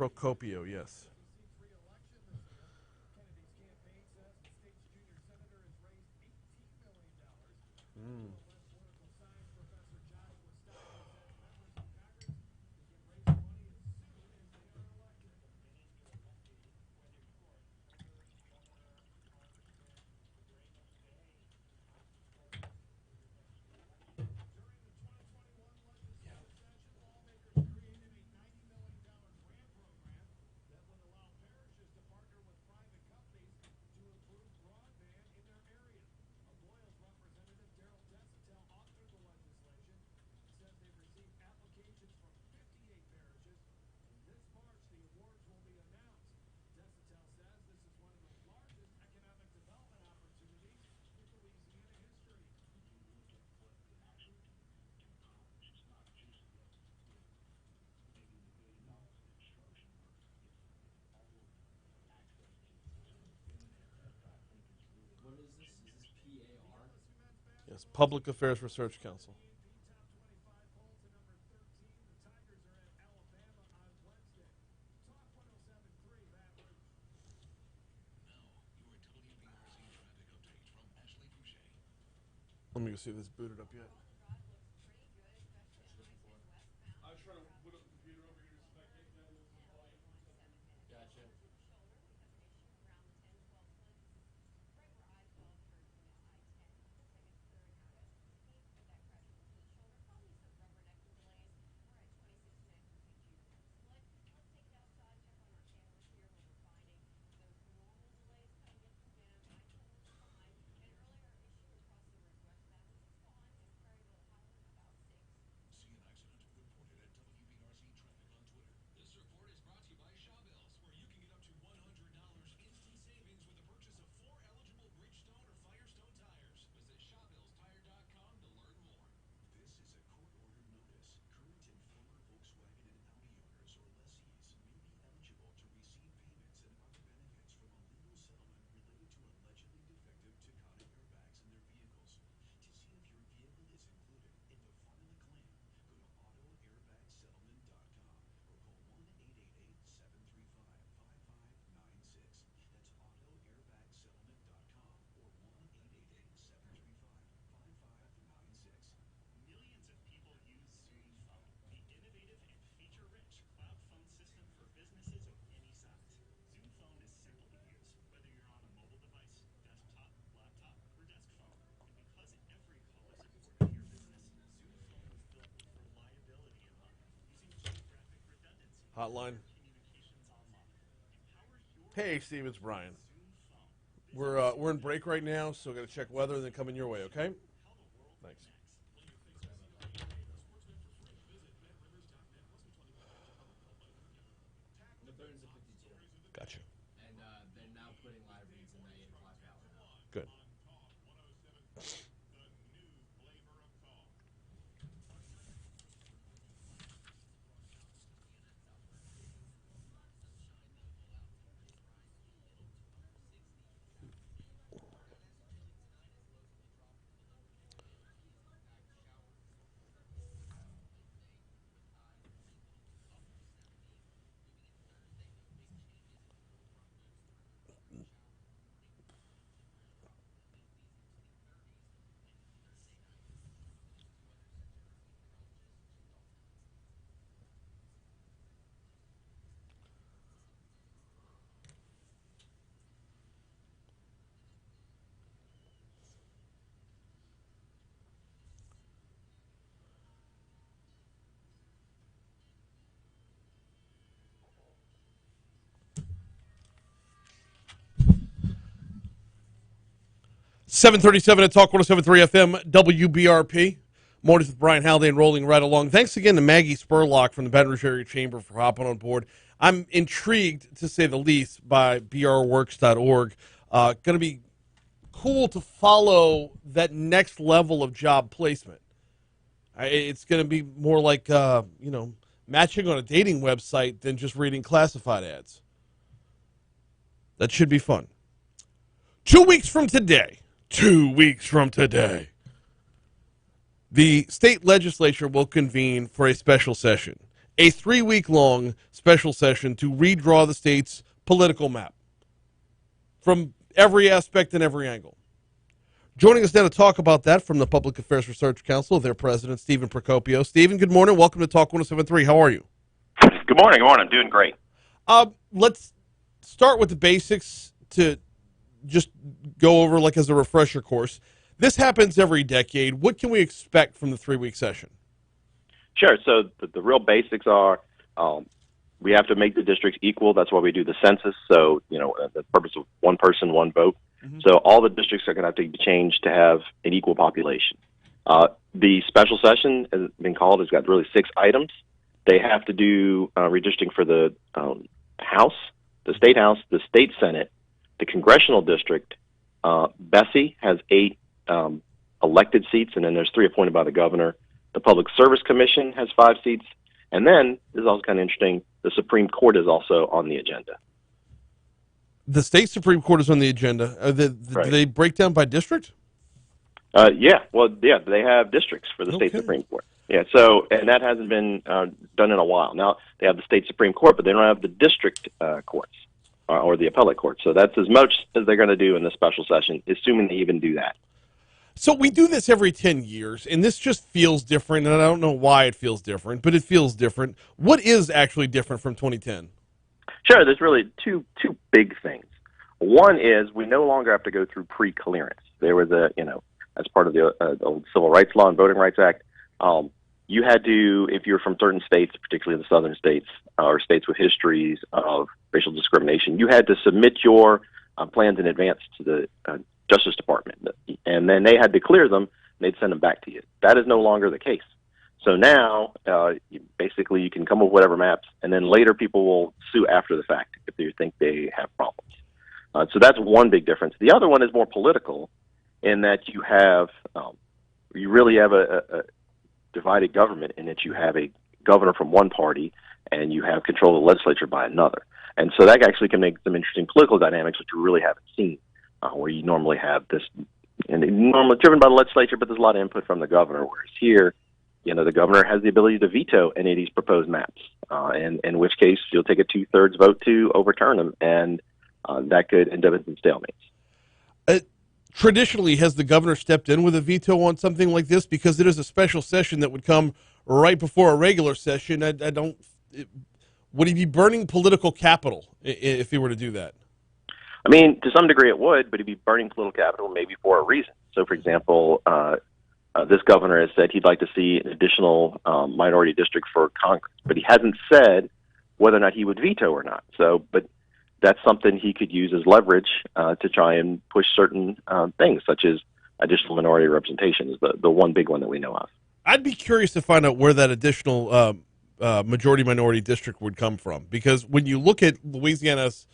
Procopio, yes. Mm. What is this? Is this PAR? Yes, Public Affairs Research Council. Let me go see if this booted up yet. I was trying to put up the computer over here to see if I can get down this volume. Gotcha. This report is brought to you by Shawbills, where you can get up to $100 instant savings with the purchase of 4 eligible Bridgestone or Firestone tires. Visit ShawbillsTire.com to learn more. This is a court-ordered notice. Current and former Volkswagen and Audi owners or lessees may be eligible to receive payments and other benefits from a legal settlement related to allegedly defective Takata airbags in their vehicles. To see if your vehicle is included and to file a claim, go to AutoAirbagSettlement.com or call 1-888-735-5596. That's AutoAirbagSettlement.com or 1-888-735-5596. Millions of people use Zoom Phone, the innovative and feature-rich cloud phone system for businesses of any size. Zoom Phone is simple to use, whether you're on a mobile device, desktop, laptop, or desk phone. And because every call is important to your business, Zoom Phone was built with reliability in mind, using geographic redundancy Hotline. for communications online. Empower your Hey, Steve, it's Brian. Zoom Phone. We're in break right now, so got to check weather and then coming your way, okay? Thanks. The Burns of 52. Gotcha. And they're now putting live reads in the 8 o'clock hour now. Good. .737 at Talk 107.3 FM, WBRP. Mornings with Brian Haldane rolling right along. Thanks again to Maggi Spurlock from the Baton Rouge Area Chamber for hopping on board. I'm intrigued, to say the least, by brworks.org. Going to be cool to follow that next level of job placement. It's going to be more like, matching on a dating website than just reading classified ads. That should be fun. 2 weeks from today, the state legislature will convene for a special session. a 3-week-long special session to redraw the state's political map from every aspect and every angle. Joining us now to talk about that from the Public Affairs Research Council, their president, Stephen Procopio. Stephen, good morning. Welcome to Talk 107.3. How are you? Good morning. Good morning. I'm doing great. Let's start with the basics to just go over like as a refresher course. This happens every decade. What can we expect from the 3-week session? Sure. So the real basics are we have to make the districts equal. That's why we do the census. So, the purpose of one person, one vote. So all the districts are going to have to be changed to have an equal population. The special session has been called, has got really 6 items. They have to do redistricting for the House, the State Senate, the Congressional District. Bessie has 8 elected seats, and then there's 3 appointed by the governor. The Public Service Commission has 5 seats. And then, this is also kind of interesting, the Supreme Court is also on the agenda. The state Supreme Court is on the agenda. Right. Do they break down by district? They have districts for the state Supreme Court. Yeah, so, and that hasn't been done in a while. Now, they have the state Supreme Court, but they don't have the district courts or the appellate courts. So that's as much as they're going to do in the special session, assuming they even do that. So we do this every 10 years, and this just feels different, and I don't know why it feels different, but it feels different. What is actually different from 2010? Sure, there's really two big things. One is we no longer have to go through pre-clearance. There was as part of the old Civil Rights Law and Voting Rights Act, you had to, if you're from certain states, particularly the southern states, or states with histories of racial discrimination, you had to submit your plans in advance to the Justice Department, and then they had to clear them, and they'd send them back to you. That is no longer the case. So now, basically, you can come up with whatever maps, and then later people will sue after the fact if they think they have problems. So that's one big difference. The other one is more political, in that you have, you really have a divided government, in that you have a governor from one party, and you have control of the legislature by another. And so that actually can make some interesting political dynamics, which we really haven't seen, where you normally have this, and normally driven by the legislature, but there's a lot of input from the governor, whereas here, the governor has the ability to veto any of these proposed maps, and in which case you'll take a 2/3 vote to overturn them, and that could end up in some stalemates. Traditionally, has the governor stepped in with a veto on something like this? Because it is a special session that would come right before a regular session. Would he be burning political capital if he were to do that? I mean, to some degree it would, but he'd be burning political capital maybe for a reason. So, for example, this governor has said he'd like to see an additional minority district for Congress, but he hasn't said whether or not he would veto or not. So, but that's something he could use as leverage to try and push certain things, such as additional minority representation is the one big one that we know of. I'd be curious to find out where that additional majority-minority district would come from, because when you look at Louisiana's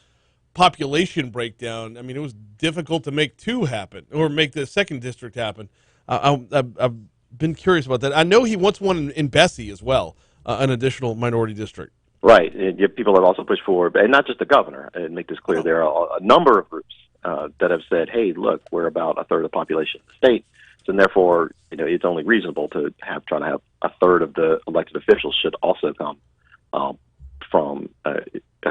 population breakdown, I mean, it was difficult to make 2 happen or make the second district happen. I've been curious about that. I know he wants one in Bessie as well, an additional minority district. Right. And people have also pushed for, and not just the governor, and make this clear, there are a number of groups that have said, hey, look, we're about 1/3 of the population of the state, so therefore, it's only reasonable to try to have 1/3 of the elected officials should also come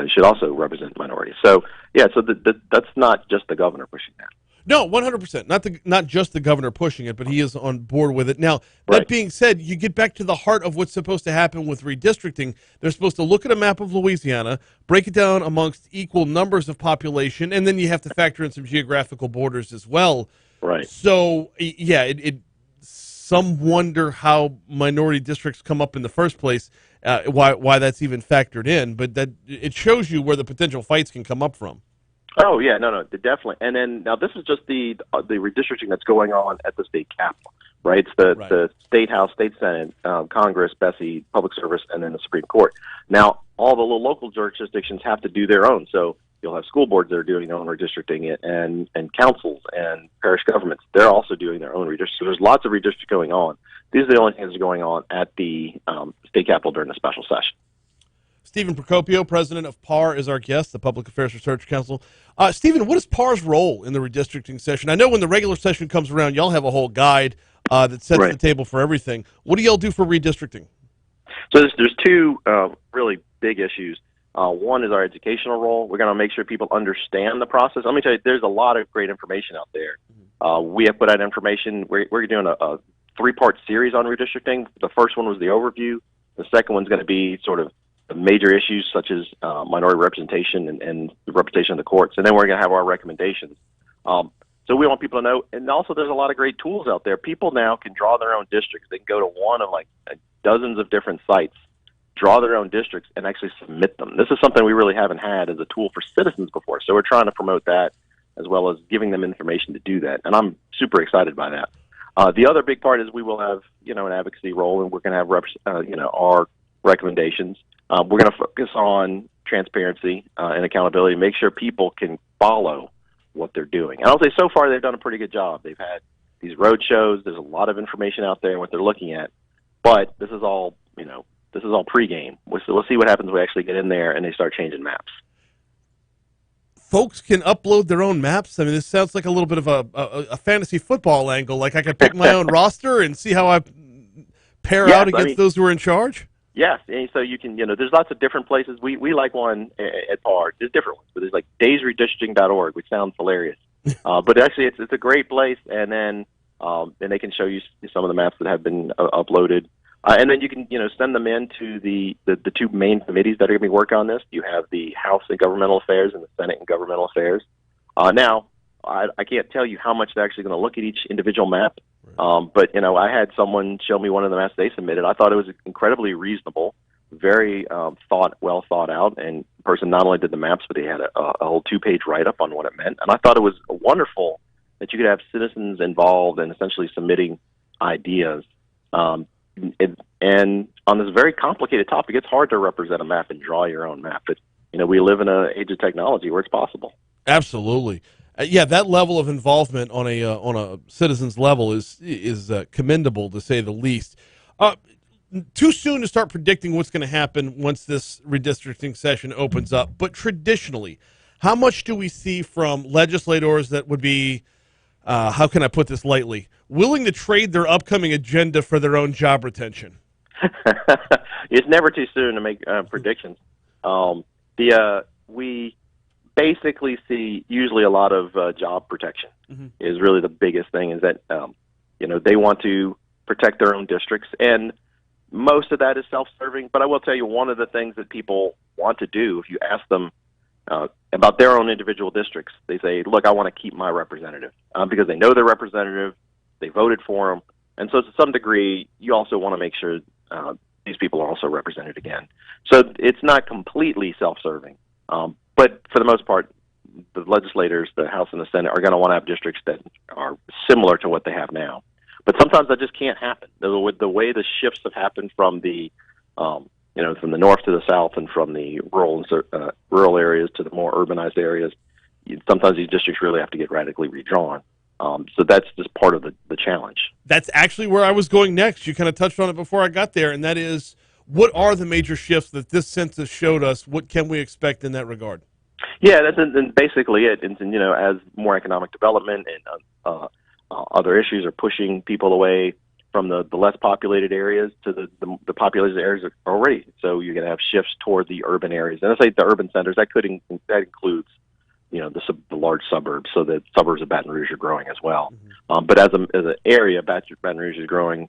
should also represent minorities. So, yeah, so that's not just the governor pushing that. No, 100%. Not just the governor pushing it, but he is on board with it. Now, that being said, you get back to the heart of what's supposed to happen with redistricting. They're supposed to look at a map of Louisiana, break it down amongst equal numbers of population, and then you have to factor in some geographical borders as well. Right. So, yeah, some wonder how minority districts come up in the first place, why that's even factored in, but that it shows you where the potential fights can come up from. Oh yeah, no, definitely. And then now this is just the redistricting that's going on at the state capitol, right? It's the state house, state senate, Congress, Bessie, public service, and then the Supreme Court. Now all the little local jurisdictions have to do their own. So you'll have school boards that are doing their own redistricting, and councils and parish governments, they're also doing their own redistricting. So there's lots of redistricting going on. These are the only things that are going on at the state capitol during the special session. Stephen Procopio, president of PAR, is our guest, the Public Affairs Research Council. Stephen, what is PAR's role in the redistricting session? I know when the regular session comes around, y'all have a whole guide that sets the table for everything. What do y'all do for redistricting? So there's two really big issues. One is our educational role. We're going to make sure people understand the process. Let me tell you, there's a lot of great information out there. We have put out information. We're doing a 3-part series on redistricting. The first one was the overview. The second one's going to be sort of the major issues such as minority representation and the representation of the courts. And then we're going to have our recommendations. So we want people to know. And also there's a lot of great tools out there. People now can draw their own districts. They can go to one of like dozens of different sites, draw their own districts, and actually submit them. This is something we really haven't had as a tool for citizens before. So we're trying to promote that as well as giving them information to do that. And I'm super excited by that. The other big part is we will have, an advocacy role, and we're going to have, our recommendations. We're going to focus on transparency and accountability, make sure people can follow what they're doing. And I'll say so far they've done a pretty good job. They've had these road shows. There's a lot of information out there and what they're looking at. But this is all, this is all pregame. We'll see what happens when we actually get in there and they start changing maps. Folks can upload their own maps. I mean, this sounds like a little bit of a fantasy football angle. Like I could pick my own roster and see how I pair out against those who are in charge. Yes, and so you can, there's lots of different places. We like one at PAR. There's different ones, but there's like daysredistricting.org, which sounds hilarious. But actually, it's a great place, and then they can show you some of the maps that have been uploaded. And then you can, send them in to the two main committees that are going to be working on this. You have the House and Governmental Affairs and the Senate and Governmental Affairs. Now, I can't tell you how much they're actually going to look at each individual map. But, I had someone show me one of the maps they submitted. I thought it was incredibly reasonable, very well thought out. And the person not only did the maps, but they had a whole 2-page write-up on what it meant. And I thought it was wonderful that you could have citizens involved and essentially submitting ideas. And on this very complicated topic, it's hard to represent a map and draw your own map. But, we live in an age of technology where it's possible. Absolutely. That level of involvement on a citizen's level is commendable, to say the least. Too soon to start predicting what's going to happen once this redistricting session opens up. But traditionally, how much do we see from legislators that would be, how can I put this lightly, willing to trade their upcoming agenda for their own job retention? It's never too soon to make predictions. We basically see usually a lot of job protection is really the biggest thing, is that, they want to protect their own districts. And most of that is self-serving. But I will tell you, one of the things that people want to do, if you ask them about their own individual districts, they say, look, I want to keep my representative because they know their representative, they voted for them. And so to some degree, you also want to make sure these people are also represented again. So it's not completely self-serving. But for the most part, the legislators, the House and the Senate, are going to want to have districts that are similar to what they have now. But sometimes that just can't happen. The way the shifts have happened from the, from the north to the south and from the rural areas to the more urbanized areas, sometimes these districts really have to get radically redrawn. So that's just part of the challenge. That's actually where I was going next. You kind of touched on it before I got there, and that is, what are the major shifts that this census showed us? What can we expect in that regard? Yeah, that's basically it. And as more economic development and other issues are pushing people away from the less populated areas to the populated areas already. So you're going to have shifts toward the urban areas. And I say the urban centers, that includes the large suburbs. So the suburbs of Baton Rouge are growing as well. But as an area, Baton Rouge is growing,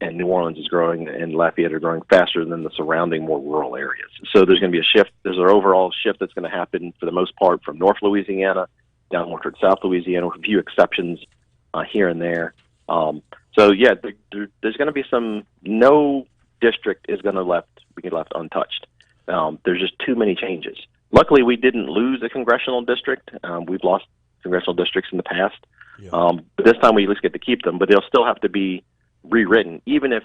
and New Orleans is growing, and Lafayette are growing faster than the surrounding more rural areas. So there's going to be a shift. There's an overall shift that's going to happen for the most part from North Louisiana down more toward South Louisiana, with a few exceptions here and there. There's going to be no district is going to be left untouched. There's just too many changes. Luckily, we didn't lose a congressional district. We've lost congressional districts in the past. But this time we at least get to keep them, but they'll still have to be rewritten. Even if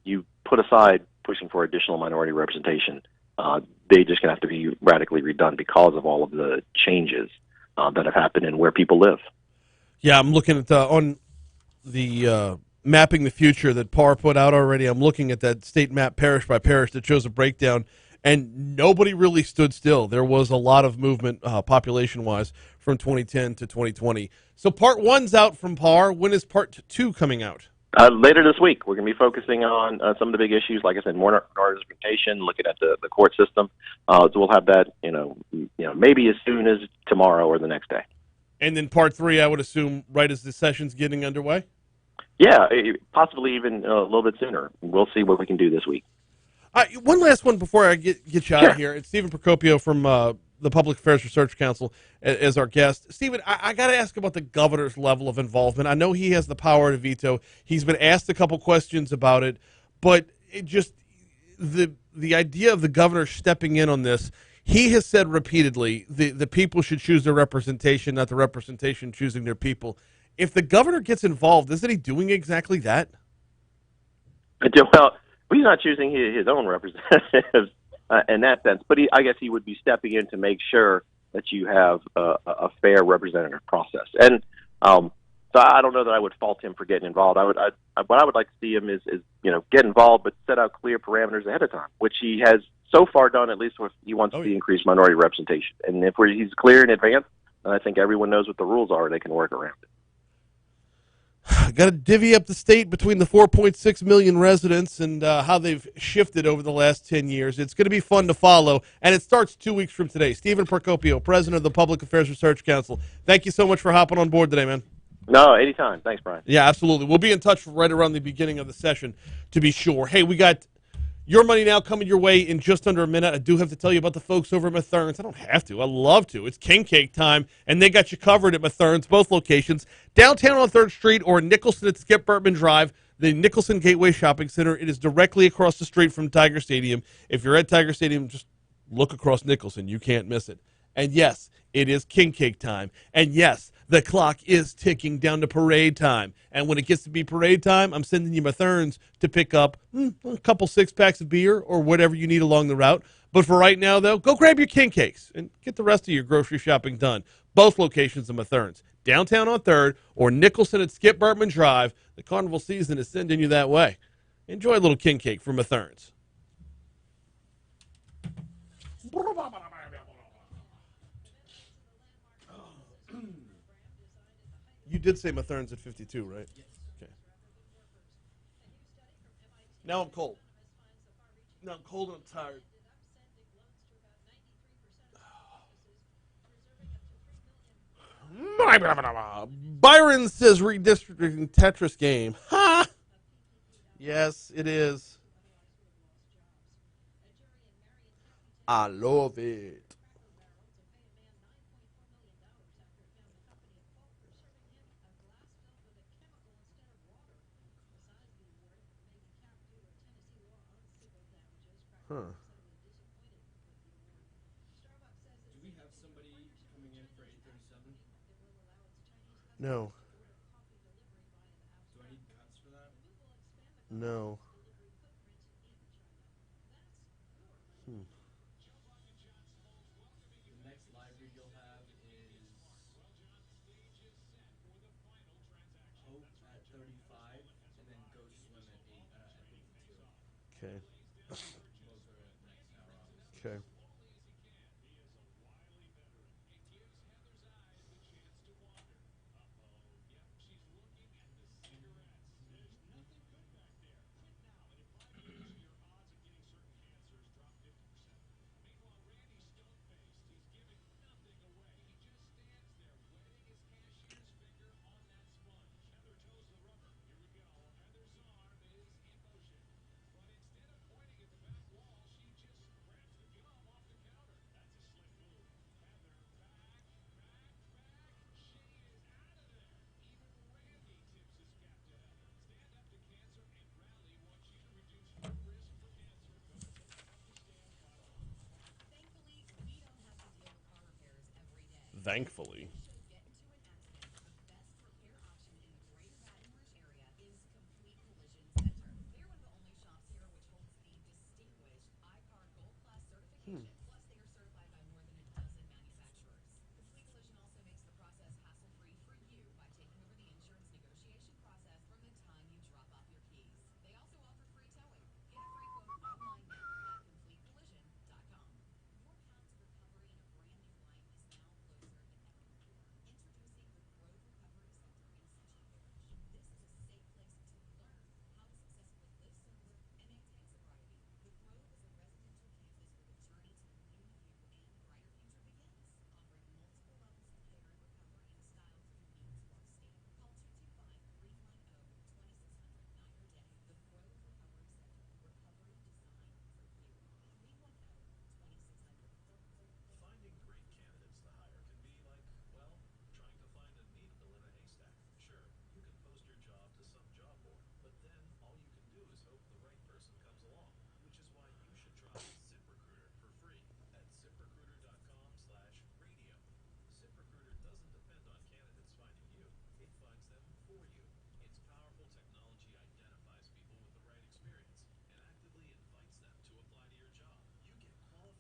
you put aside pushing for additional minority representation, they just going to have to be radically redone because of all of the changes that have happened and where people live. Yeah, I'm looking at on the Mapping the Future that PAR put out already. I'm looking at that state map parish by parish that shows a breakdown, and nobody really stood still. There was a lot of movement population-wise from 2010 to 2020. So part one's out from PAR. When is part two coming out? Later this week, we're going to be focusing on some of the big issues. Like I said, more representation, looking at the court system. So we'll have that, maybe as soon as tomorrow or the next day. And then part 3, I would assume, right as the session's getting underway? Yeah, possibly even a little bit sooner. We'll see what we can do this week. One last one before I get you out of here. It's Stephen Procopio from the Public Affairs Research Council as our guest. Stephen, I got to ask about the governor's level of involvement. I know he has the power to veto. He's been asked a couple questions about it, but it just the idea of the governor stepping in on this, he has said repeatedly the people should choose their representation, not the representation choosing their people. If the governor gets involved, isn't he doing exactly that? Well, he's not choosing his own representatives in that sense, but I guess he would be stepping in to make sure that you have a fair representative process. And so I don't know that I would fault him for getting involved. What I would like to see him is get involved, but set out clear parameters ahead of time, which he has so far done. At least if he wants to see increased minority representation, and if he's clear in advance, then I think everyone knows what the rules are. They can work around it. Got to divvy up the state between the 4.6 million residents and how they've shifted over the last 10 years. It's going to be fun to follow, and it starts 2 weeks from today. Stephen Procopio, president of the Public Affairs Research Council. Thank you so much for hopping on board today, man. No, anytime. Thanks, Brian. Yeah, absolutely. We'll be in touch right around the beginning of the session to be sure. Hey, we got Your Money Now coming your way in just under a minute. I do have to tell you about the folks over at Mathern's. I don't have to. I love to. It's king cake time, and they got you covered at Mathern's, both locations, downtown on 3rd Street or Nicholson at Skip Burtman Drive, the Nicholson Gateway Shopping Center. It is directly across the street from Tiger Stadium. If you're at Tiger Stadium, just look across Nicholson. You can't miss it. And yes, it is king cake time. And yes, the clock is ticking down to parade time. And when it gets to be parade time, I'm sending you Mathern's to pick up a couple 6-packs of beer or whatever you need along the route. But for right now, though, go grab your king cakes and get the rest of your grocery shopping done. Both locations of Mathern's, downtown on 3rd or Nicholson at Skip Burtman Drive. The carnival season is sending you that way. Enjoy a little king cake from Mathern's. You did say Mathern's at 52, right? Yes. Okay. Now I'm cold. Now I'm cold and I'm tired. Byron says redistricting Tetris game. Ha! Yes, it is. I love it. Huh. Do we have somebody coming in for 8:37? No. Do I need cuts for that? No. The next live read you'll have is Hope at 35, and then Go Swim at 52. Okay. Those are next hour, obviously. Okay. Thankfully.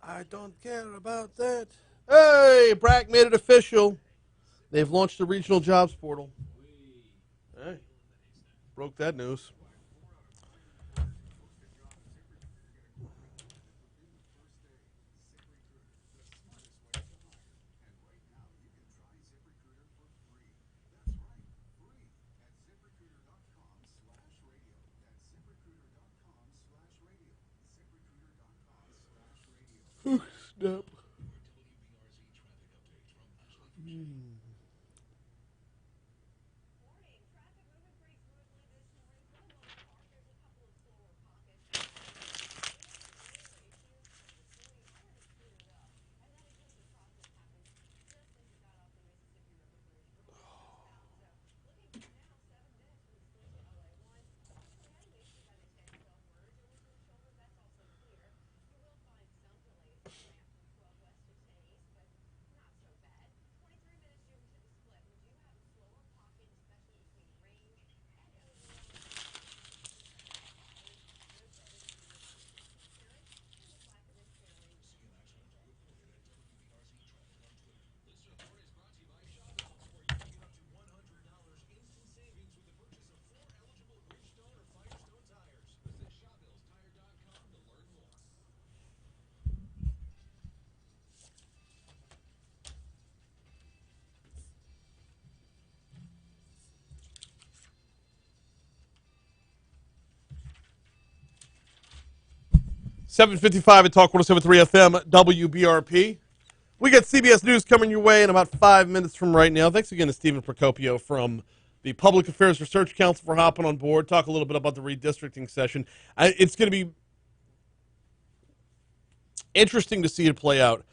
I don't care about that. Hey, Brack made it official. They've launched the regional jobs portal. Hey, broke that news. Snap. .755 at Talk 107.3 FM WBRP. We got CBS News coming your way in about 5 minutes from right now. Thanks again to Stephen Procopio from the Public Affairs Research Council for hopping on board. Talk a little bit about the redistricting session. It's going to be interesting to see it play out.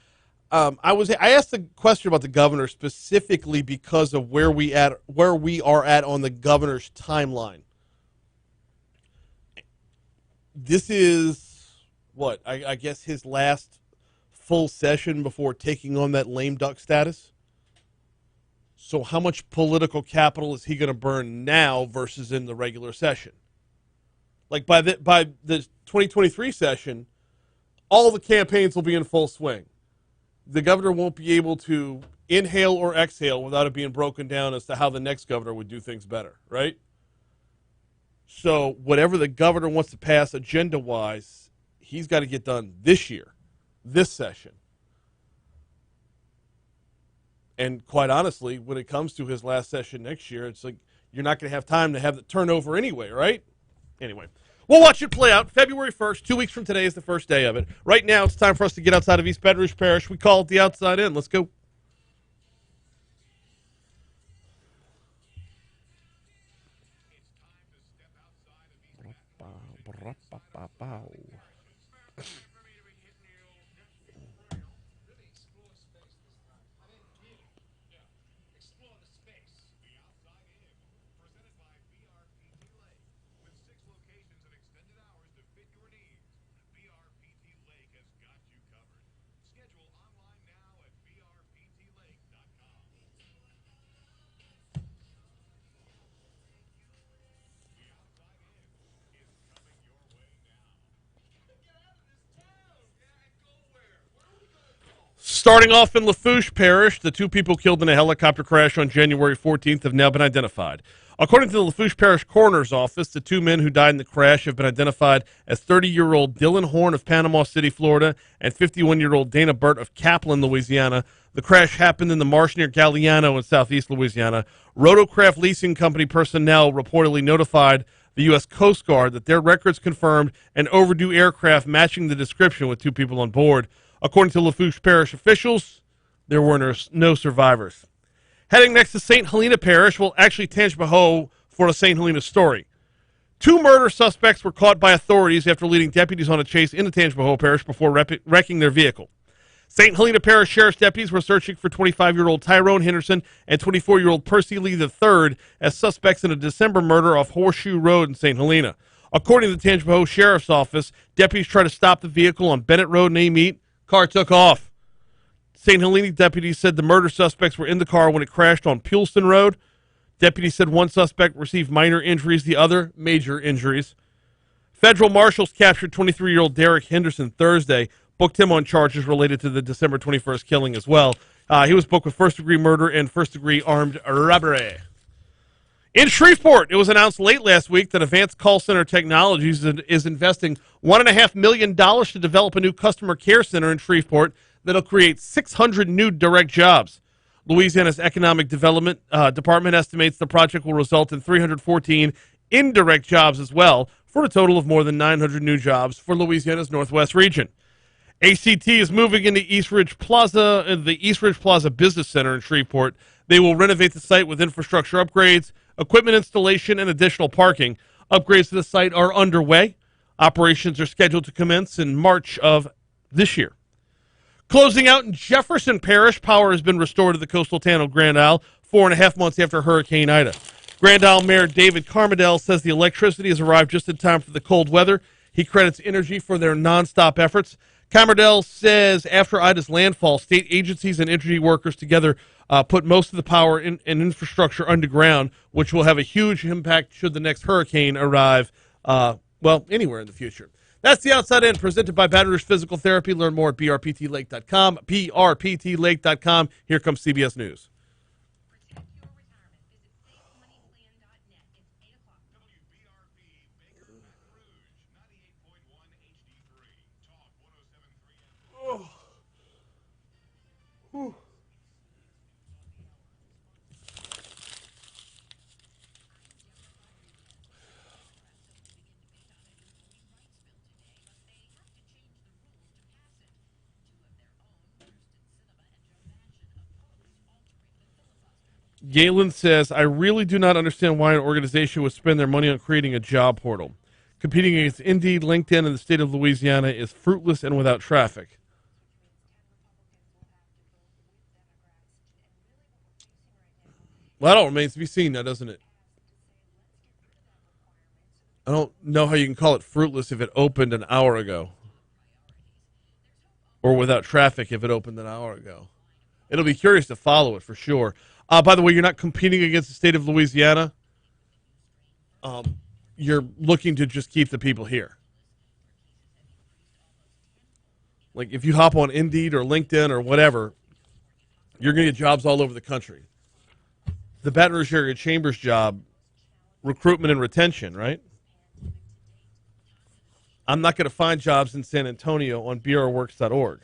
I asked the question about the governor specifically because of where we are at on the governor's timeline. This is what I guess his last full session before taking on that lame duck status. So how much political capital is he going to burn now versus in the regular session? Like by the 2023 session, all the campaigns will be in full swing. The governor won't be able to inhale or exhale without it being broken down as to how the next governor would do things better, right? So whatever the governor wants to pass agenda-wise, he's got to get done this year, this session. And quite honestly, when it comes to his last session next year, it's like you're not going to have time to have the turnover anyway, right? Anyway, we'll watch it play out. February 1st, 2 weeks from today is the first day of it. Right now, it's time for us to get outside of East Baton Rouge Parish. We call it the outside in. Let's go. Starting off in Lafourche Parish, the two people killed in a helicopter crash on January 14th have now been identified. According to the Lafourche Parish Coroner's Office, the two men who died in the crash have been identified as 30-year-old Dylan Horn of Panama City, Florida, and 51-year-old Dana Burt of Kaplan, Louisiana. The crash happened in the marsh near Galliano in southeast Louisiana. Rotocraft Leasing Company personnel reportedly notified the U.S. Coast Guard that their records confirmed an overdue aircraft matching the description with two people on board. According to Lafourche Parish officials, there were no survivors. Heading next to St. Helena Parish, well, actually Tangipahoa for the St. Helena story. Two murder suspects were caught by authorities after leading deputies on a chase into Tangipahoa Parish before wrecking their vehicle. St. Helena Parish Sheriff's deputies were searching for 25-year-old Tyrone Henderson and 24-year-old Percy Lee III as suspects in a December murder off Horseshoe Road in St. Helena. According to the Tangipahoa Sheriff's Office, deputies tried to stop the vehicle on Bennett Road and Amite. Car took off. St. Helena deputies said the murder suspects were in the car when it crashed on Pulston Road. Deputies said one suspect received minor injuries, the other major injuries. Federal marshals captured 23-year-old Derek Henderson Thursday. booked him on charges related to the December 21st killing as well. He was booked with first-degree murder and first-degree armed robbery. In Shreveport, it was announced late last week that Advanced Call Center Technologies is investing $1.5 million to develop a new customer care center in Shreveport that'll create 600 new direct jobs. Louisiana's Economic Development Department estimates the project will result in 314 indirect jobs as well, for a total of more than 900 new jobs for Louisiana's Northwest region. ACT is moving into the East Ridge Plaza Business Center in Shreveport. They will renovate the site with infrastructure upgrades, equipment installation, and additional parking. Upgrades to the site are underway. Operations are scheduled to commence in March of this year. Closing out in Jefferson Parish, power has been restored to the coastal town of Grand Isle 4.5 months after Hurricane Ida. Grand Isle Mayor David Carmadel says the electricity has arrived just in time for the cold weather. He credits Energy for their nonstop efforts. Carmadel says after Ida's landfall, state agencies and energy workers together put most of the power and infrastructure underground, which will have a huge impact should the next hurricane arrive, anywhere in the future. That's the Outside In, presented by Baton Rouge Physical Therapy. Learn more at brptlake.com, brptlake.com. Here comes CBS News. Galen says, I really do not understand why an organization would spend their money on creating a job portal. Competing against Indeed, LinkedIn, and the state of Louisiana is fruitless and without traffic. Well, that all remains to be seen now, doesn't it? I don't know how you can call it fruitless if it opened an hour ago. Or without traffic if it opened an hour ago. It'll be curious to follow it for sure. By the way, you're not competing against the state of Louisiana. You're looking to just keep the people here. Like if you hop on Indeed or LinkedIn or whatever, you're going to get jobs all over the country. The Baton Rouge area chamber's job, recruitment and retention, right? I'm not going to find jobs in San Antonio on brworks.org.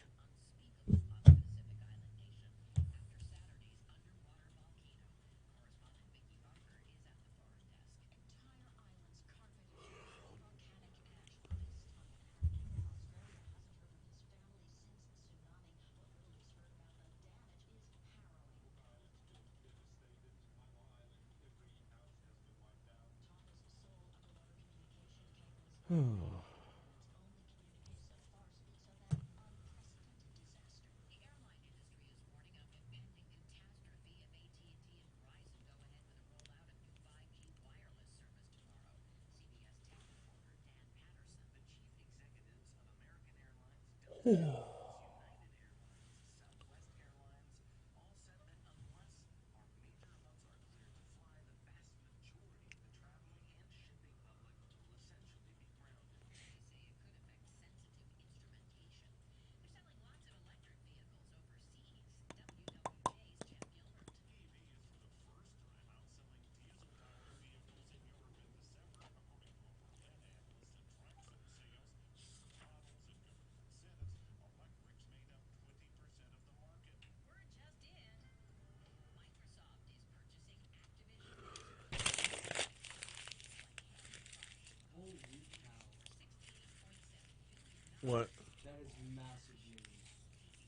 What? That is massive news.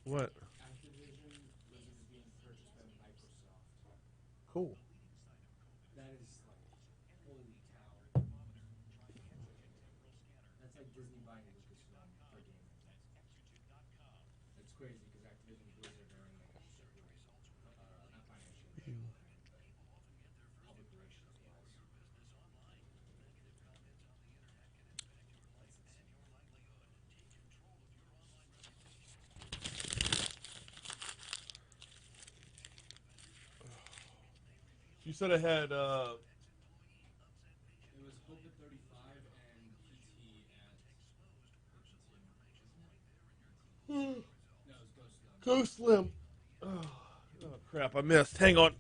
What? Activision is being purchased by Microsoft. Cool. That is like, holy cow. That's like Disney buying Lucasfilm for gaming. It's crazy because Activision and Blizzard are in like not financially, public relations wise. You said I had, It was Hope at 35 and PT at 52. Go Slim. Oh, crap, I missed. Hang on.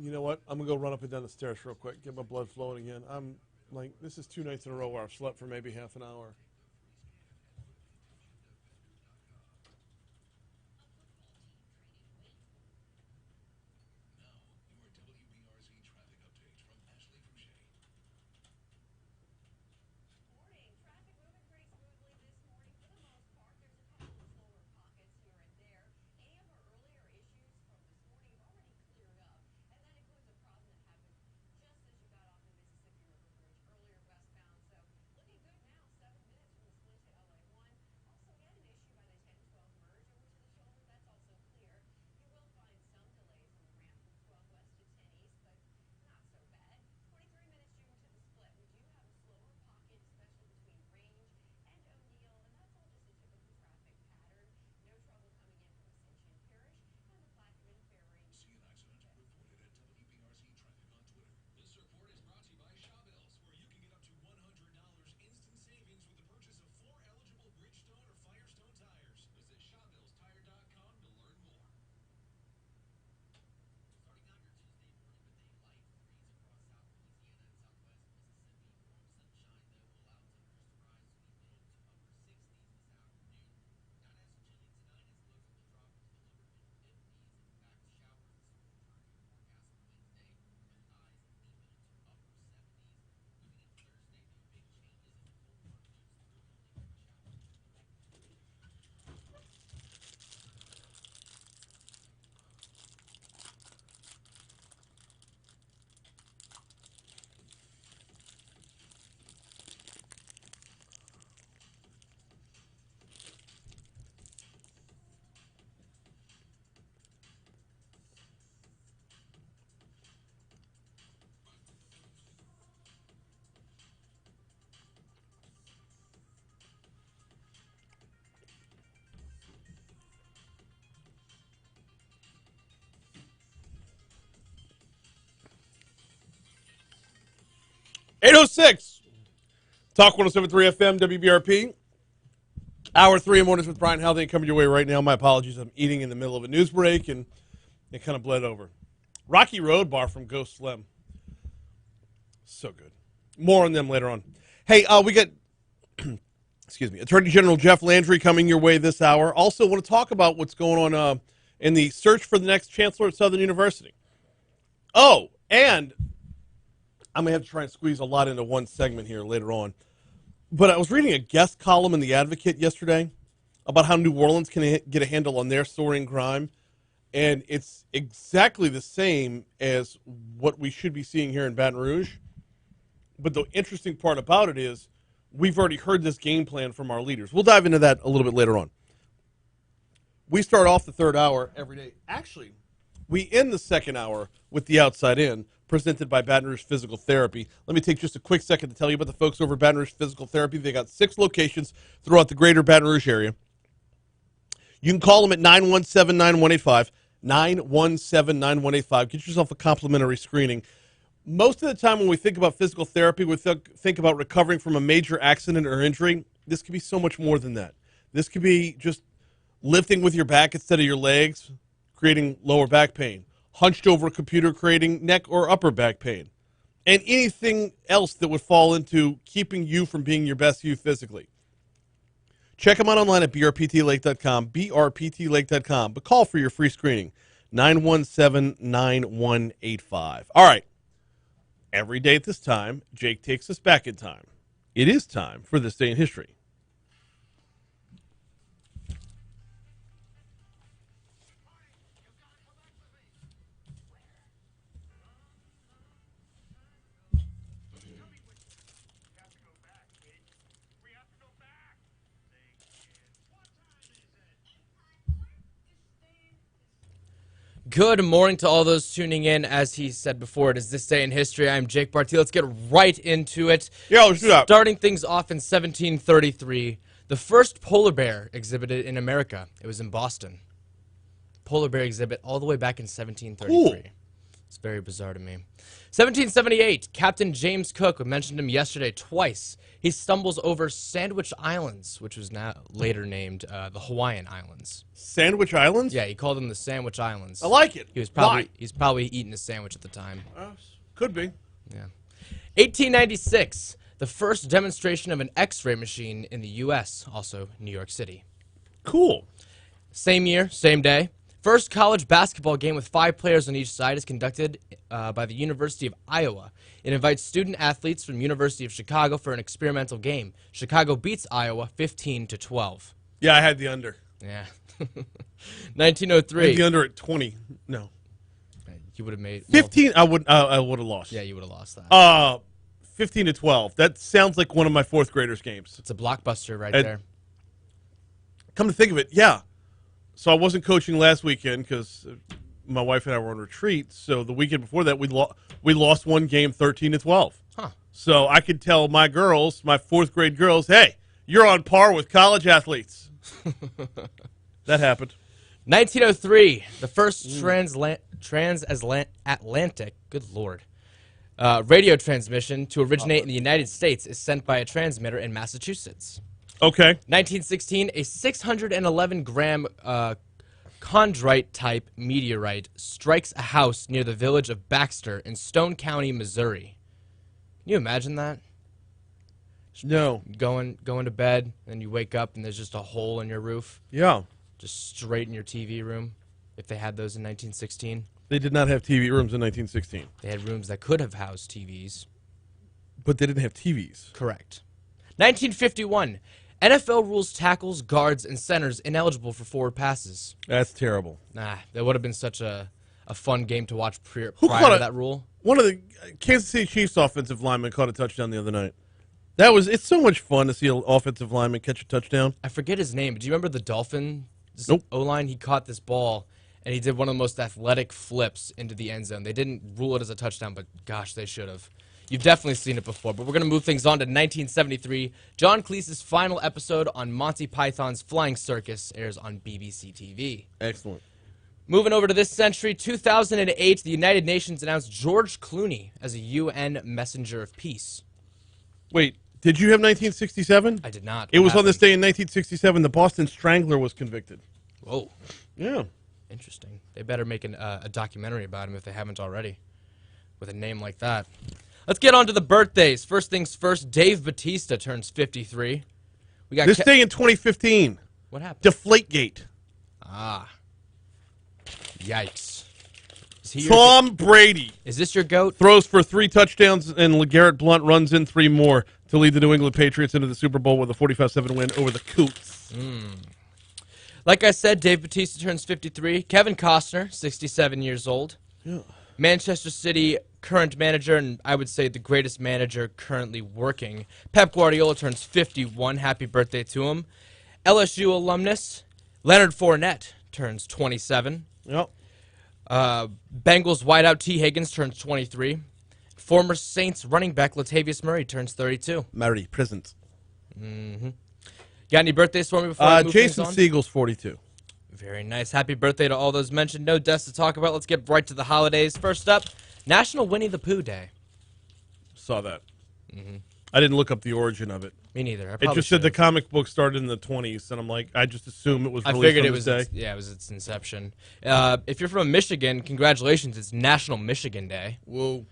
You know what? I'm going to go run up and down the stairs real quick, get my blood flowing again. I'm like, this is 2 nights in a row where I've slept for maybe half an hour. .806 Talk 107.3 FM WBRP. Hour 3 in Mornings with Brian Haldane coming your way right now. My apologies. I'm eating in the middle of a news break and it kind of bled over. Rocky Road Bar from Go Slim. So good. More on them later on. Hey, we got excuse me, Attorney General Jeff Landry coming your way this hour. Also want to talk about what's going on in the search for the next chancellor at Southern University. Oh, and I'm going to have to try and squeeze a lot into one segment here later on. But I was reading a guest column in The Advocate yesterday about how New Orleans can get a handle on their soaring crime. And it's exactly the same as what we should be seeing here in Baton Rouge. But the interesting part about it is we've already heard this game plan from our leaders. We'll dive into that a little bit later on. We start off the third hour every day. Actually, we end the second hour with The Outside In, presented by Baton Rouge Physical Therapy. Let me take just a quick second to tell you about the folks over at Baton Rouge Physical Therapy. They got 6 locations throughout the greater Baton Rouge area. You can call them at 917-9185, 917-9185. Get yourself a complimentary screening. Most of the time when we think about physical therapy, we think about recovering from a major accident or injury. This could be so much more than that. This could be just lifting with your back instead of your legs, creating lower back pain. Hunched over a computer, creating neck or upper back pain. And anything else that would fall into keeping you from being your best you physically. Check them out online at brptlake.com, brptlake.com. But call for your free screening, 917-9185. All right. Every day at this time, Jake takes us back in time. It is time for This Day in History. Good morning to all those tuning in. As he said before, it is This Day in History. I'm Jake Barty. Let's get right into it. Yeah, let's do that. Starting things off in 1733, The first polar bear exhibited in America. It was in Boston. Polar bear exhibit all the way back in 1733. Cool. It's very bizarre to me. 1778, Captain James Cook, we mentioned him yesterday twice. He stumbles over Sandwich Islands, which was now later named the Hawaiian Islands. Sandwich Islands? Yeah, he called them the Sandwich Islands. I like it. Why? He was probably eating a sandwich at the time. Could be. Yeah. 1896, the first demonstration of an X-ray machine in the U.S., also New York City. Cool. Same year, same day. First college basketball game with 5 players on each side is conducted by the University of Iowa. It invites student athletes from University of Chicago for an experimental game. Chicago beats Iowa 15-12. Yeah, I had the under. Yeah. 1903. I had the under at 20. No. You would have made 15. I would have lost. Yeah, you would have lost that. 15-12. That sounds like one of my fourth graders' games. It's a blockbuster right there. Come to think of it, yeah. So I wasn't coaching last weekend because my wife and I were on retreat. So the weekend before that, we lost one game 13-12. Huh. So I could tell my girls, my fourth grade girls, hey, you're on par with college athletes. That happened. 1903, the first transatlantic, good Lord, radio transmission to originate in the United States is sent by a transmitter in Massachusetts. Okay. 1916, a 611-gram chondrite-type meteorite strikes a house near the village of Baxter in Stone County, Missouri. Can you imagine that? No. Going to bed, and you wake up, and there's just a hole in your roof. Yeah. Just straight in your TV room, if they had those in 1916. They did not have TV rooms in 1916. They had rooms that could have housed TVs. But they didn't have TVs. Correct. 1951, NFL rules tackles, guards, and centers ineligible for forward passes. That's terrible. Nah, that would have been such a fun game to watch prior caught to that rule. One of the Kansas City Chiefs offensive linemen caught a touchdown the other night. It's so much fun to see an offensive lineman catch a touchdown. I forget his name, but do you remember the Dolphin Nope. O-line? He caught this ball, and he did one of the most athletic flips into the end zone. They didn't rule it as a touchdown, but gosh, they should have. You've definitely seen it before, but we're going to move things on to 1973. John Cleese's final episode on Monty Python's Flying Circus airs on BBC TV. Excellent. Moving over to this century, 2008, the United Nations announced George Clooney as a UN messenger of peace. Wait, did you have 1967? I did not. It What was on this happened? day in 1967 the Boston Strangler was convicted. Whoa. Yeah. Interesting. They better make a documentary about him if they haven't already, with a name like that. Let's get on to the birthdays. First things first, Dave Bautista turns 53. We got This day in 2015. What happened? Deflategate. Ah. Yikes. Tom Brady. Is this your GOAT? Throws for 3 touchdowns, and LeGarrette Blount runs in 3 more to lead the New England Patriots into the Super Bowl with a 45-7 win over the Colts. Like I said, Dave Bautista turns 53. Kevin Costner, 67 years old. Yeah. Manchester City current manager, and I would say the greatest manager currently working. Pep Guardiola turns 51. Happy birthday to him. LSU alumnus Leonard Fournette turns 27. Yep. Bengals wideout T. Higgins turns 23. Former Saints running back Latavius Murray turns 32. Murray, present. Got any birthdays for me before I move Jason things on? Siegel's 42. Very nice. Happy birthday to all those mentioned. No deaths to talk about. Let's get right to the holidays. First up, National Winnie the Pooh Day. Saw that. I didn't look up the origin of it. Me neither. I It probably just said the should've. comic book started in the 20s, and I'm like, I just assume it was I released figured on it this was day. it was its inception. If you're from Michigan, congratulations. It's National Michigan Day. Whoa.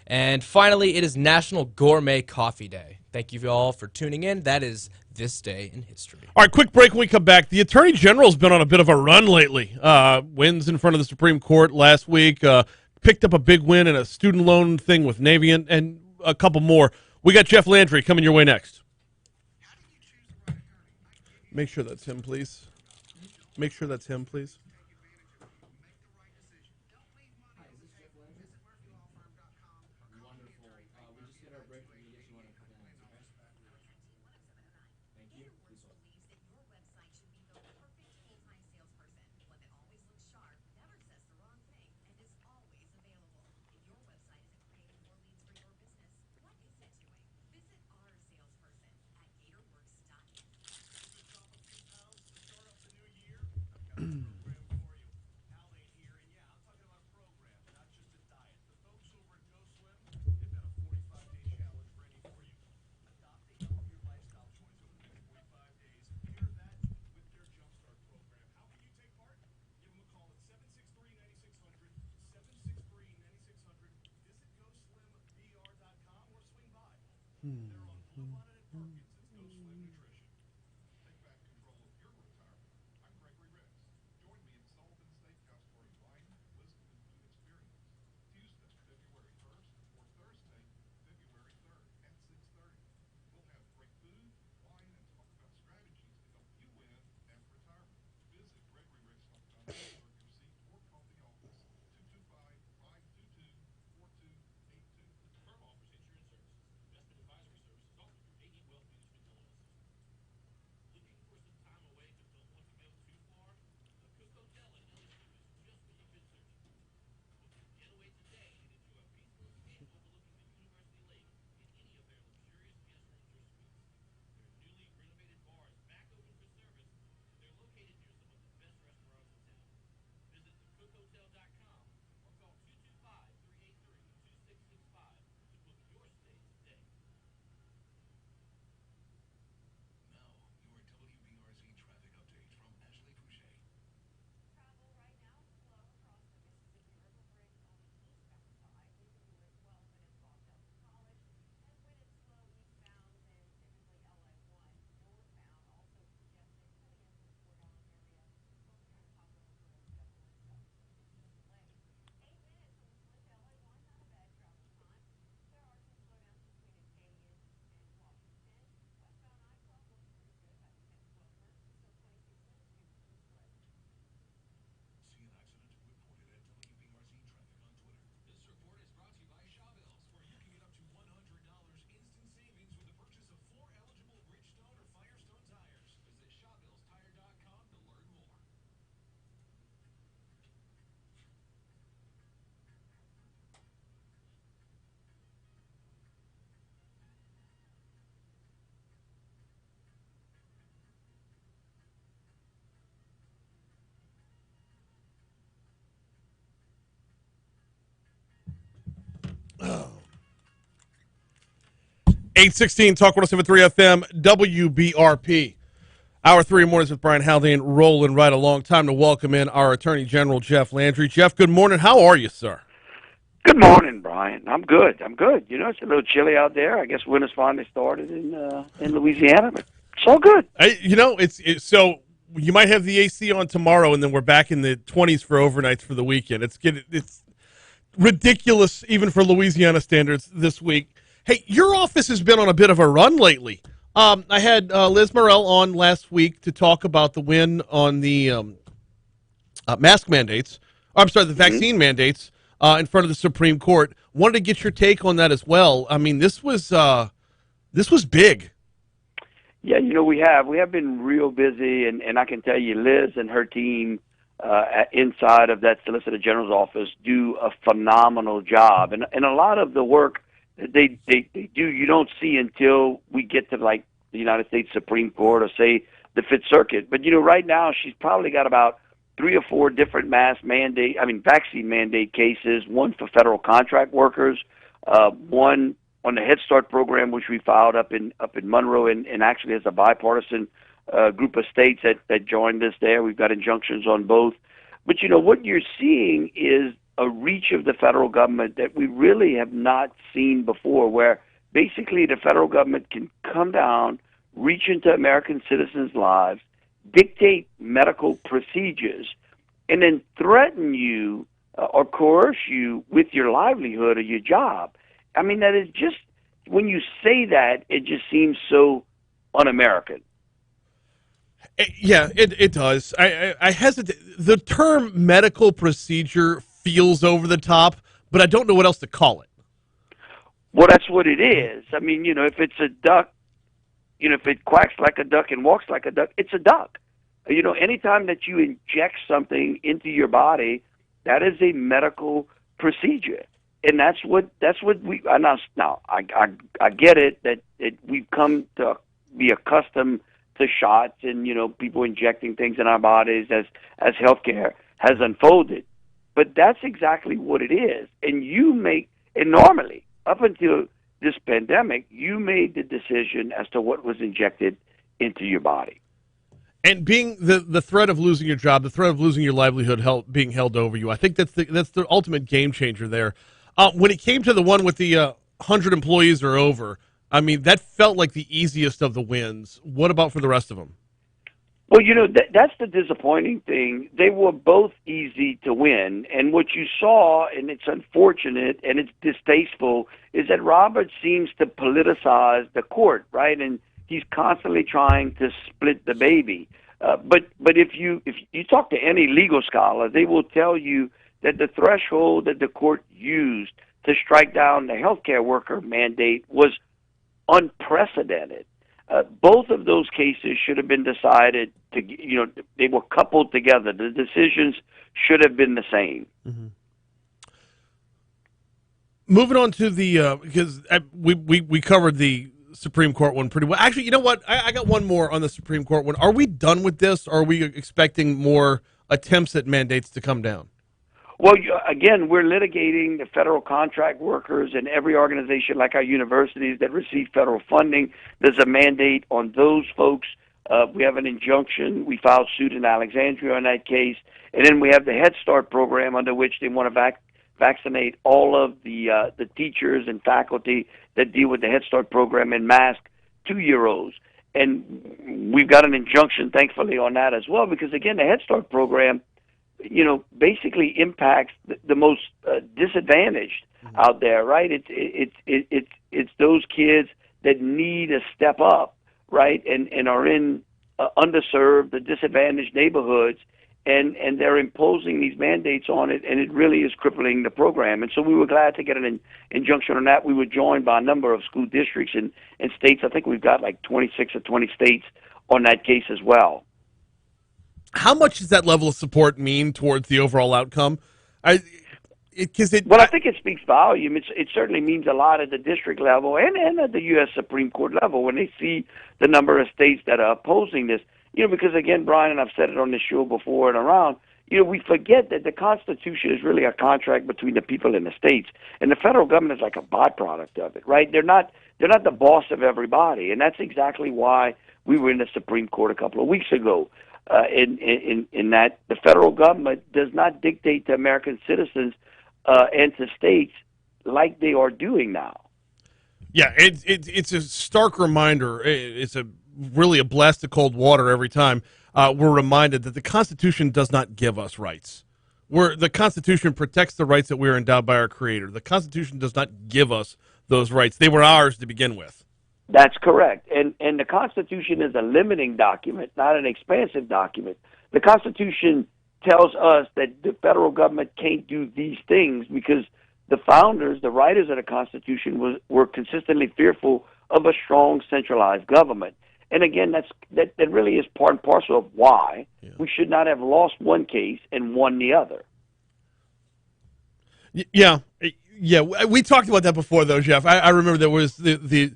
And finally, it is National Gourmet Coffee Day. Thank you all for tuning in. That is this day in history. All right, quick break when we come back. The Attorney General's been on a bit of a run lately. Wins in front of the Supreme Court last week. Picked up a big win in a student loan thing with Navy and a couple more. We got Jeff Landry coming your way next. Make sure that's him, please. Make sure that's him, please. $816 Talk 107.3 FM WBRP. Hour 3 mornings with Brian Haldane rolling right along. Time to welcome in our Attorney General, Jeff Landry. Jeff, good morning. How are you, sir? Good morning, Brian. I'm good. You know, it's a little chilly out there. I guess winter's finally started in Louisiana, but it's all good. You know, it's so you might have the AC on tomorrow, and then we're back in the 20s for overnights for the weekend. It's ridiculous, even for Louisiana standards, this week. Hey, your office has been on a bit of a run lately. I had Liz Morrell on last week to talk about the win on the mask mandates. I'm sorry, the vaccine mandates in front of the Supreme Court. Wanted to get your take on that as well. I mean, this was big. Yeah, you know, we have been real busy, and I can tell you, Liz and her team inside of that Solicitor General's office do a phenomenal job, and a lot of the work they do you don't see until we get to like the United States Supreme Court or say the Fifth Circuit. But you know, right now she's probably got about 3 or 4 different vaccine mandate cases. One for federal contract workers, one on the Head Start program, which we filed up in Monroe, and actually has a bipartisan group of states that joined us there. We've got injunctions on both. But you know what you're seeing is a reach of the federal government that we really have not seen before, where basically the federal government can come down, reach into American citizens' lives, dictate medical procedures, and then threaten you or coerce you with your livelihood or your job. I mean, that is just, when you say that, it just seems so un-American. Yeah, it does. I hesitate. The term medical procedure feels over the top, but I don't know what else to call it. Well, that's what it is. I mean, you know, if it's a duck, you know, if it quacks like a duck and walks like a duck, it's a duck. You know, anytime that you inject something into your body, that is a medical procedure. And that's what we now I get it that we've come to be accustomed to shots and, you know, people injecting things in our bodies as healthcare has unfolded. But that's exactly what it is. And normally, up until this pandemic, you made the decision as to what was injected into your body. And being the threat of losing your job, the threat of losing your livelihood being held over you, I think that's the ultimate game changer there. When it came to the one with the 100 employees or over, I mean, that felt like the easiest of the wins. What about for the rest of them? Well, that's the disappointing thing. They were both easy to win. And what you saw, and it's unfortunate and it's distasteful, is that Robert seems to politicize the court, right? And he's constantly trying to split the baby. But if you talk to any legal scholar, they will tell you that the threshold that the court used to strike down the healthcare worker mandate was unprecedented. Both of those cases should have been decided to, they were coupled together. The decisions should have been the same. Mm-hmm. Moving on to the, because we covered the Supreme Court one pretty well. Actually, you know what? I got one more on the Supreme Court one. Are we done with this, or are we expecting more attempts at mandates to come down? Well, again, we're litigating the federal contract workers and every organization like our universities that receive federal funding. There's a mandate on those folks. We have an injunction. We filed suit in Alexandria on that case. And then we have the Head Start program under which they want to vaccinate all of the teachers and faculty that deal with the Head Start program and mask 2-year-olds. And we've got an injunction, thankfully, on that as well because, again, the Head Start program basically impacts the most disadvantaged out there, right? It's those kids that need a step up, right, and are in underserved, the disadvantaged neighborhoods, and they're imposing these mandates on it, and it really is crippling the program. And so we were glad to get an injunction on that. We were joined by a number of school districts and states. I think we've got like 26 or 20 states on that case as well. How much does that level of support mean towards the overall outcome? I think it speaks volume. It certainly means a lot at the district level and at the U.S. Supreme Court level when they see the number of states that are opposing this. Because, again, Brian, and I've said it on this show before and around, we forget that the Constitution is really a contract between the people and the states, and the federal government is like a byproduct of it, right? They're not the boss of everybody, and that's exactly why we were in the Supreme Court a couple of weeks ago. In that the federal government does not dictate to American citizens and to states like they are doing now. Yeah, it's a stark reminder. It's really a blast of cold water every time we're reminded that the Constitution does not give us rights. The Constitution protects the rights that we are endowed by our Creator. The Constitution does not give us those rights. They were ours to begin with. That's correct. And the Constitution is a limiting document, not an expansive document. The Constitution tells us that the federal government can't do these things because the founders, the writers of the Constitution, were consistently fearful of a strong centralized government. And again, that really is part and parcel of why we should not have lost one case and won the other. Yeah. We talked about that before, though, Jeff. I remember there was the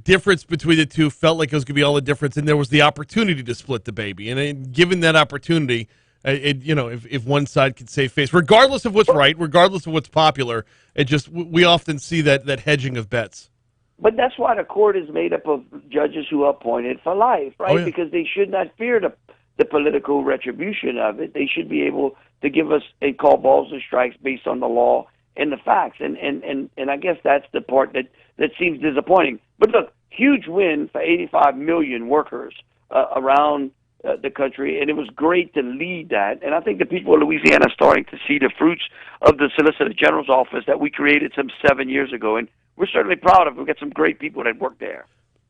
difference between the two felt like it was going to be all the difference, and there was the opportunity to split the baby. And given that opportunity, if one side could save face, regardless of what's right, regardless of what's popular, we often see that hedging of bets. But that's why the court is made up of judges who are appointed for life, right? Oh, yeah. Because they should not fear the political retribution of it. They should be able to give us and call balls and strikes based on the law and the facts. And I guess that's the part that seems disappointing. But look, huge win for 85 million workers around the country, and it was great to lead that. And I think the people of Louisiana are starting to see the fruits of the Solicitor General's office that we created some 7 years ago, and we're certainly proud of it. We've got some great people that work there.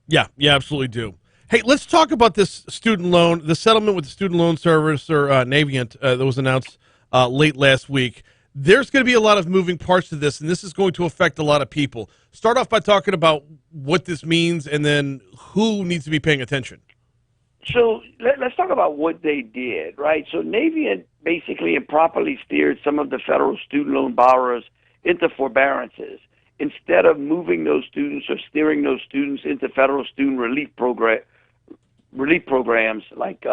Yeah, absolutely do. Hey, let's talk about this student loan, the settlement with the student loan servicer, Navient, that was announced late last week. There's going to be a lot of moving parts to this, and this is going to affect a lot of people. Start off by talking about what this means and then who needs to be paying attention. So let's talk about what they did, right? So Navient basically improperly steered some of the federal student loan borrowers into forbearances instead of moving those students or steering those students into federal student relief programs like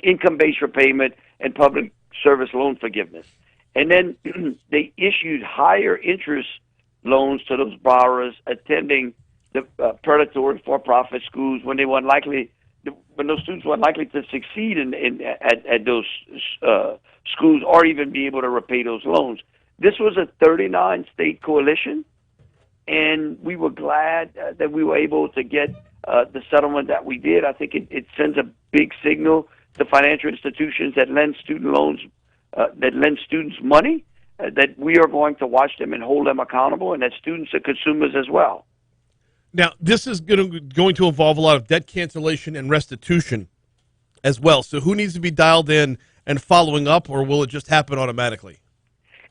income-based repayment and public service loan forgiveness. And then they issued higher interest loans to those borrowers attending the predatory for-profit schools when those students weren't likely to succeed at those schools or even be able to repay those loans. This was a 39-state coalition, and we were glad that we were able to get the settlement that we did. I think it sends a big signal to financial institutions that lend student loans, that lend students money, that we are going to watch them and hold them accountable, and that students are consumers as well. Now, this is going to involve a lot of debt cancellation and restitution as well. So who needs to be dialed in and following up, or will it just happen automatically?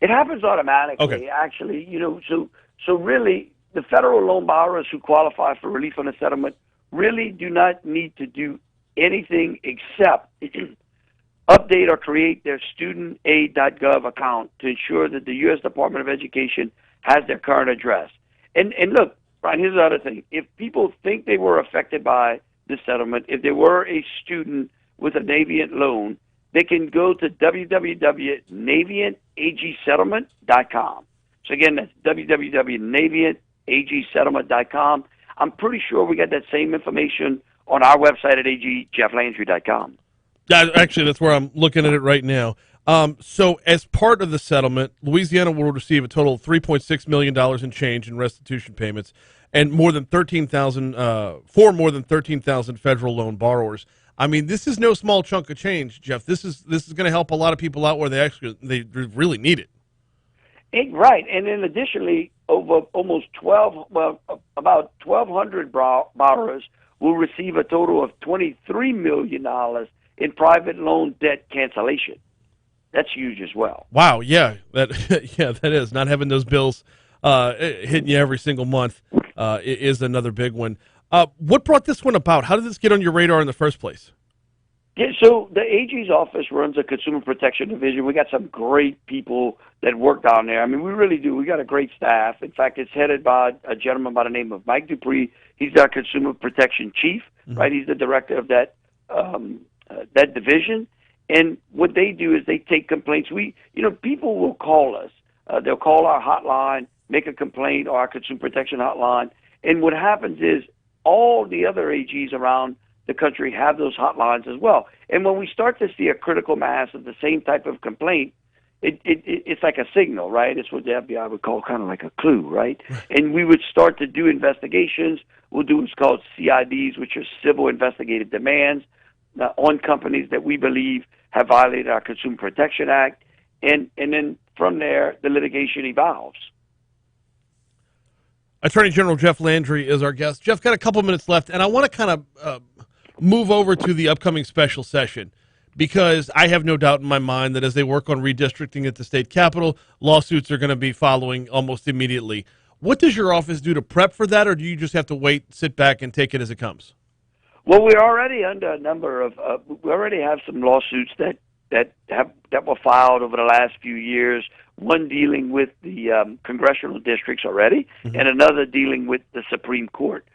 It happens automatically, actually. So really, the federal loan borrowers who qualify for relief on a settlement really do not need to do anything except update or create their studentaid.gov account to ensure that the U.S. Department of Education has their current address. And look, Brian, here's the other thing. If people think they were affected by this settlement, if they were a student with a Navient loan, they can go to www.navientagsettlement.com. So again, that's www.navientagsettlement.com. I'm pretty sure we got that same information on our website at agjefflandry.com. Yeah, actually, that's where I'm looking at it right now. So as part of the settlement, Louisiana will receive a total of $3.6 million in change in restitution payments and more than 13,000 for more than 13,000 federal loan borrowers. I mean, this is no small chunk of change, Jeff. This is going to help a lot of people out where they really need it. Right, and then additionally, over about 1,200 borrowers will receive a total of $23 million in private loan debt cancellation. That's huge as well. Wow, yeah, that is. Not having those bills hitting you every single month is another big one. What brought this one about? How did this get on your radar in the first place? Yeah, so the AG's office runs a consumer protection division. We got some great people that work down there. I mean, we really do. We got a great staff. In fact, it's headed by a gentleman by the name of Mike Dupree. He's our consumer protection chief, right? He's the director of that division. And what they do is they take complaints. People will call us. They'll call our hotline, make a complaint, or our consumer protection hotline. And what happens is all the other AGs around the country have those hotlines as well. And when we start to see a critical mass of the same type of complaint, it's like a signal, right? It's what the FBI would call kind of like a clue, right? And we would start to do investigations. We'll do what's called CIDs, which are civil investigative demands, on companies that we believe have violated our Consumer Protection Act. And then from there, the litigation evolves. Attorney General Jeff Landry is our guest. Jeff, got a couple minutes left, and I want to kind of move over to the upcoming special session, because I have no doubt in my mind that as they work on redistricting at the state capitol, lawsuits are going to be following almost immediately. What does your office do to prep for that, or do you just have to wait, sit back, and take it as it comes? Well, we're already under a number of we already have some lawsuits that were filed over the last few years. One dealing with the congressional districts already, and another dealing with the Supreme Court.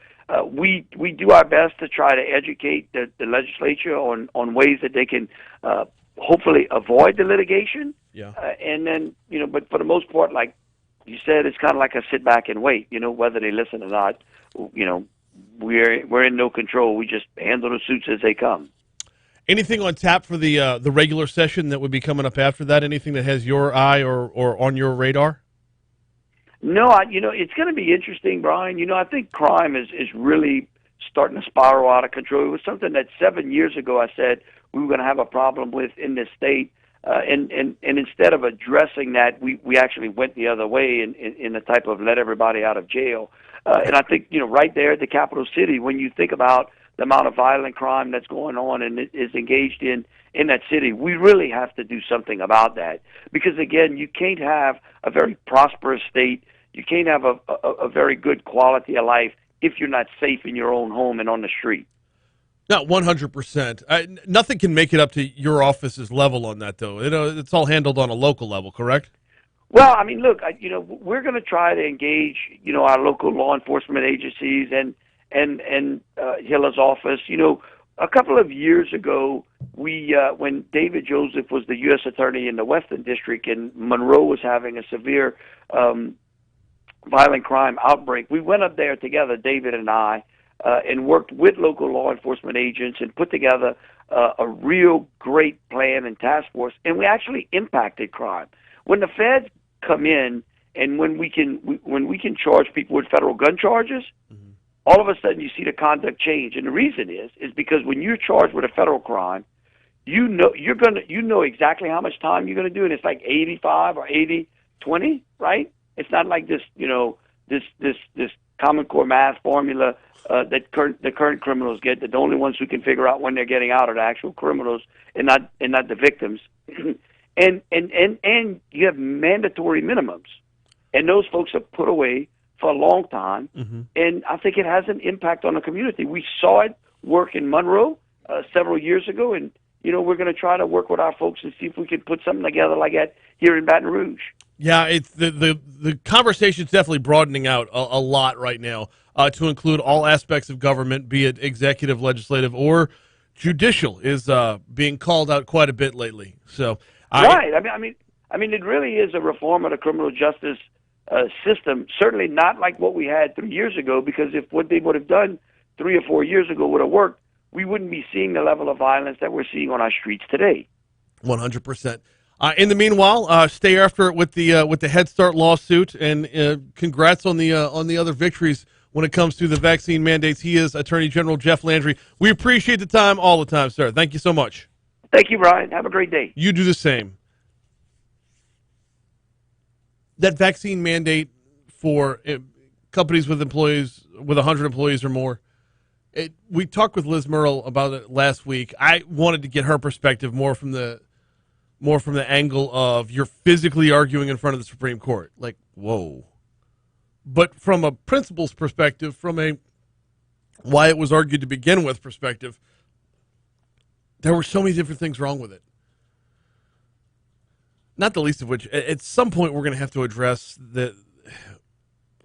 We do our best to try to educate the legislature on ways that they can hopefully avoid the litigation. Yeah. And then but for the most part, like you said, it's kind of like a sit back and wait. Whether they listen or not. We're in no control. We just handle the suits as they come. Anything on tap for the regular session that would be coming up after that? Anything that has your eye or on your radar? No, it's going to be interesting, Brian. I think crime is really starting to spiral out of control. It was something that 7 years ago I said we were going to have a problem with in this state, and instead of addressing that, we actually went the other way in the type of let everybody out of jail. And I think right there at the capital city, when you think about the amount of violent crime that's going on and is engaged in that city, we really have to do something about that. Because, again, you can't have a very prosperous state. You can't have a very good quality of life if you're not safe in your own home and on the street. No, 100%. Nothing can make it up to your office's level on that, though. It's all handled on a local level, correct? Well, I mean, look, we're going to try to engage, our local law enforcement agencies and Hiller's office. A couple of years ago, when David Joseph was the U.S. Attorney in the Western District and Monroe was having a severe violent crime outbreak, we went up there together, David and I, and worked with local law enforcement agents and put together a real great plan and task force, and we actually impacted crime. When the feds come in And when we can charge people with federal gun charges, all of a sudden you see the conduct change. And the reason is because when you're charged with a federal crime, you know exactly how much time you're gonna do, and it's like 85 or 80-20, right? It's not like this, this Common Core math formula that the current criminals get. That the only ones who can figure out when they're getting out are the actual criminals and not the victims. and you have mandatory minimums, and those folks are put away for a long time. And I think it has an impact on the community. We saw it work in Monroe several years ago, and we're going to try to work with our folks and see if we can put something together like that here in Baton Rouge. Yeah, it's the conversation's definitely broadening out a lot right now to include all aspects of government, be it executive, legislative, or judicial, is being called out quite a bit lately. So, Right. I mean, it really is a reform of the criminal justice system. Certainly not like what we had 3 years ago, because if what they would have done 3 or 4 years ago would have worked, we wouldn't be seeing the level of violence that we're seeing on our streets today. 100%. In the meanwhile, stay after it with the Head Start lawsuit, and congrats on the other victories when it comes to the vaccine mandates. He is Attorney General Jeff Landry. We appreciate the time all the time, sir. Thank you so much. Thank you, Brian. Have a great day. You do the same. That vaccine mandate for companies with employees, with 100 employees or more, we talked with Liz Murrell about it last week. I wanted to get her perspective more from the angle of you're physically arguing in front of the Supreme Court. Like, whoa. But from a principles perspective, from a why it was argued to begin with perspective, there were so many different things wrong with it. Not the least of which, at some point, we're going to have to address that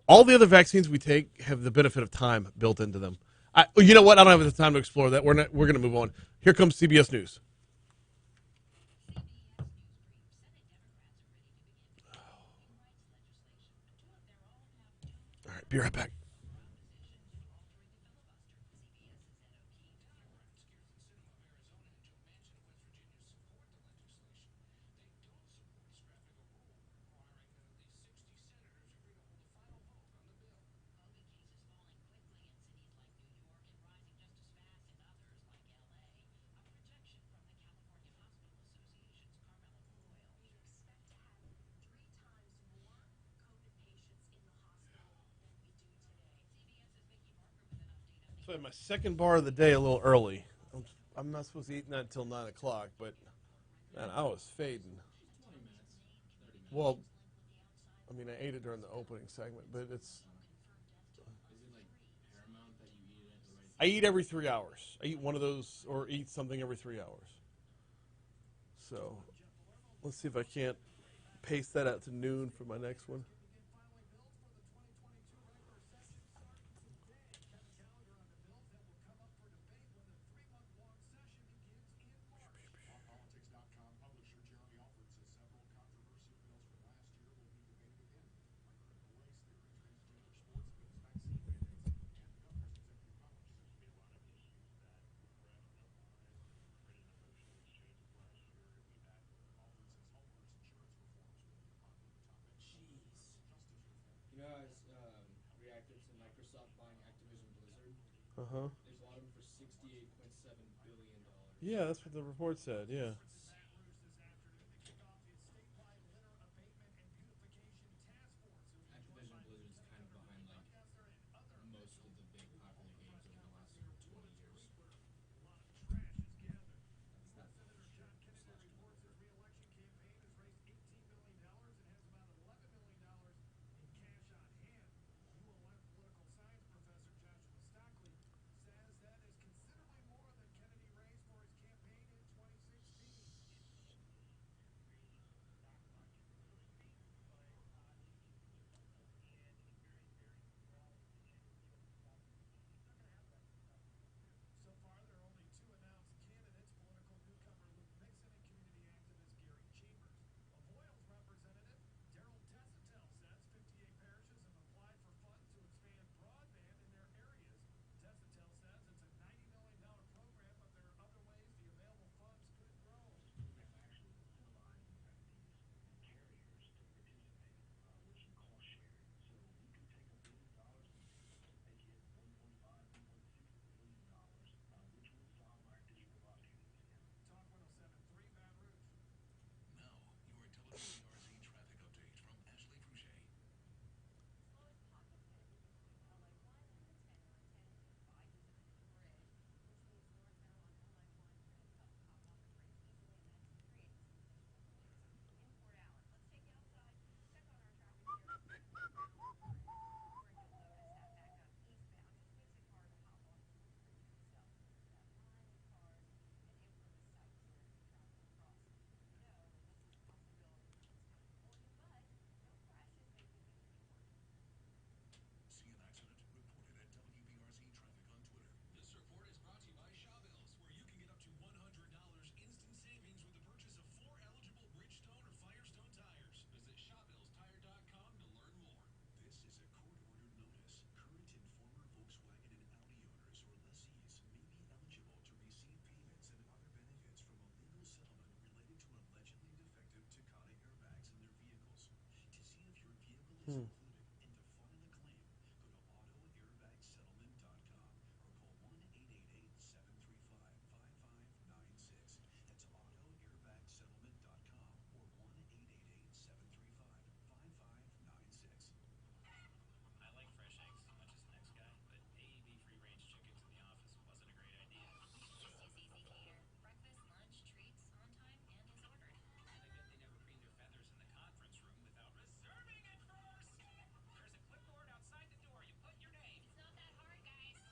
all the other vaccines we take have the benefit of time built into them. You know what? I don't have the time to explore that. We're going to move on. Here comes CBS News. All right, be right back. So I had my second bar of the day a little early. I'm not supposed to eat that until 9 o'clock, but man, I was fading. Well, I mean, I ate it during the opening segment, but it's. I eat every 3 hours. I eat one of those or eat something every 3 hours. So let's see if I can't pace that out to noon for my next one. Reacted to Microsoft buying Activision Blizzard. Uh-huh. They bought them for $68.7 billion. Yeah, that's what the report said, yeah. Activision Blizzard's kind of behind like most of the big popular games over the last 20 years.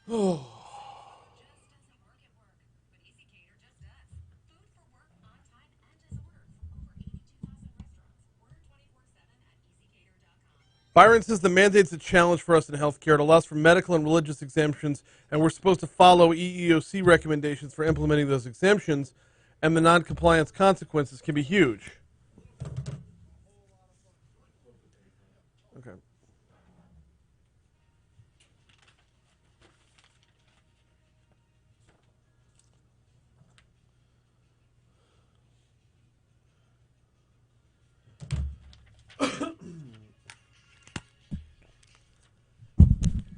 Oh. Byron says the mandate's a challenge for us in healthcare. It allows for medical and religious exemptions, and we're supposed to follow EEOC recommendations for implementing those exemptions, and the non-compliance consequences can be huge. Okay.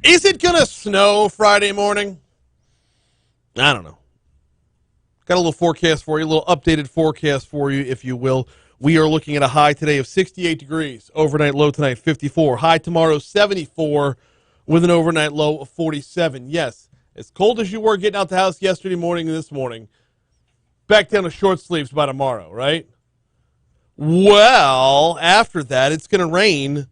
Is it going to snow Friday morning? I don't know. Got a little forecast for you, a little updated forecast for you, if you will. We are looking at a high today of 68 degrees. Overnight low tonight, 54. High tomorrow, 74, with an overnight low of 47. Yes, as cold as you were getting out the house yesterday morning and this morning, back down to short sleeves by tomorrow, right? Well, after that, it's going to rain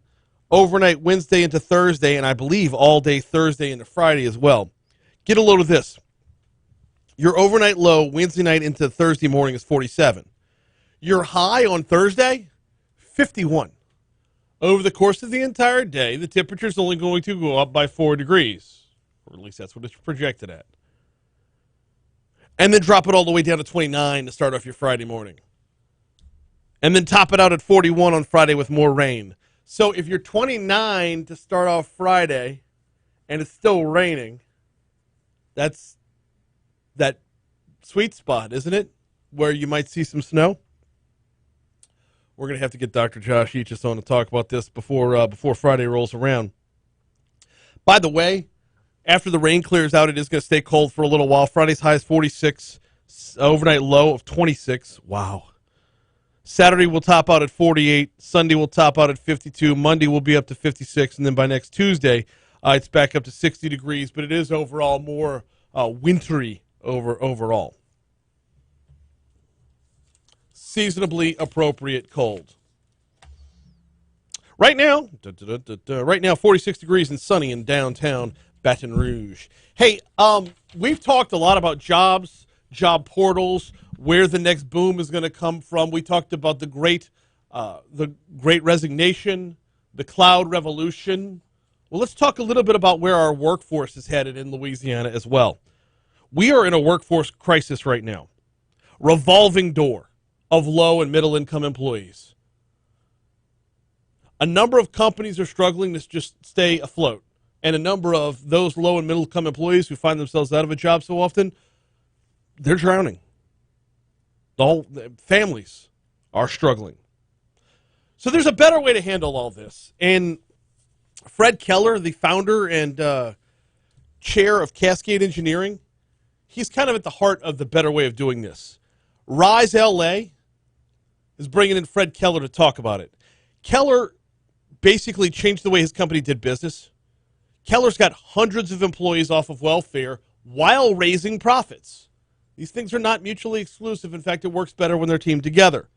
overnight Wednesday into Thursday, and I believe all day Thursday into Friday as well. Get a load of this. Your overnight low Wednesday night into Thursday morning is 47. Your high on Thursday, 51. Over the course of the entire day, the temperature is only going to go up by 4 degrees, or at least that's what it's projected at. And then drop it all the way down to 29 to start off your Friday morning. And then top it out at 41 on Friday with more rain. So if you're 29 to start off Friday and it's still raining, that's that sweet spot, isn't it? Where you might see some snow. We're going to have to get Dr. Josh Eachus on to talk about this before Friday rolls around. By the way, after the rain clears out, it is going to stay cold for a little while. Friday's high is 46, overnight low of 26. Wow. Saturday will top out at 48. Sunday will top out at 52. Monday will be up to 56. And then by next Tuesday, it's back up to 60 degrees. But it is overall more wintry overall. Seasonably appropriate cold. Right now, 46 degrees and sunny in downtown Baton Rouge. Hey, we've talked a lot about jobs, job portals, where the next boom is going to come from. We talked about the great resignation, the cloud revolution. Well, let's talk a little bit about where our workforce is headed in Louisiana as well. We are in a workforce crisis right now. Revolving door of low and middle income employees. A number of companies are struggling to just stay afloat. And a number of those low and middle income employees who find themselves out of a job so often, they're drowning. The families are struggling. So there's a better way to handle all this. And Fred Keller, the founder and chair of Cascade Engineering, he's kind of at the heart of the better way of doing this. Rise LA is bringing in Fred Keller to talk about it. Keller basically changed the way his company did business. Keller's got hundreds of employees off of welfare while raising profits. These things are not mutually exclusive. In fact, it works better when they're teamed together.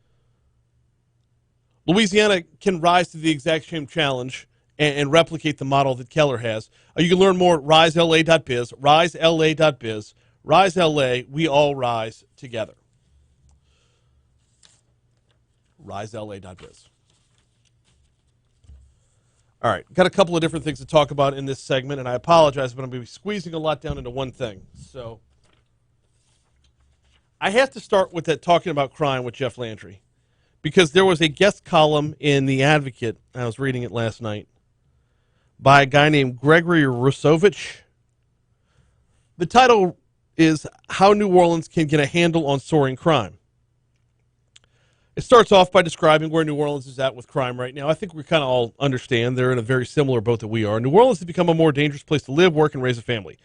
Louisiana can rise to the exact same challenge and replicate the model that Keller has. You can learn more at risela.biz, risela.biz. Rise LA, we all rise together. risela.biz. All right, got a couple of different things to talk about in this segment, and I apologize, but I'm going to be squeezing a lot down into one thing. So I have to start with that talking about crime with Jeff Landry, because there was a guest column in The Advocate, I was reading it last night, by a guy named Gregory Rusovich. The title is How New Orleans Can Get a Handle on Soaring Crime. It starts off by describing where New Orleans is at with crime right now. I think we kind of all understand they're in a very similar boat that we are. New Orleans has become a more dangerous place to live, work, and raise a family.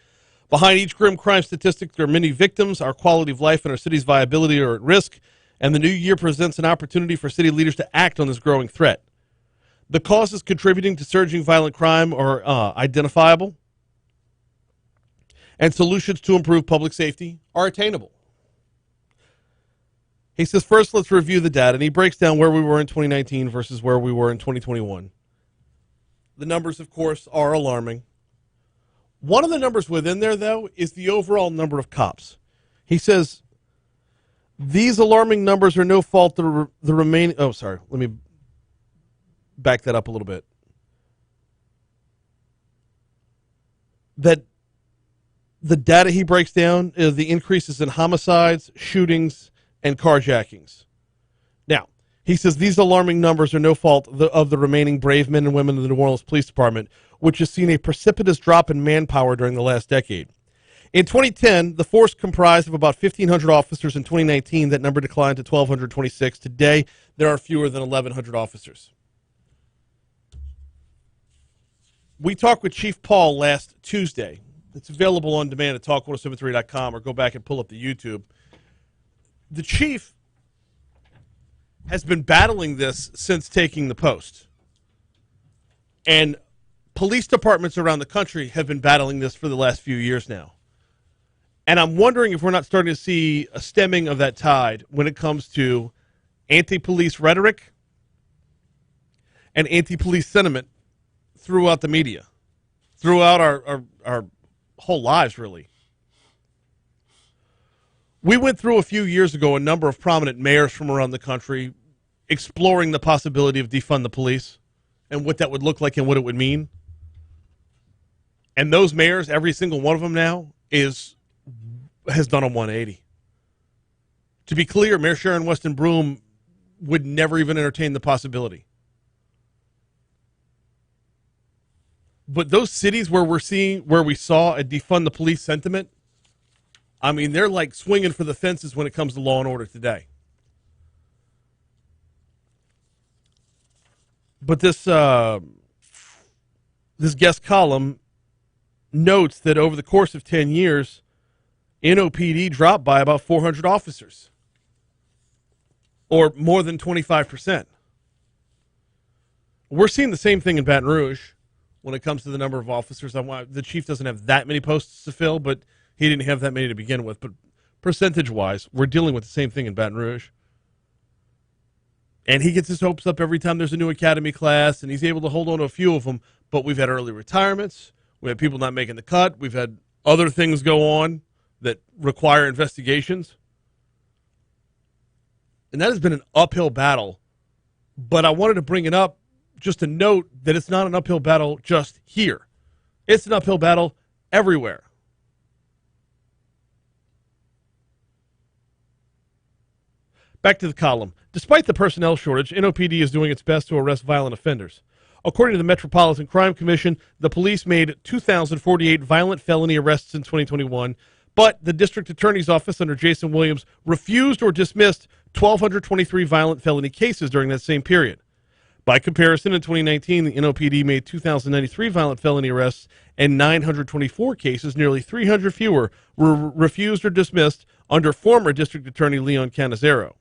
Behind each grim crime statistic, there are many victims. Our quality of life and our city's viability are at risk, and the new year presents an opportunity for city leaders to act on this growing threat. The causes contributing to surging violent crime are identifiable, and solutions to improve public safety are attainable. He says, first, let's review the data, and he breaks down where we were in 2019 versus where we were in 2021. The numbers, of course, are alarming. One of the numbers within there, though, is the overall number of cops. He says, these alarming numbers are no fault of the remaining... Oh, sorry. Let me back that up a little bit. That the data he breaks down is the increases in homicides, shootings, and carjackings. Now, he says these alarming numbers are no fault of the remaining brave men and women of the New Orleans Police Department, which has seen a precipitous drop in manpower during the last decade. In 2010, the force comprised of about 1,500 officers. In 2019, that number declined to 1,226. Today, there are fewer than 1,100 officers. We talked with Chief Paul last Tuesday. It's available on demand at talk1073.com or go back and pull up the YouTube. The chief has been battling this since taking the post. And police departments around the country have been battling this for the last few years now. And I'm wondering if we're not starting to see a stemming of that tide when it comes to anti-police rhetoric and anti-police sentiment throughout the media, throughout our whole lives, really. We went through a few years ago a number of prominent mayors from around the country exploring the possibility of defund the police and what that would look like and what it would mean. And those mayors, every single one of them now, has done a 180. To be clear, Mayor Sharon Weston Broome would never even entertain the possibility. But those cities where we saw a defund the police sentiment, I mean, they're like swinging for the fences when it comes to law and order today. But this guest column notes that over the course of 10 years, NOPD dropped by about 400 officers, or more than 25%. We're seeing the same thing in Baton Rouge when it comes to the number of officers. The chief doesn't have that many posts to fill, but he didn't have that many to begin with. But percentage-wise, we're dealing with the same thing in Baton Rouge. And he gets his hopes up every time there's a new academy class, and he's able to hold on to a few of them. But we've had early retirements. We have people not making the cut. We've had other things go on that require investigations. And that has been an uphill battle. But I wanted to bring it up just to note that it's not an uphill battle just here. It's an uphill battle everywhere. Back to the column. Despite the personnel shortage, NOPD is doing its best to arrest violent offenders. According to the Metropolitan Crime Commission, the police made 2,048 violent felony arrests in 2021, but the district attorney's office under Jason Williams refused or dismissed 1,223 violent felony cases during that same period. By comparison, in 2019, the NOPD made 2,093 violent felony arrests and 924 cases, nearly 300 fewer, were refused or dismissed under former District Attorney Leon Canizero.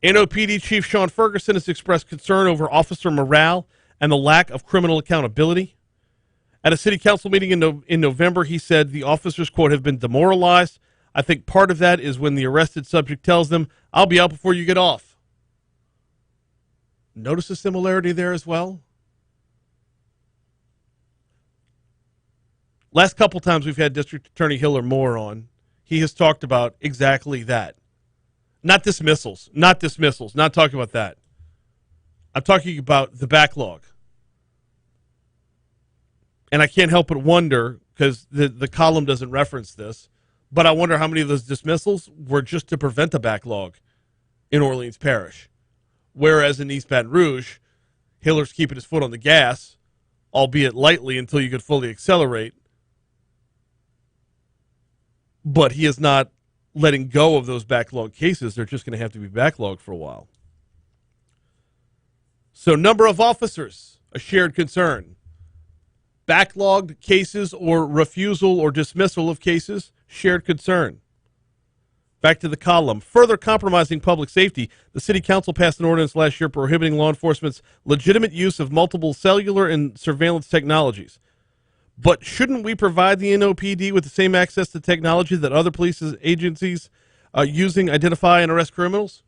NOPD Chief Sean Ferguson has expressed concern over officer morale and the lack of criminal accountability. At a city council meeting in November, he said the officers, quote, have been demoralized. I think part of that is when the arrested subject tells them, I'll be out before you get off. Notice a similarity there as well? Last couple times we've had District Attorney Hill or Moore on, he has talked about exactly that. Not dismissals, not talking about that. I'm talking about the backlog. And I can't help but wonder, because the column doesn't reference this, but I wonder how many of those dismissals were just to prevent a backlog in Orleans Parish. Whereas in East Baton Rouge, Hiller's keeping his foot on the gas, albeit lightly until you could fully accelerate. But he is not letting go of those backlog cases. They're just going to have to be backlogged for a while. So number of officers, a shared concern. Backlogged cases or refusal or dismissal of cases, shared concern. Back to the column. Further compromising public safety, the city council passed an ordinance last year prohibiting law enforcement's legitimate use of multiple cellular and surveillance technologies. But shouldn't we provide the NOPD with the same access to technology that other police agencies using identify and arrest criminals?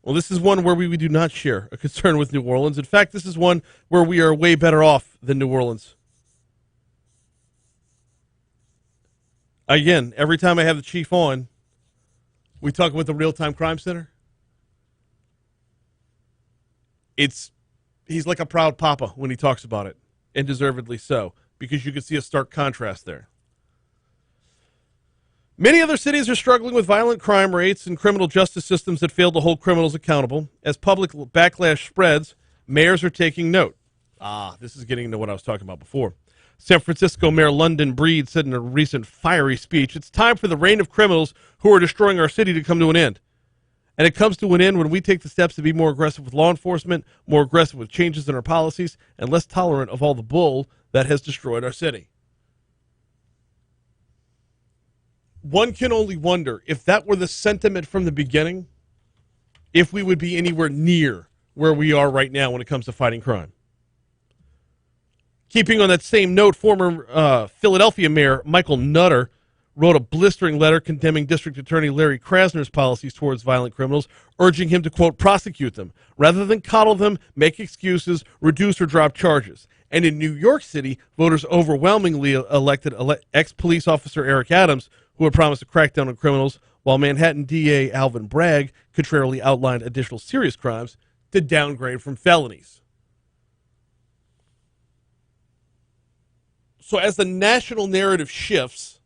Well, this is one where we do not share a concern with New Orleans. In fact, this is one where we are way better off than New Orleans. Again, every time I have the chief on, we talk about the real-time crime center. He's like a proud papa when he talks about it, and deservedly so, because you can see a stark contrast there. Many other cities are struggling with violent crime rates and criminal justice systems that fail to hold criminals accountable. As public backlash spreads, mayors are taking note. This is getting into what I was talking about before. San Francisco Mayor London Breed said in a recent fiery speech, "It's time for the reign of criminals who are destroying our city to come to an end. And it comes to an end when we take the steps to be more aggressive with law enforcement, more aggressive with changes in our policies, and less tolerant of all the bull that has destroyed our city." One can only wonder if that were the sentiment from the beginning, if we would be anywhere near where we are right now when it comes to fighting crime. Keeping on that same note, former Philadelphia Mayor Michael Nutter wrote a blistering letter condemning District Attorney Larry Krasner's policies towards violent criminals, urging him to, quote, prosecute them, rather than coddle them, make excuses, reduce or drop charges. And in New York City, voters overwhelmingly elected ex-police officer Eric Adams, who had promised to crack down on criminals, while Manhattan DA Alvin Bragg contrarily outlined additional serious crimes to downgrade from felonies. So as the national narrative shifts,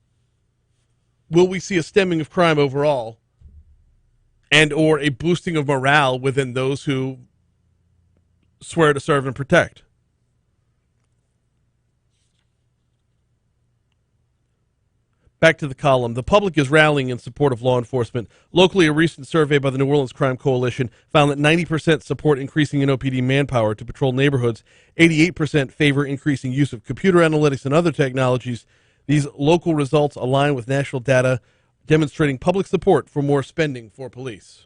will we see a stemming of crime overall and or a boosting of morale within those who swear to serve and protect? Back to the column. The public is rallying in support of law enforcement. Locally, a recent survey by the New Orleans Crime Coalition found that 90% support increasing NOPD manpower to patrol neighborhoods. 88% favor increasing use of computer analytics and other technologies. These local results align with national data demonstrating public support for more spending for police.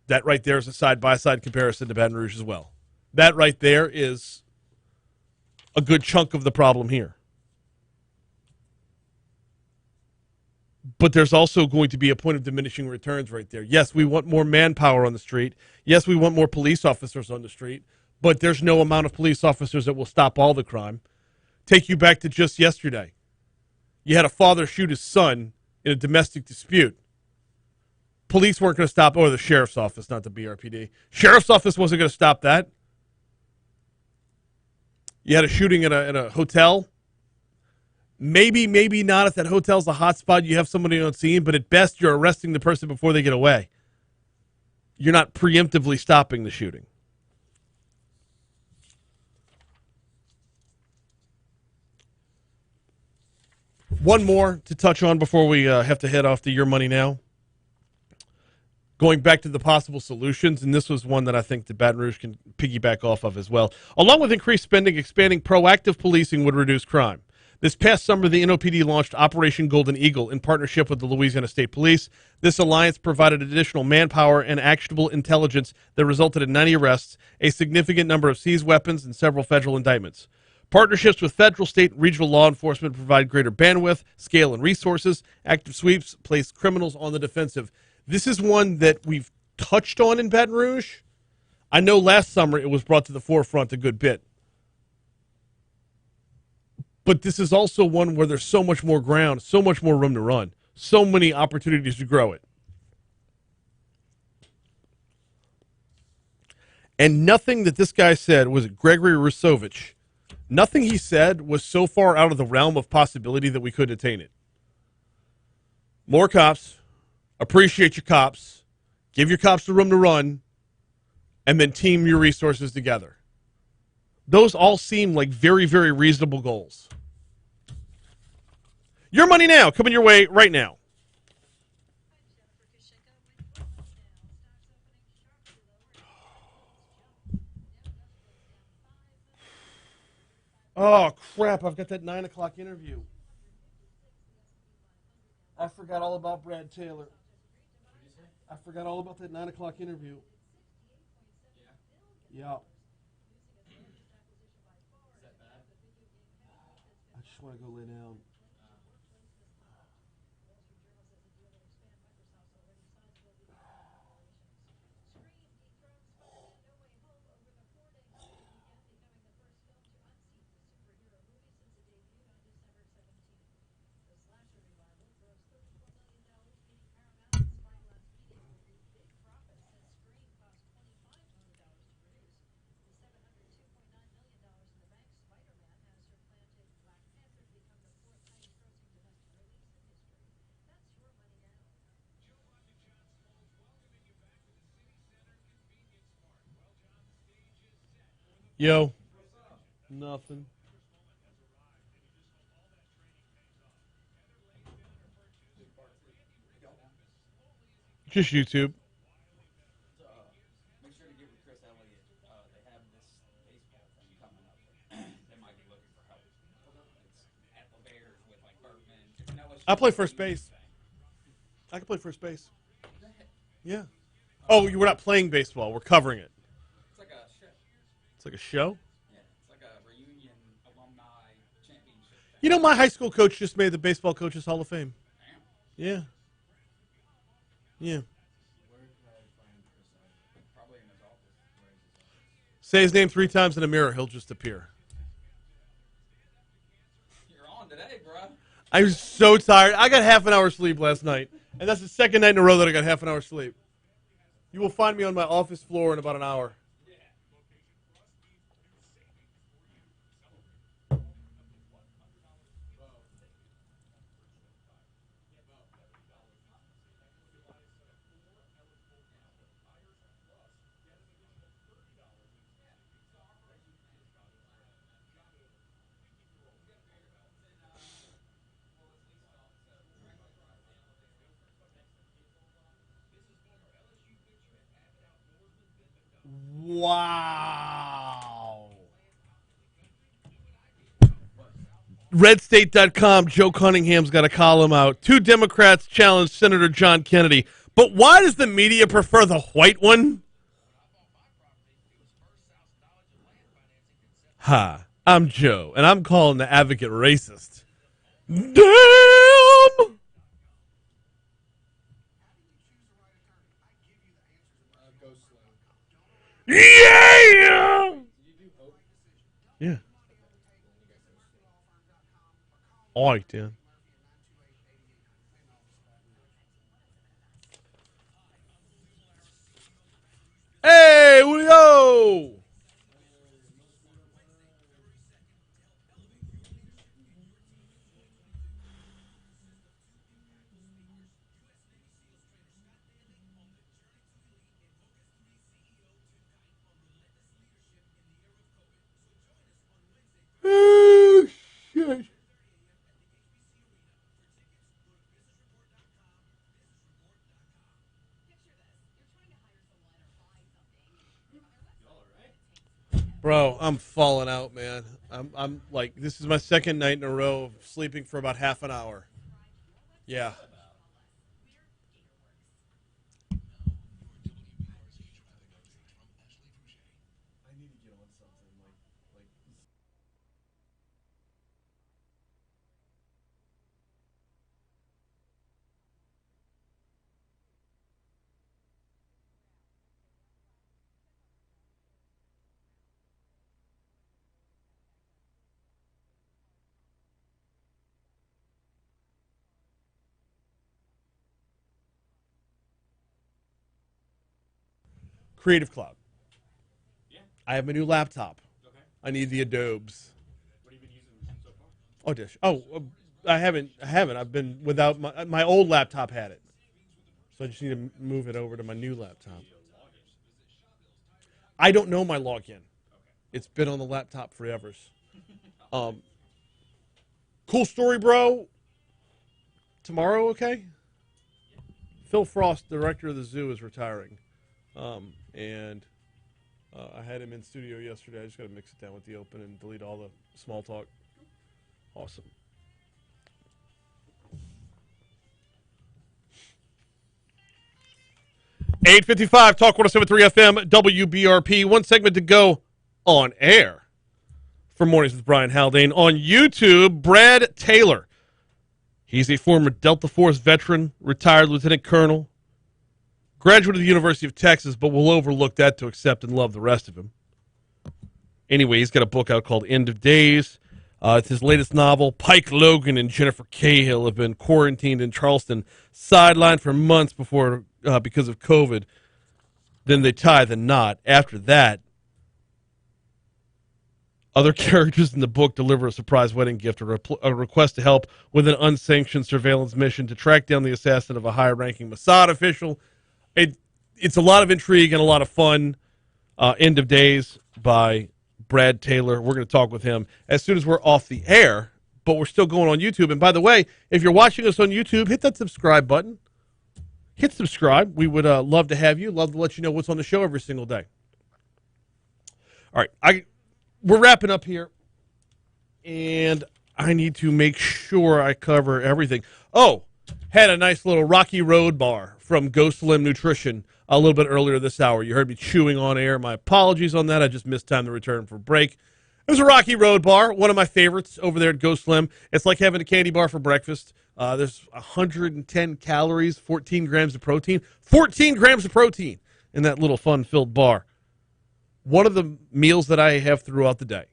That right there is a side-by-side comparison to Baton Rouge as well. That right there is a good chunk of the problem here. But there's also going to be a point of diminishing returns right there. Yes, we want more manpower on the street. Yes, we want more police officers on the street. But there's no amount of police officers that will stop all the crime. Take you back to just yesterday. You had a father shoot his son in a domestic dispute. Police weren't going to stop, or the sheriff's office, not the BRPD. Sheriff's office wasn't going to stop that. You had a shooting in a hotel. Maybe not. If that hotel's a hot spot, you have somebody on scene, but at best, you're arresting the person before they get away. You're not preemptively stopping the shooting. One more to touch on before we have to head off to Your Money Now. Going back to the possible solutions, and this was one that I think the Baton Rouge can piggyback off of as well. Along with increased spending, expanding proactive policing would reduce crime. This past summer, the NOPD launched Operation Golden Eagle in partnership with the Louisiana State Police. This alliance provided additional manpower and actionable intelligence that resulted in 90 arrests, a significant number of seized weapons, and several federal indictments. Partnerships with federal, state, and regional law enforcement provide greater bandwidth, scale, and resources. Active sweeps place criminals on the defensive. This is one that we've touched on in Baton Rouge. I know last summer it was brought to the forefront a good bit. But this is also one where there's so much more ground, so much more room to run, so many opportunities to grow it. And nothing that this guy said, was it Gregory Rusovich, nothing he said was so far out of the realm of possibility that we could attain it. More cops. Appreciate your cops, give your cops the room to run, and then team your resources together. Those all seem like very, very reasonable goals. Your Money Now, coming your way right now. Oh, crap, I've got that 9 o'clock interview. I forgot all about Brad Taylor. I forgot all about that 9 o'clock interview. Yeah. I just want to go lay down. Yo. Nothing. Just YouTube. Make sure to get with Chris Elliott. They have this baseball thing coming up. They might be looking for help. It's at the Bears with like Bergman. I play first base. I can play first base. Yeah. Oh, we're not playing baseball. We're covering it. It's like a show. It's like a show? Yeah, it's like a reunion alumni championship. You know, my high school coach just made the Baseball Coaches Hall of Fame. Yeah. Yeah. Probably in his office. Say his name 3 times in a mirror. He'll just appear. You're on today, bro. I'm so tired. I got half an hour sleep last night. And that's the second night in a row that I got half an hour sleep. You will find me on my office floor in about an hour. Wow. RedState.com, Joe Cunningham's got a column out. 2 Democrats challenge Senator John Kennedy. But why does the media prefer the white one? Hi, I'm Joe, and I'm calling the advocate racist. Damn! Yeah! Yeah. All right, then. Hey, we go! Oh, shit. Bro, I'm falling out, man. I'm like, this is my second night in a row of sleeping for about half an hour. Yeah. Creative Cloud. Yeah. I have my new laptop. Okay. I need the Adobes. What have you been using so far? Audition. I haven't. I've been without my old laptop had it. So I just need to move it over to my new laptop. I don't know my login. It's been on the laptop forever. Cool story, bro. Tomorrow, okay? Phil Frost, director of the zoo, is retiring. And I had him in studio yesterday. I just got to mix it down with the open and delete all the small talk. Awesome. $8:55, Talk 107.3 FM, WBRP. One segment to go on air for Mornings with Brian Haldane. On YouTube, Brad Taylor. He's a former Delta Force veteran, retired lieutenant colonel, graduate of the University of Texas, but we'll overlook that to accept and love the rest of him. Anyway, he's got a book out called End of Days. It's his latest novel. Pike Logan and Jennifer Cahill have been quarantined in Charleston, sidelined for months before because of COVID. Then they tie the knot. After that, other characters in the book deliver a surprise wedding gift, a request to help with an unsanctioned surveillance mission to track down the assassin of a high-ranking Mossad official. It's a lot of intrigue and a lot of fun. End of Days by Brad Taylor. We're going to talk with him as soon as we're off the air, but we're still going on YouTube. And by the way, if you're watching us on YouTube, hit that subscribe button. Hit subscribe. We would love to have you. Love to let you know what's on the show every single day. All right, we're wrapping up here, and I need to make sure I cover everything. Oh, had a nice little Rocky Road bar from Go Slim Nutrition a little bit earlier this hour. You heard me chewing on air. My apologies on that. I just missed time to return for break. It was a Rocky Road bar, one of my favorites over there at Go Slim. It's like having a candy bar for breakfast. There's 110 calories, 14 grams of protein. 14 grams of protein in that little fun-filled bar. One of the meals that I have throughout the day.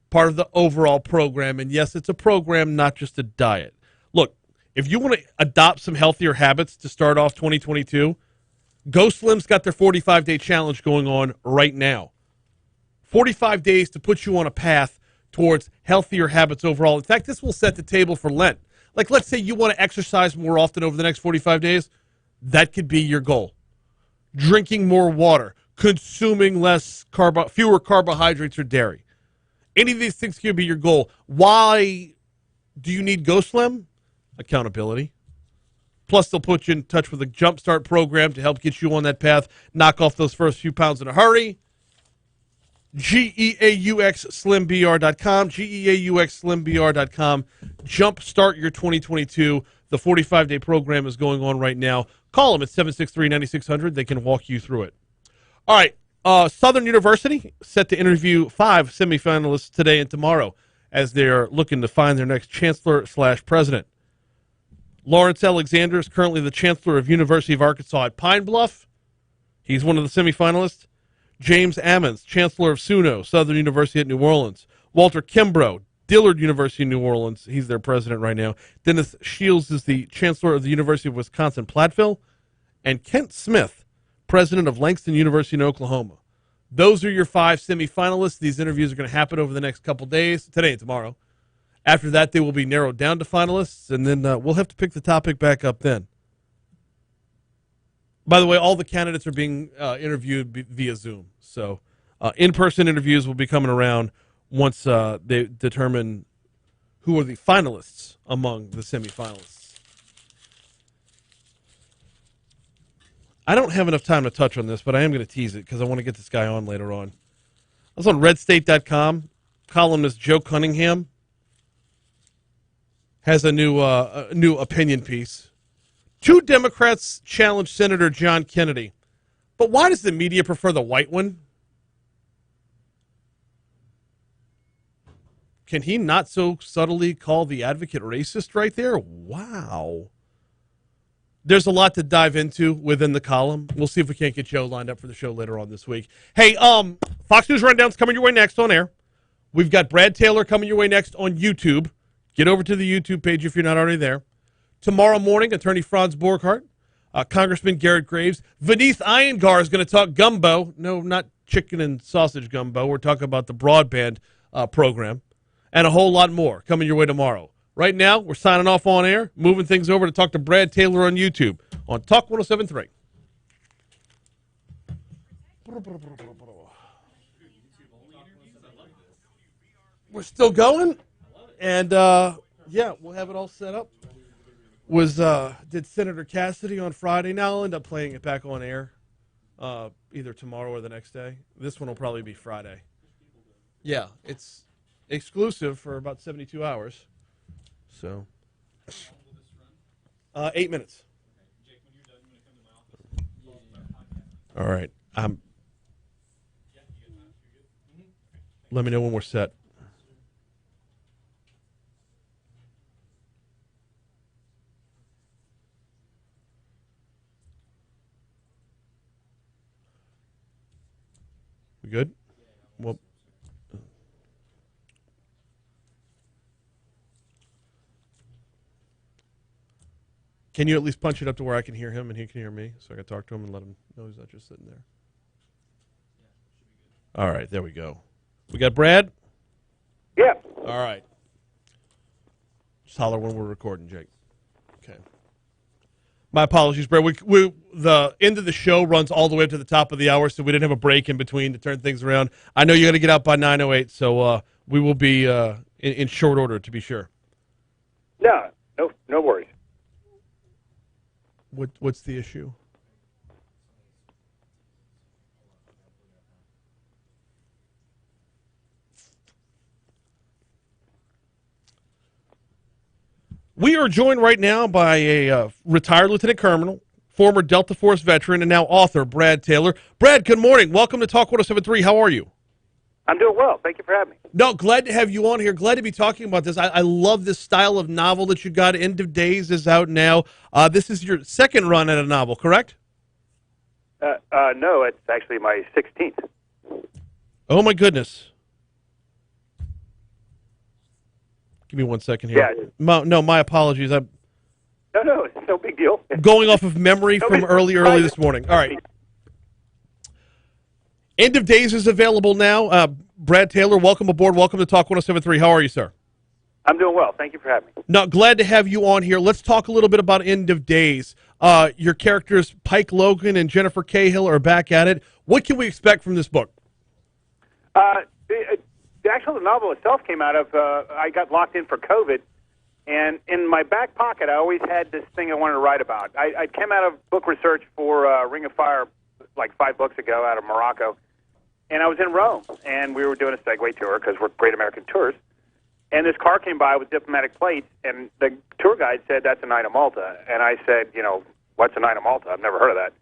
Part of the overall program. And yes, it's a program, not just a diet. Look, if you want to adopt some healthier habits to start off 2022, Go Slim's got their 45-day challenge going on right now. 45 days to put you on a path towards healthier habits overall. In fact, this will set the table for Lent. Like, let's say you want to exercise more often over the next 45 days. That could be your goal. Drinking more water. Consuming fewer carbohydrates or dairy. Any of these things could be your goal. Why do you need Go Slim? Accountability. Plus, they'll put you in touch with a Jumpstart program to help get you on that path, knock off those first few pounds in a hurry. GEAUXSlimBR.com, GEAUXSlimBR.com. Jumpstart your 2022. The 45-day program is going on right now. Call them at 763-9600. They can walk you through it. All right, Southern University set to interview 5 semifinalists today and tomorrow as they're looking to find their next chancellor/president. Lawrence Alexander is currently the chancellor of University of Arkansas at Pine Bluff. He's one of the semifinalists. James Ammons, chancellor of SUNO, Southern University at New Orleans. Walter Kimbrough, Dillard University in New Orleans. He's their president right now. Dennis Shields is the chancellor of the University of Wisconsin-Platteville. And Kent Smith, president of Langston University in Oklahoma. Those are your 5 semifinalists. These interviews are going to happen over the next couple days, today and tomorrow. After that, they will be narrowed down to finalists, and then we'll have to pick the topic back up then. By the way, all the candidates are being interviewed via Zoom. So in-person interviews will be coming around once they determine who are the finalists among the semifinalists. I don't have enough time to touch on this, but I am going to tease it because I want to get this guy on later on. I was on redstate.com. Columnist Joe Cunningham has a new opinion piece. 2 Democrats challenge Senator John Kennedy. But why does the media prefer the white one? Can he not so subtly call the advocate racist right there? Wow. There's a lot to dive into within the column. We'll see if we can't get Joe lined up for the show later on this week. Hey, Fox News Rundown's coming your way next on air. We've got Brad Taylor coming your way next on YouTube. Get over to the YouTube page if you're not already there. Tomorrow morning, Attorney Franz Borghardt, Congressman Garrett Graves, Vinith Iyengar is going to talk gumbo. No, not chicken and sausage gumbo. We're talking about the broadband program and a whole lot more coming your way tomorrow. Right now, we're signing off on air, moving things over to talk to Brad Taylor on YouTube on Talk 107.3. We're still going, and yeah, we'll have it all set up. Did Senator Cassidy on Friday. Now I'll end up playing it back on air either tomorrow or the next day. This one will probably be Friday. Yeah, it's exclusive for about 72 hours. So, 8 minutes. All right. Let me know when we're set. We good? Well, can you at least punch it up to where I can hear him and he can hear me, so I can talk to him and let him know he's not just sitting there? All right, there we go. We got Brad? Yeah. All right. Just holler when we're recording, Jake. Okay. My apologies, Brad. The end of the show runs all the way up to the top of the hour, so we didn't have a break in between to turn things around. I know you got to get out by 9:08, so we will be in short order, to be sure. No worries. What's the issue? We are joined right now by a retired lieutenant colonel, former Delta Force veteran, and now author, Brad Taylor. Brad, good morning. Welcome to Talk 107.3. How are you? I'm doing well. Thank you for having me. No, glad to have you on here. Glad to be talking about this. I love this style of novel that you got. End of Days is out now. This is your second run at a novel, correct? No, it's actually my 16th. Oh, my goodness. Give me 1 second here. Yeah. No, my apologies. I'm No, it's no big deal. going off of memory from early this morning. All right. End of Days is available now. Brad Taylor, welcome aboard. Welcome to Talk 107.3. How are you, sir? I'm doing well. Thank you for having me. No, glad to have you on here. Let's talk a little bit about End of Days. Your characters, Pike Logan and Jennifer Cahill, are back at it. What can we expect from this book? The actual novel itself came out of, I got locked in for COVID, and in my back pocket, I always had this thing I wanted to write about. I came out of book research for Ring of Fire like 5 books ago out of Morocco, and I was in Rome, and we were doing a Segway tour because we're great American tourists, and this car came by with diplomatic plates, and the tour guide said, "That's a Knight of Malta," and I said, "What's a Knight of Malta? I've never heard of that."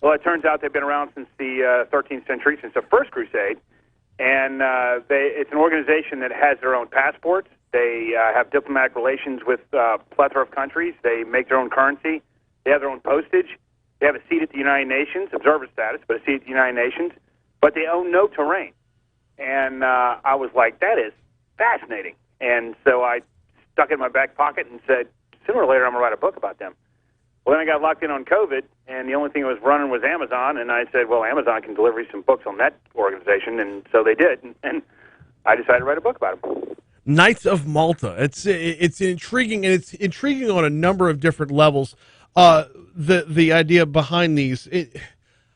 Well, it turns out they've been around since the 13th century, since the First Crusade, and it's an organization that has their own passports. They have diplomatic relations with a plethora of countries. They make their own currency. They have their own postage. They have a seat at the United Nations, observer status, but a seat at the United Nations. But they own no terrain. And I was like, that is fascinating. And so I stuck it in my back pocket and said, sooner or later I'm going to write a book about them. Well, then I got locked in on COVID, and the only thing that was running was Amazon, and I said, well, Amazon can deliver you some books on that organization, and so they did, and I decided to write a book about them. Knights of Malta. It's intriguing, and it's intriguing on a number of different levels. The idea behind these.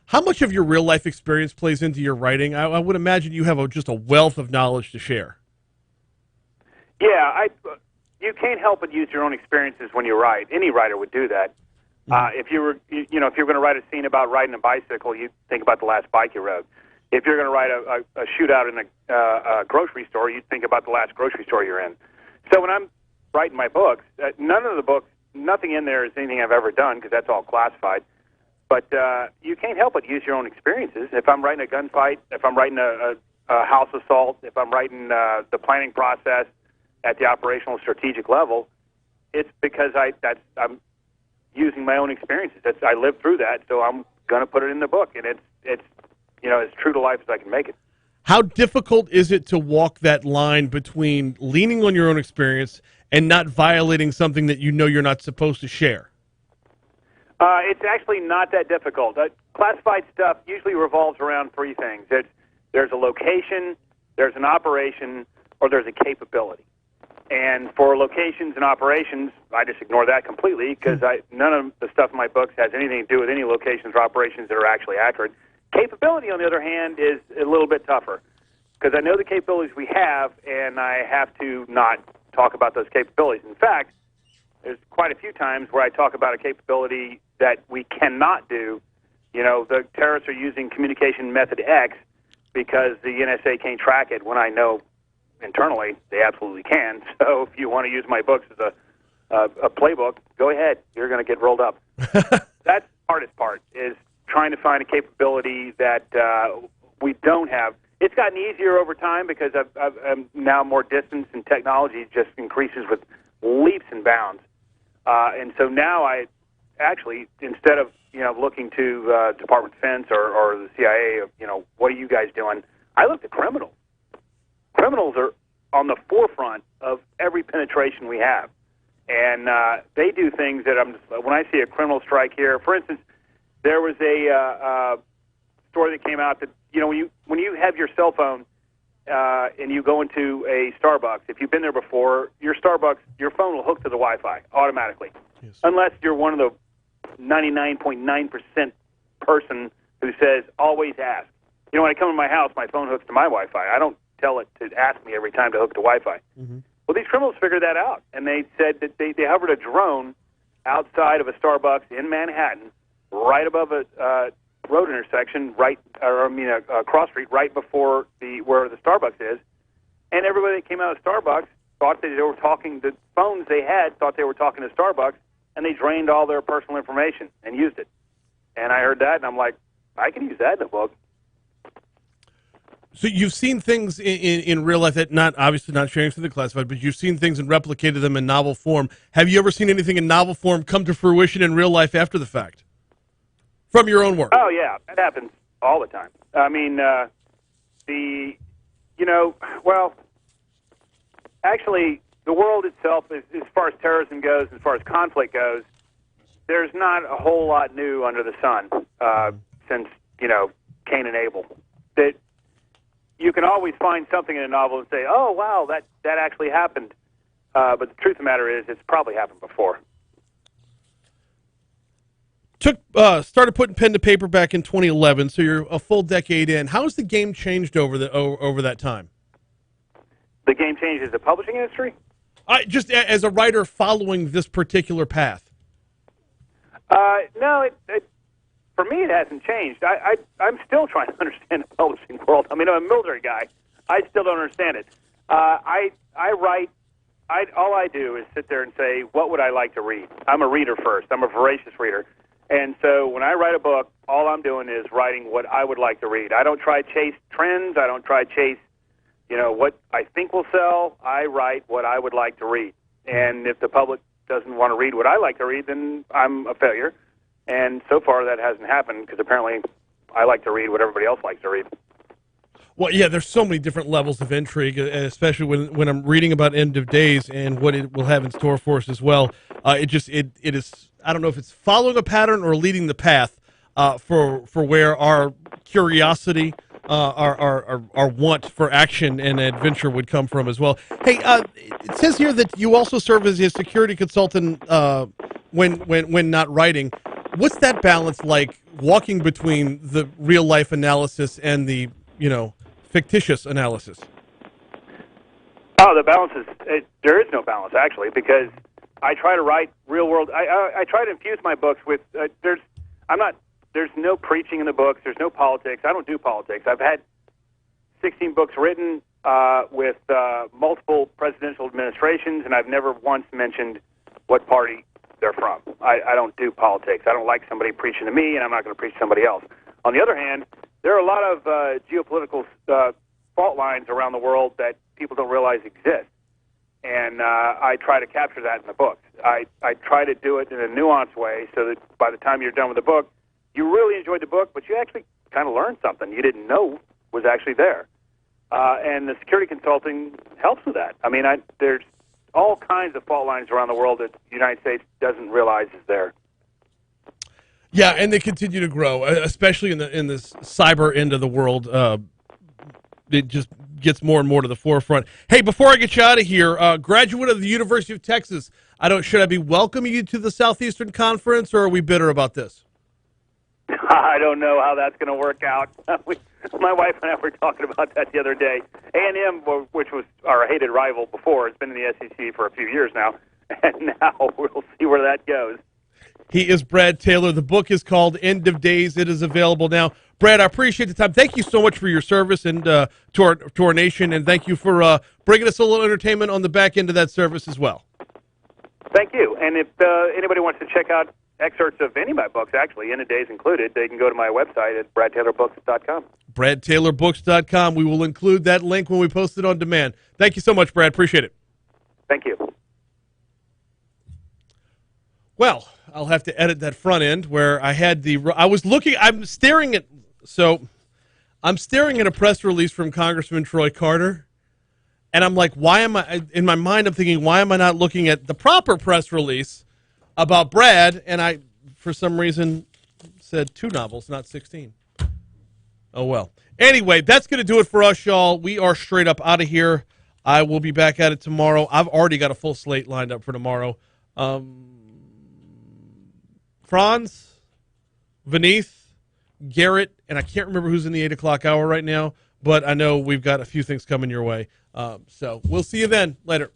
How much of your real life experience plays into your writing? I would imagine you have just a wealth of knowledge to share. Yeah, you can't help but use your own experiences when you write. Any writer would do that. If you were, if you're going to write a scene about riding a bicycle, you think about the last bike you rode. If you're going to write a shootout in a grocery store, you think about the last grocery store you're in. So when I'm writing my books, nothing in there is anything I've ever done because that's all classified. But you can't help but use your own experiences. If I'm writing a gunfight, if I'm writing a house assault, if I'm writing the planning process at the operational strategic level, it's because I'm using my own experiences. I lived through that, so I'm going to put it in the book, and it's as true to life as I can make it. How difficult is it to walk that line between leaning on your own experience and not violating something that you know you're not supposed to share? It's actually not that difficult. Classified stuff usually revolves around 3 things. There's a location, there's an operation, or there's a capability. And for locations and operations, I just ignore that completely because none of the stuff in my books has anything to do with any locations or operations that are actually accurate. Capability, on the other hand, is a little bit tougher because I know the capabilities we have, and I have to not talk about those capabilities. In fact, there's quite a few times where I talk about a capability that we cannot do. The terrorists are using communication method X because the NSA can't track it when I know internally they absolutely can. So if you want to use my books as a playbook, go ahead. You're going to get rolled up. That's the hardest part, is trying to find a capability that we don't have. It's gotten easier over time because I'm now more distance, and technology just increases with leaps and bounds. And so now I actually, instead of looking to Department of Defense or the CIA, what are you guys doing? I look to criminals. Criminals are on the forefront of every penetration we have, and they do things that when I see a criminal strike here, for instance, there was a story that came out that when you have your cell phone and you go into a Starbucks, if you've been there before, your phone will hook to the Wi-Fi automatically, unless you're one of the 99.9% person who says always ask. You know, when I come to my house, my phone hooks to my Wi-Fi. I don't tell it to ask me every time to hook to Wi-Fi. Well, these criminals figured that out, and they said that they hovered a drone outside of a Starbucks in Manhattan, right above a road intersection, a cross street right before where the Starbucks is, and everybody that came out of Starbucks thought that they were talking. The phones they had thought they were talking to Starbucks, and they drained all their personal information and used it. And I heard that, and I'm like, I can use that in a book. So you've seen things in real life that obviously not sharing through the classified, but you've seen things and replicated them in novel form. Have you ever seen anything in novel form come to fruition in real life after the fact? From your own work? Oh, yeah. That happens all the time. I mean, actually, the world itself, as far as terrorism goes, as far as conflict goes, there's not a whole lot new under the sun since, Cain and Abel. That you can always find something in a novel and say, oh, wow, that actually happened. But the truth of the matter is it's probably happened before. Started putting pen to paper back in 2011, so you're a full decade in. How has the game changed over that time? The game changed as the publishing industry? Just as a writer following this particular path. No, for me it hasn't changed. I'm still trying to understand the publishing world. I mean, I'm a military guy. I still don't understand it. I write. All I do is sit there and say, what would I like to read? I'm a reader first. I'm a voracious reader. And so when I write a book, all I'm doing is writing what I would like to read. I don't try to chase trends. I don't try to chase, what I think will sell. I write what I would like to read. And if the public doesn't want to read what I like to read, then I'm a failure. And so far that hasn't happened because apparently I like to read what everybody else likes to read. Well, yeah, there's so many different levels of intrigue, especially when I'm reading about End of Days and what it will have in store for us as well. It is, I don't know if it's following a pattern or leading the path for where our curiosity, our want for action and adventure would come from as well. Hey, it says here that you also serve as a security consultant when not writing. What's that balance like, walking between the real life analysis and the fictitious analysis? Oh, the balance is there is no balance actually, because I try to write real world. I try to infuse my books with there's no preaching in the books. There's no politics. I don't do politics. I've had 16 books written with multiple presidential administrations, and I've never once mentioned what party they're from. I don't do politics. I don't like somebody preaching to me, and I'm not going to preach to somebody else. On the other hand, there are a lot of geopolitical fault lines around the world that people don't realize exist. And I try to capture that in the books. I try to do it in a nuanced way so that by the time you're done with the book, you really enjoyed the book, but you actually kind of learned something you didn't know was actually there. And the security consulting helps with that. I mean, there's all kinds of fault lines around the world that the United States doesn't realize is there. Yeah, and they continue to grow, especially in this cyber end of the world. It just gets more and more to the forefront. Hey, before I get you out of here, graduate of the University of Texas, should I be welcoming you to the Southeastern Conference, or are we bitter about this? I don't know how that's going to work out. My wife and I were talking about that the other day. A&M, which was our hated rival before, has been in the SEC for a few years now, and now we'll see where that goes. He is Brad Taylor. The book is called End of Days. It is available now. Brad, I appreciate the time. Thank you so much for your service and to our nation, and thank you for bringing us a little entertainment on the back end of that service as well. Thank you. And if anybody wants to check out excerpts of any of my books, actually, End of Days included, they can go to my website at bradtaylorbooks.com. bradtaylorbooks.com. We will include that link when we post it on demand. Thank you so much, Brad. Appreciate it. Thank you. Well, I'll have to edit that front end where I'm staring at a press release from Congressman Troy Carter, and I'm like, in my mind I'm thinking, why am I not looking at the proper press release about Brad? And I, for some reason, said 2 novels, not 16. Oh, well. Anyway, that's going to do it for us, y'all. We are straight up out of here. I will be back at it tomorrow. I've already got a full slate lined up for tomorrow. Franz, Venice, Garrett, and I can't remember who's in the 8 o'clock hour right now, but I know we've got a few things coming your way. So we'll see you then. Later.